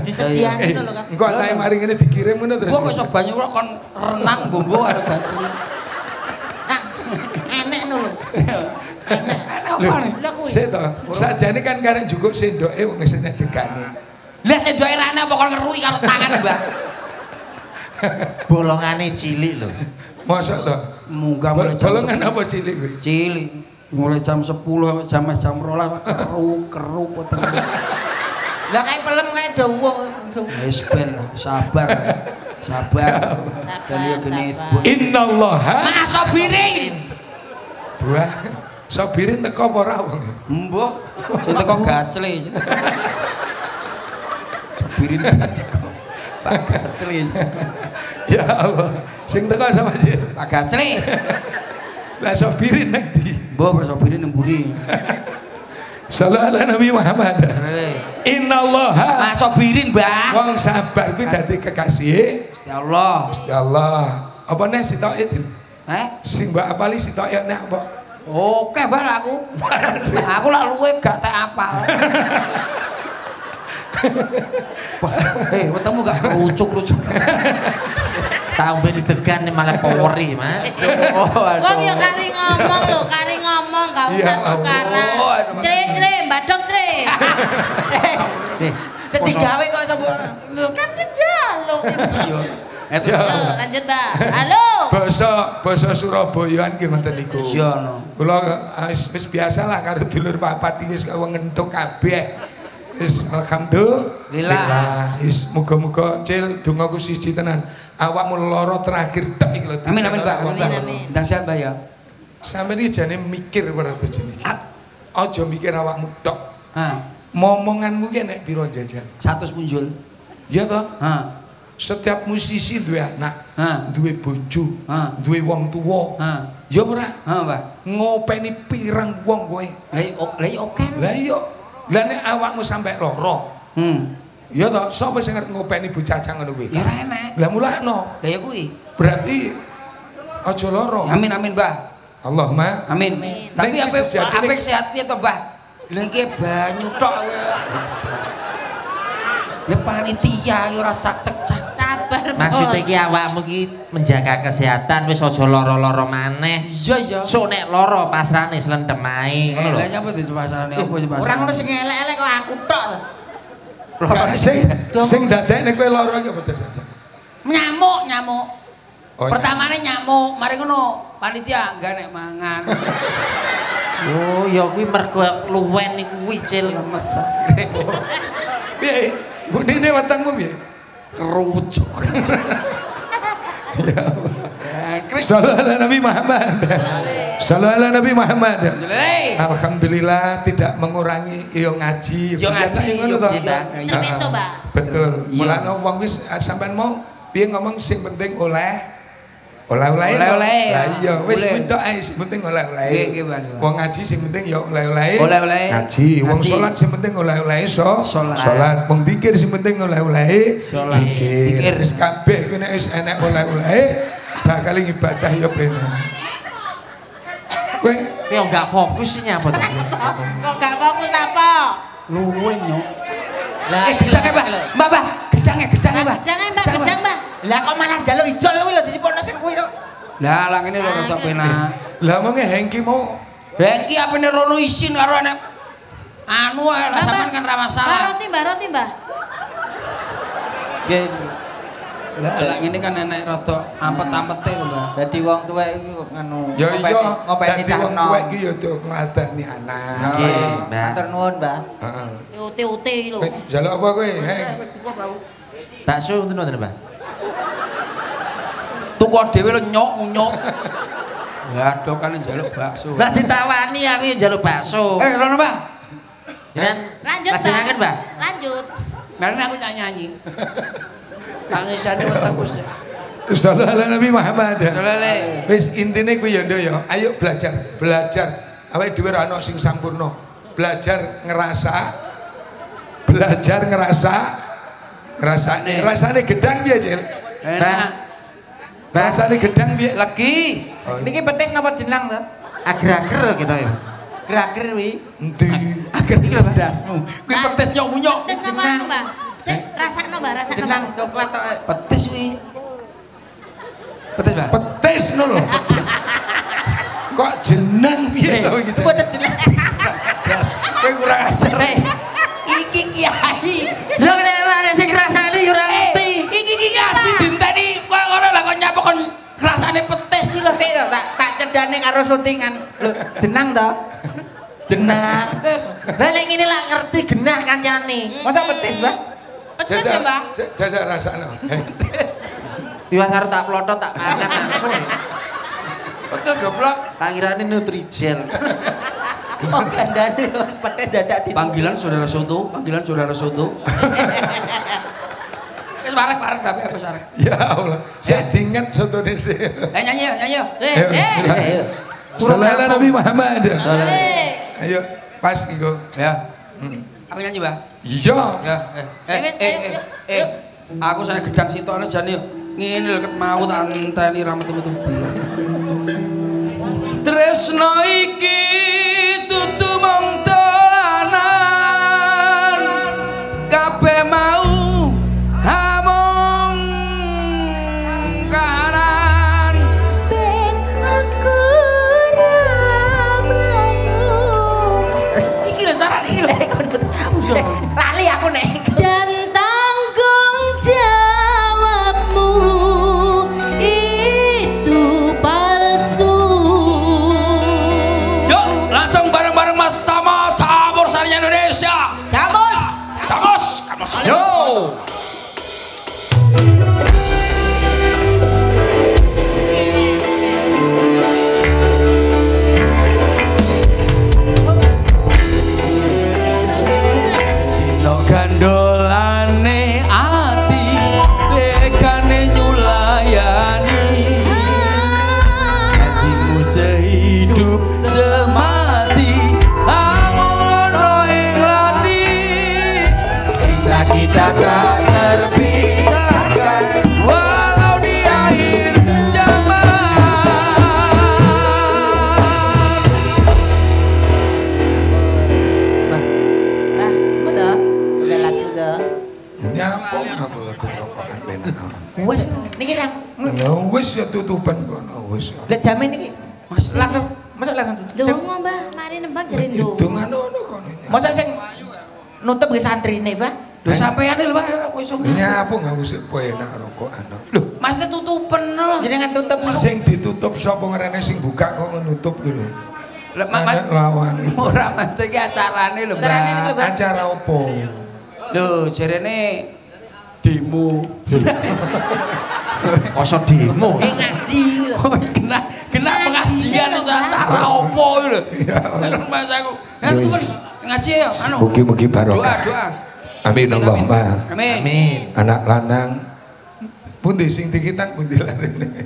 S5: Disediani lho Kang.
S6: Engko anake mari ngene dikirim ngono terus.
S2: Kok iso banyu kon renang bombo karo batu.
S5: Nah, enek lho.
S6: Sik to. Sakjane kan karek njukuk sendoke wong wis nyedekane.
S2: Lah sendoke lane apa kon ngerui karo tangan, Mbak?
S5: Bolongane cilik lho.
S6: Mosok to?
S2: Munggah mulai jam
S6: bolongan apa cilik kuwi?
S2: Cilik. Mulai jam 10 jam 12 keru potong.
S5: Lah kae pelem kae dawa.
S2: Wis ben sabar. Sabar. Jadi yo geni.
S6: Innallaha
S2: Mas sabirin.
S6: Buah. Sabirin teko apa ora wong?
S2: Mbah, sing teko gacle. Sabirin teko. Pak gacle.
S6: Ya Allah. Sing teko sama aja.
S2: Pak gacle.
S6: Lah sabirin nek ndi?
S2: Mbah, Pak sabirin nemburi.
S6: Sallallahu alaihi Nabi Muhammad. Innallaha
S2: Mas sabirin, Mbah.
S6: Wong sabar kuwi dadi kekasih
S2: Gusti Allah.
S6: Gusti Allah. Apa nek sitoke Din? Sing mbak apali sitoke nek apa?
S2: Oke, Mbah aku. Aku lak luwe gak tak apal. Ketemu gak kerucuk-rucuk.
S5: Tahu ben degan malah poweri, Mas.
S3: Wong ya kari ngomong lho, kari ngomong gak usah tukaran. Cre, mbadok cre.
S5: Sedigawe kok sapa?
S3: Lho kan njaluk.
S2: Itu
S3: lanjut, Mbak. Halo.
S6: Basa Surabayaan ki ngoten niku.
S2: Iya no.
S6: Kula wis biasalah karo dulur papat iki wis ngentuk kabeh. Wis alhamdulillah. Wis muga-muga Cil dongaku siji tenan. Awakmu lara terakhir tek iki lho.
S2: Amin amin Pak. Amin. Dan sehat Mbak ya.
S6: Sampe iki jane mikir ora jenenge. Aja mikir awakmu tok. Momonganmu ki nek pira jajan? 100 punjul. Iya toh? Setiap musisi duwe anak, duwe bojo, duwe wong tuwa. Ya ora? Mbak. Ngopeni pirang wong kowe? Lah iya oke. Lah iya. Lah nek awakmu sampe lara. Ya toh, sapa sing ngerti ngopeni bocah ngono kuwi? Ya ora enek. Lah mulakno. Lah ya kuwi. Berarti aja lara. Amin amin, Mbah. Allahumma amin. Tapi apik sehat piye to, Mbah? Lha iki banyu tok kowe. Nek panitia ora cak-cek-cak.
S3: Sabar.
S5: Maksud iki awakmu iki menjaga kesehatan wis aja lara-lara maneh.
S2: Iya iya.
S5: Sok nek lara pasrane slendem ae ngono lho.
S2: Lah nyapa di pasarane apa sih pasarane?
S5: Ora ngono sing elek-elek kok aku tok.
S6: Sing dadekne kowe lara iki apa dadekne?
S2: Nyamuk. Pertamane nyamuk, mari ngono panitia enggak nek mangan.
S5: Oh, ya kuwi mergo luwen niku kuwi Cil lemes.
S6: Piye? Bunine wetengmu piye?
S2: Kerucuk.
S6: Ya. Sallallahu alaihi Nabi Muhammad. Sallallahu alaihi Nabi Muhammad. Alhamdulillah tidak mengurangi yo ngaji.
S2: Yo ngaji
S6: ngono to.
S3: Besok, Mbak.
S6: Betul. Mulane wong wis sampean mau piye ngomong sing penting oleh-oleh. Lah iya wis entuk ae sing penting oleh-oleh. Wong ngaji sing penting ya oleh-oleh. Ngaji. Wong salat sing penting oleh-oleh salat. Wong zikir sing penting oleh-oleh zikir. Wis kabeh kuwi nek wis enek oleh-oleh bakal ibadah ya bener. Kowe
S5: enggak fokus sih nyapa to?
S3: Kok gak fokus apa?
S2: Luwe nyok. Lah gedang Mbah. Mbah, gedang Mbah.
S3: Gedang, Mbah.
S5: Lah kok malah njaluk ijol kuwi lho dicipokno sing kuwi lho.
S2: Lah lang ini lho rodok penak.
S6: Lah menge Hengki mau
S2: Hengki apane rono isin karo anak anu ae lah sampean kan ra masalah.
S3: Roti, Mbah.
S2: Nggih. Lah ngene kan enek rada ampet-ampete lho, Mbah.
S5: Dadi wong tuwek iki ngono.
S6: Ya iya,
S5: ngopeni
S6: dadi wong tuwek iki ya do ngladani anak.
S5: Nggih, matur nuwun, Mbah.
S6: Heeh.
S3: Uti-uti lho.
S6: Jaluk apa kowe, Heng?
S5: Bakso ngoten wonten, Mbah.
S2: Tuku dhewe lho nyok. Waduh kan njaluk bakso.
S5: Lah ditawani aku ya njaluk bakso.
S2: Rono, Mbah.
S3: Lanjut,
S5: Lajengaken, Mbah.
S3: Lanjut.
S2: Karena aku nyanyi. Tangisane weteng Gus.
S6: Sallallahu alaihi Nabi Muhammad.
S2: Sallallahu.
S6: Wis intine kuwi ya nduk ya. Ayo belajar. Awake dhewe ora ana sing sampurna. Belajar ngerasane. Rasane gedang piye, Cil?
S2: Enak.
S6: Rasane gedang piye?
S2: Legi.
S5: Niki petis napa jenang to?
S10: Ager-ager kita ya.
S5: Ager-ager wi.
S6: Endi?
S2: Ager iki lho dasmu. Kuwi petis nyok-nyok.
S3: Petis napa anu, Mbak? Cek rasakno, Mbak, rasakno.
S5: Jenang coklat tok.
S2: Petis wi. Petis, Mbak.
S6: Petis no lho. Kok jenang piye to iki?
S5: Mboten jenang.
S2: Kowe kurang ajar. Iki kiai.
S10: Ya nek sing rasane yo ora ngerti.
S2: Iki ngaji dinteni kowe ngono lah kok nyapokon rasane petis sih lho.
S5: Sik to tak cedhane karo syutingan. Lho, jenang to?
S10: Jenang. Lah nek ngene lah ngerti genah kancane.
S5: Masa petis, Mbak?
S3: Petis ya, Mbak?
S6: Jajak rasane.
S10: Iwak karo tak plotot tak mangan langsung.
S2: Betul goblok.
S10: Tak kirane Nutrijel.
S5: Oh, gandane wis petis dadak di.
S2: Panggilan saudara soto, panggilan saudara soto. Wis parek tapi aku sarek.
S6: Ya Allah. Saya ingat sotone sih.
S2: Nyanyi
S6: Ayo. Sallallahu Nabi Muhammad. Ayo, pas Niko.
S2: Ya. Aku nyanyi, Mbak.
S6: Iya.
S2: Ya. Aku sana gedang sitone jane ngene lho ket mau tak enteni ra metu-metu. Tresno iki tutu mong dolanan kabeh mau hamong kanan
S4: Ben aku ramlayu.
S2: iki lho saran iki lho.
S5: Lali aku nek.
S4: Dan tanggung jawabmu itu palsu.
S2: Yuk langsung bareng-bareng Mas sama campur sarinya Indonesia.
S3: Jamus.
S2: Yo. Dino gandolane ati dekane nyulayani janjimu sehidup semati amono ing lati cinta kita tak terpisahkan walau di akhir zaman.
S5: Nah, bener. Udah lagu dah.
S6: Nyampung aku lagi rokokan benak.
S5: Wes niki nang.
S6: Ya wis ya tutupan kono wis.
S5: Lihat jamin niki. Mas langsung masuk langsung.
S3: Dongo, Mbah, mari nembang jare ndonga.
S6: Hitungan ono kono.
S5: Masa sing nutup ke santrine, Pak?
S2: Lho sampeyan lho Pak kok iso
S6: Nyampung aku sik enak rokokan.
S2: lho Mas tutupen lho.
S5: Jenengan tutup niku.
S6: Sing ditutup sapa ngrene sing buka kok nutup ku lho.
S2: Lah Mas
S6: lawang.
S2: ora Mas iki acarane lho
S5: Acarane niku,
S2: Mbak.
S5: Mbak.
S6: Acara opo?
S2: Lho jarene demo.
S10: Kosok demo.
S5: Ngaji lho.
S2: Kena pengajian iso acara opo lho. Mas aku. Ngaji ya anu.
S6: Mugi-mugi barokah.
S2: Doa.
S6: Amin Allahumma.
S2: Amin.
S6: Anak lanang pundi sing dikitan pundi larene.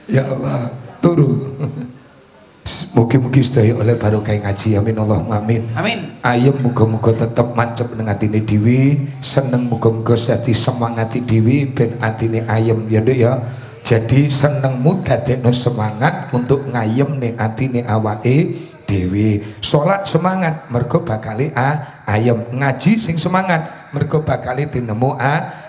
S6: Ya Allah, turu. Mugi-mugi sedaya oleh barokah ngaji. Amin Allahumma amin.
S2: Amin.
S6: Ayem muga-muga tetep mancep ning atine dhewe, seneng muga-muga dadi semangati dhewe ben atine ayem ya Nduk ya. Jadi senengmu dadekno semangat untuk ngayem ning atine awake dhewe. Salat semangat mergo bakale ayem, ngaji sing semangat mergo bakale tinemu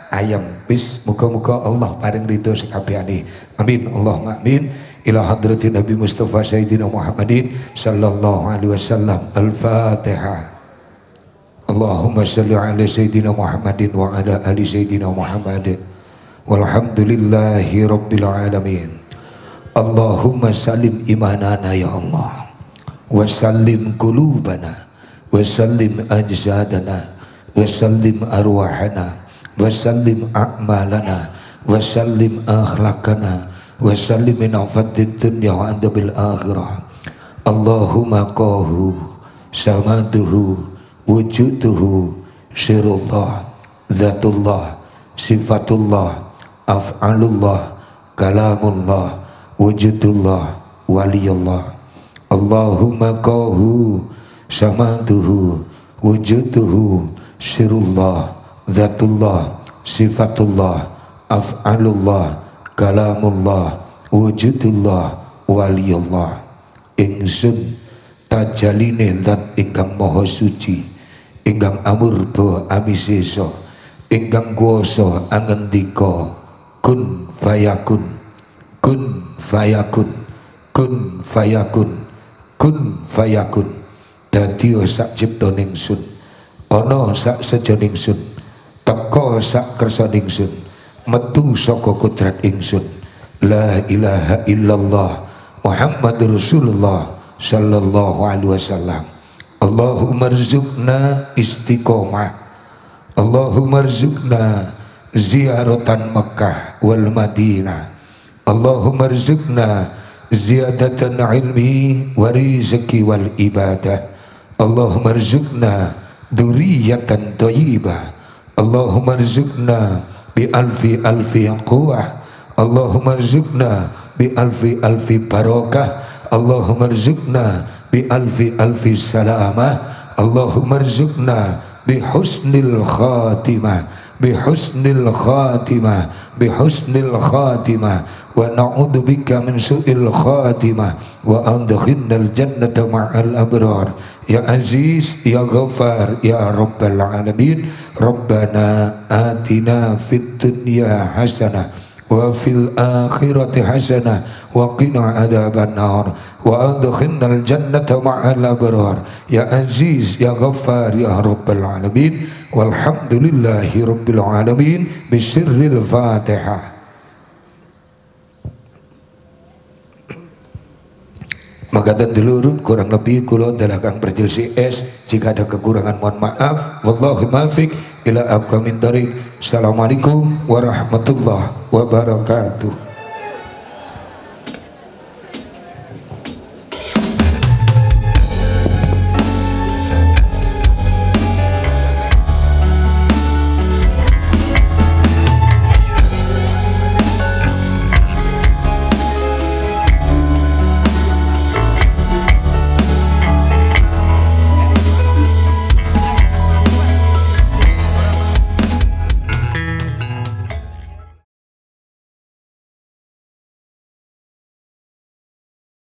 S6: ayem. Wis muga-muga Allah paring ridho sekabehane. Amin Allahumma amin. Ila hadratin Nabi Mustafa Sayyidina Muhammadin sallallahu alaihi wasallam. Al-Fatihah. Allahumma salli ala Sayyidina Muhammadin wa ala ali Sayyidina Muhammad. Walhamdulillahi rabbil alamin. Allahumma salim imanana ya Allah. Wa sallim qulubana wa sallim ajsadana wa sallim arwahana wa sallim a'malana wa sallim akhlaqana wa sallim min afadid dunya wa andabil akhirah. Allahumma qahu samatuhu wujuduhu sirullah dzatullah sifatullah af'alullah kalamullah wujudullah waliyullah. Allahumma qahu samatuhu wujuduhu sirullah dzatullah sifatullah af'alullah kalamullah, wujudullah, waliyullah. Ingsun tajaline zat ingkang maha suci, ingkang amurba amisesa, ingkang kuwasa angendika kun fayakun, kun fayakun, kun fayakun, kun fayakun. Dadi sak cipta ningsun, ana sak seja ningsun, teka sak kersa ningsun, metu saka kodrat ingsun. La ilaha illallah Muhammadur Rasulullah sallallahu alaihi wasallam. Allahumma rzuqna istiqomah, Allahumma rzuqna ziaratan Makkah wal Madinah, Allahumma rzuqna ziyadatan ilmi wa rizqi wal ibadah, Allahumma rzuqna dzurriyyatan thayyibah, Allahumma rzuqna bi alfi quwwah, Allahumma rzuqna bi alfi barakah, Allahumma rzuqna bi alfi salamah, Allahumma rzuqna bi husnil khatimah, bi husnil khatimah, bi husnil khatimah, wa na'udzubika min su'il khatimah, wa adkhilnal jannata ma'al abrar. Ya Aziz, Ya Ghaffar, Ya Rabbal Alamin. Rabbana atina fid dunya hasanah wa fil akhirati hasanah wa qina adzaban nar wa adkhilnal jannata ma'al abrar. Ya Aziz, Ya Ghaffar, Ya Rabbal Alamin. Walhamdulillahi Rabbil Alamin. Bisirril Fatihah. Maka dulurun kurang lebih kula adalah Kang Perjil CS. Jika ada kekurangan mohon maaf. Wallahu muwaffiq ila aqwamit thoriq. Assalamualaikum warahmatullahi wabarakatuh.